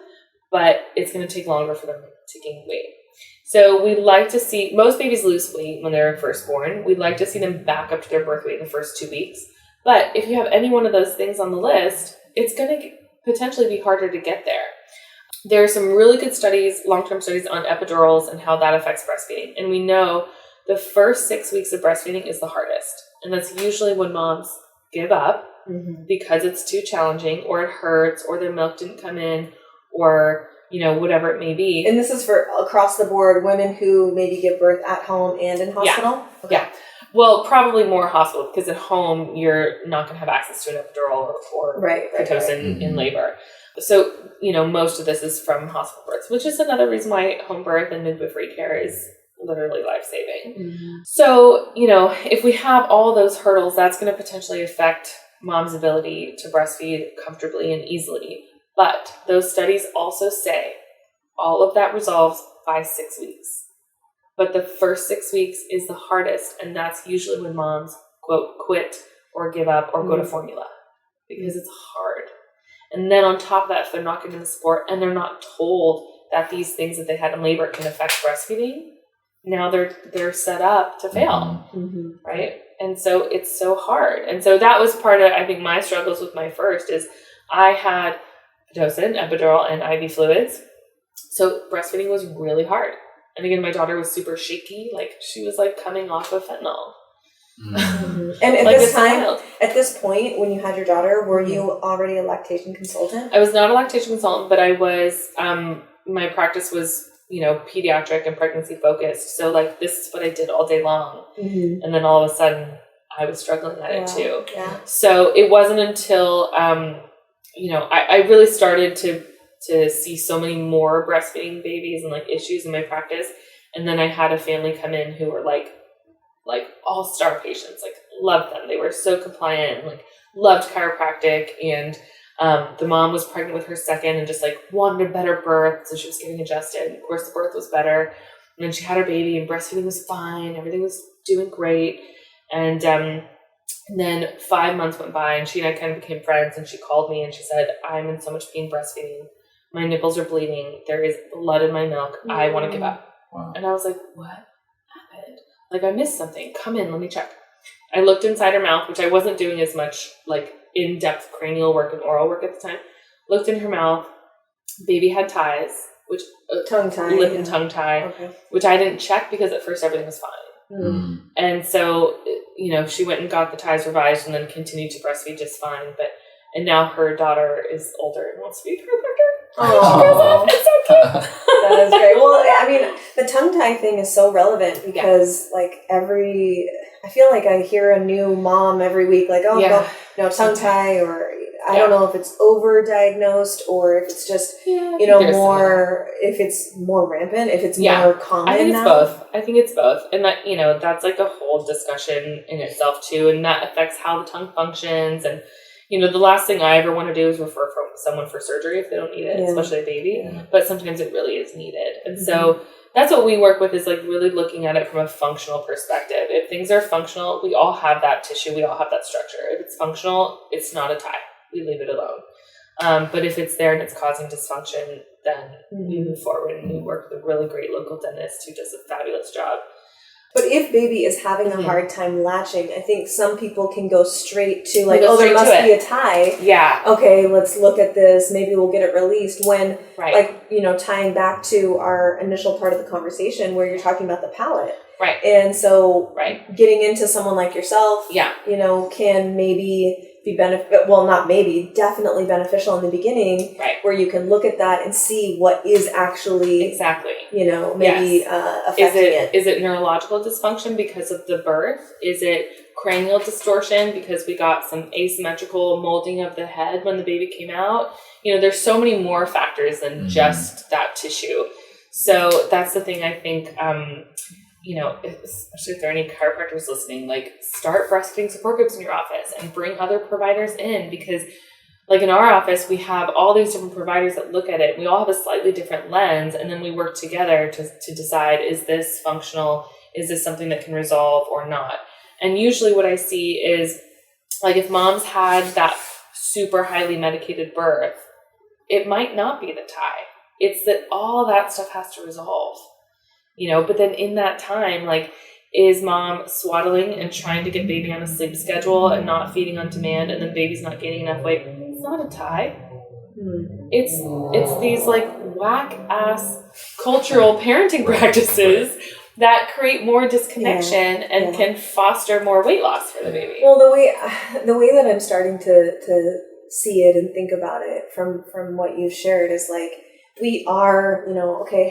but it's going to take longer for them to gain weight. So we like to see, most babies lose weight when they're first born. We'd like to see them back up to their birth weight in the first 2 weeks. But if you have any one of those things on the list, it's going to potentially be harder to get there. There are some really good studies, long-term studies on epidurals and how that affects breastfeeding. And we know the first 6 weeks of breastfeeding is the hardest. And that's usually when moms give up because it's too challenging or it hurts or their milk didn't come in or, whatever it may be. And this is for across the board, women who maybe give birth at home and in hospital? Yeah. Okay. Yeah. Well, probably more hospital because at home you're not going to have access to an epidural or Pitocin in labor. So, most of this is from hospital births, which is another reason why home birth and midwifery care is literally life-saving. So, if we have all those hurdles, that's going to potentially affect mom's ability to breastfeed comfortably and easily. But those studies also say all of that resolves by 6 weeks. But the first 6 weeks is the hardest, and that's usually when moms, quote, quit or give up or go to formula because it's hard. And then on top of that, if they're not getting the support and they're not told that these things that they had in labor can affect breastfeeding, now they're set up to fail, right? And so it's so hard. And so that was part of, I think, my struggles with my first is I had Pitocin, epidural, and IV fluids. So breastfeeding was really hard. And again, my daughter was super shaky. Like she was like coming off of fentanyl. And at this point, when you had your daughter, were you already a lactation consultant? I was not a lactation consultant, but I was, my practice was, pediatric and pregnancy focused. So like, this is what I did all day long. And then all of a sudden I was struggling at it too. Yeah. So it wasn't until, I really started to see so many more breastfeeding babies and like issues in my practice. And then I had a family come in who were like all-star patients, like loved them. They were so compliant and like loved chiropractic. And the mom was pregnant with her second and just like wanted a better birth. So she was getting adjusted. And of course the birth was better. And then she had her baby and breastfeeding was fine. Everything was doing great. And And then 5 months went by and she and I kind of became friends, and she called me and she said, I'm in so much pain breastfeeding. My nipples are bleeding. There is blood in my milk. I want to give up. Wow. And I was like, what happened? Like, I missed something. Come in, let me check. I looked inside her mouth, which I wasn't doing as much like in-depth cranial work and oral work at the time. Looked in her mouth. Baby had ties, which tongue tie, lip and tongue tie, which I didn't check because at first everything was fine. And so, she went and got the ties revised and then continued to breastfeed just fine. And now her daughter is older and wants to be a chiropractor. Oh, it's so cute. That is great. Well, I mean, the tongue tie thing is so relevant because I feel like I hear a new mom every week, like, tongue tie, or I don't know if it's overdiagnosed or if it's just, more, if it's more rampant, if it's more common. I think it's both. And that, that's like a whole discussion in itself too. And that affects how the tongue functions. And, the last thing I ever want to do is refer someone for surgery if they don't need it, especially a baby. Yeah. But sometimes it really is needed. And so that's what we work with, is like really looking at it from a functional perspective. If things are functional, we all have that tissue. We all have that structure. If it's functional, it's not a tie. We leave it alone. But if it's there and it's causing dysfunction, then we move forward and we work with a really great local dentist who does a fabulous job. But if baby is having a hard time latching, I think some people can go straight to there must be a tie. Yeah. Okay, let's look at this. Maybe we'll get it released. When, tying back to our initial part of the conversation where you're talking about the palate. Right. And so getting into someone like yourself, can maybe be definitely beneficial in the beginning, where you can look at that and see what is actually affecting it. Is it neurological dysfunction because of the birth? Is it cranial distortion because we got some asymmetrical molding of the head when the baby came out? There's so many more factors than just that tissue. So that's the thing I think, especially if there are any chiropractors listening, start breastfeeding support groups in your office and bring other providers in, because in our office, we have all these different providers that look at it. We all have a slightly different lens, and then we work together to decide, is this functional? Is this something that can resolve or not? And usually what I see is, if mom's had that super highly medicated birth, it might not be the tie. It's that all that stuff has to resolve. But then in that time, is mom swaddling and trying to get baby on a sleep schedule and not feeding on demand, and then baby's not gaining enough weight? It's not a tie. It's these whack ass cultural parenting practices that create more disconnection and can foster more weight loss for the baby. Well, the way that I'm starting to see it and think about it from what you've shared is we are,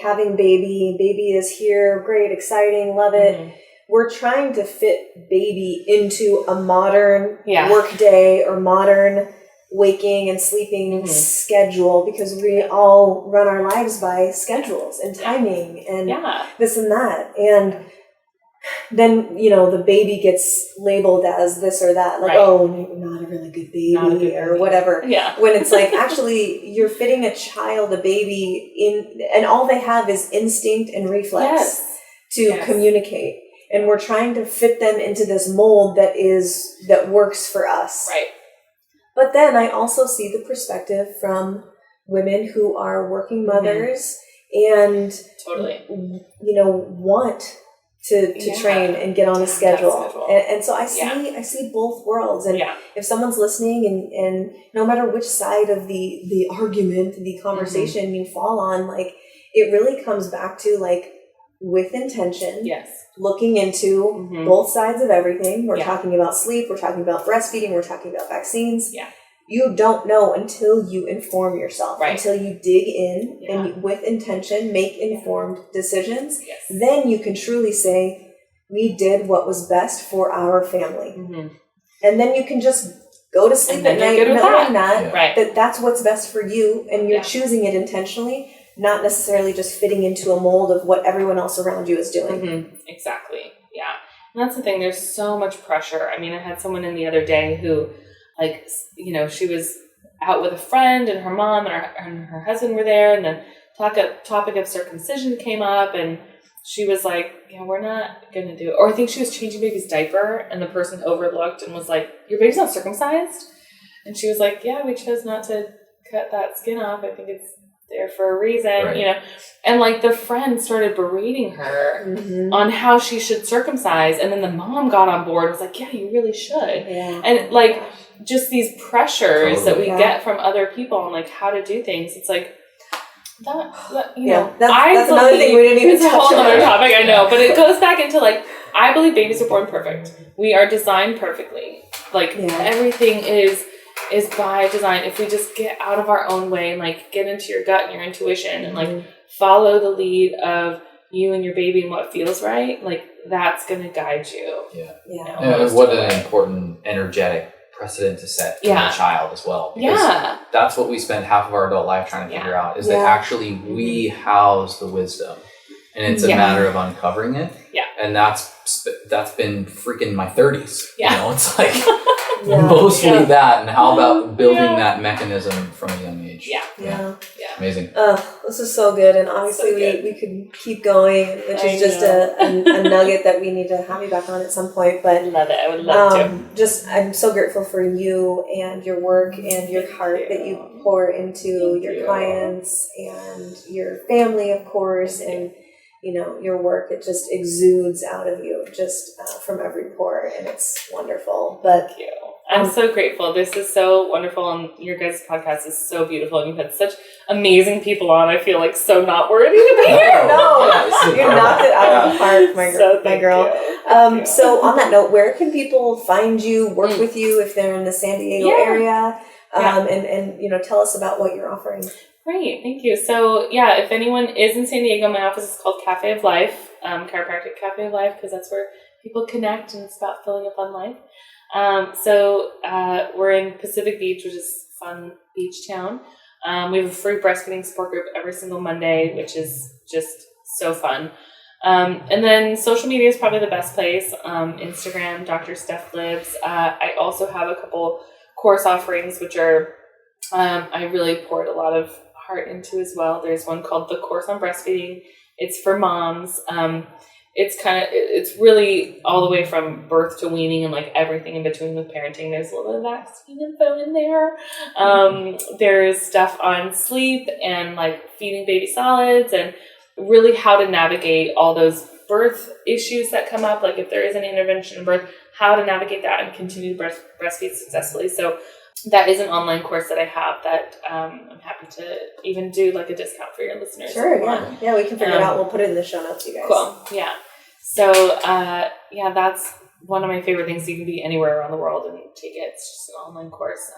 having baby is here, great, exciting, love it. We're trying to fit baby into a modern work day or modern waking and sleeping schedule, because we all run our lives by schedules and timing and this and that. And then, the baby gets labeled as this or that, not a really good baby or whatever. Yeah. When it's actually you're fitting a child, a baby in, and all they have is instinct and reflex to communicate. And we're trying to fit them into this mold that works for us. Right. But then I also see the perspective from women who are working mothers and want to train and get on a schedule. And so I see both worlds. And if someone's listening and no matter which side of the argument, the conversation you fall on, it really comes back to with intention, looking into both sides of everything. We're talking about sleep, we're talking about breastfeeding, we're talking about vaccines. Yeah. You don't know until you inform yourself, until you dig in and with intention make informed decisions. Yes. Then you can truly say, we did what was best for our family. And then you can just go to sleep at night knowing that's what's best for you, and you're choosing it intentionally, not necessarily just fitting into a mold of what everyone else around you is doing. Exactly. Yeah. And that's the thing. There's so much pressure. I mean, I had someone in the other day who, she was out with a friend, and her mom and her husband were there, and the topic of circumcision came up, and she was like, yeah, we're not going to do it. Or I think she was changing baby's diaper and the person overlooked and was like, your baby's not circumcised? And she was like, yeah, we chose not to cut that skin off. I think it's there for a reason, right. And like the friend started berating her on how she should circumcise. And then the mom got on board and was like, yeah, you really should. Yeah. And like just these pressures that we get from other people on like how to do things. It's like, that's another thing we didn't even touch on. It's a whole other topic, I know. But it goes back into like, I believe babies are born perfect. We are designed perfectly. Like everything is by design. If we just get out of our own way and like get into your gut and your intuition and like follow the lead of you and your baby and what feels right, like that's going to guide you. And what an important energetic precedent to set for your child as well. Because that's what we spend half of our adult life trying to figure out is that actually we house the wisdom. And it's a matter of uncovering it. Yeah. And that's been freaking my 30s. Yeah. It's like mostly that. And how about building that mechanism from a young age? Yeah. Amazing. This is so good. And obviously we could keep going, which is just a nugget that we need to have you back on at some point. But love it. I would love to. I'm so grateful for you and your work and your heart that you pour into your clients and your family, of course, and your work, it just exudes out of you just from every pore, and it's wonderful. But thank you. I'm so grateful. This is so wonderful, and your guys' podcast is so beautiful, and you've had such amazing people on. I feel like so not worthy to be here. No, you knocked it out of the park, my girl. So on that note, where can people find you, work with you if they're in the San Diego area? And tell us about what you're offering. Great, thank you. So if anyone is in San Diego, my office is called Cafe of Life, Chiropractic Cafe of Life, because that's where people connect and it's about filling a fun life. We're in Pacific Beach, which is a fun beach town. We have a free breastfeeding support group every single Monday, which is just so fun. And then social media is probably the best place. Instagram, Dr. Steph Libs. I also have a couple course offerings, which are I really poured a lot of heart into as well. There's one called The Course on Breastfeeding. It's for moms. It's really all the way from birth to weaning and like everything in between with parenting. There's a little bit of vaccine info in there. There's stuff on sleep and like feeding baby solids and really how to navigate all those birth issues that come up. Like if there is an intervention in birth, how to navigate that and continue to breastfeed successfully. So that is an online course that I have that I'm happy to even do like a discount for your listeners. Sure, yeah, we can figure it out. We'll put it in the show notes, you guys. Cool, yeah. So, that's one of my favorite things. You can be anywhere around the world and take it. It's just an online course.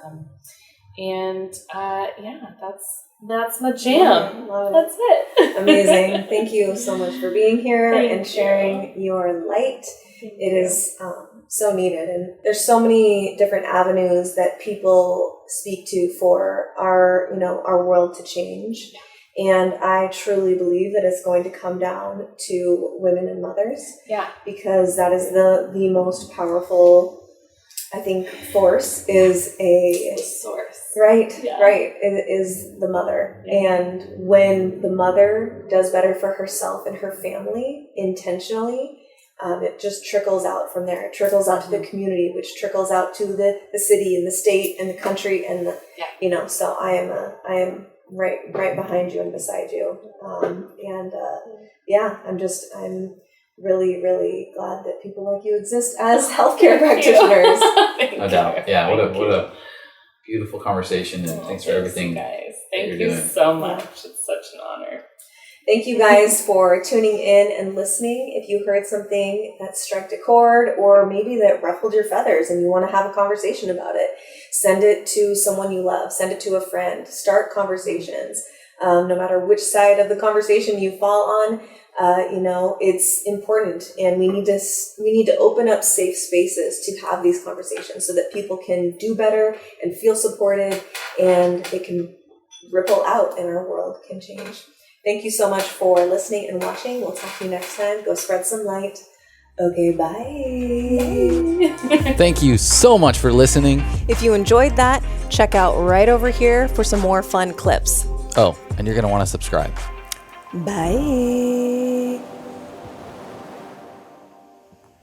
That's my jam. Love it. That's it. Amazing. Thank you so much for being here and sharing your light. It is so needed, and there's so many different avenues that people speak to for our world to change. And I truly believe that it's going to come down to women and mothers. Yeah. Because that is the most powerful, I think, force is a source. Right. Yeah. Right. It is the mother. Yeah. And when the mother does better for herself and her family intentionally, it just trickles out from there. It trickles out to the community, which trickles out to the city and the state and the country and so I am right behind you and beside you. I'm really, really glad that people like you exist as healthcare practitioners. No doubt. Yeah. What a beautiful conversation, and thanks for everything. Guys. Thank you so much. Yeah. It's such an honor. Thank you guys for tuning in and listening. If you heard something that struck a chord or maybe that ruffled your feathers and you want to have a conversation about it, send it to someone you love. Send it to a friend. Start conversations. No matter which side of the conversation you fall on, it's important, and we need to open up safe spaces to have these conversations so that people can do better and feel supported, and it can ripple out and our world can change. Thank you so much for listening and watching. We'll talk to you next time. Go spread some light. Okay, bye. Thank you so much for listening. If you enjoyed that, check out right over here for some more fun clips. Oh, and you're going to want to subscribe. Bye.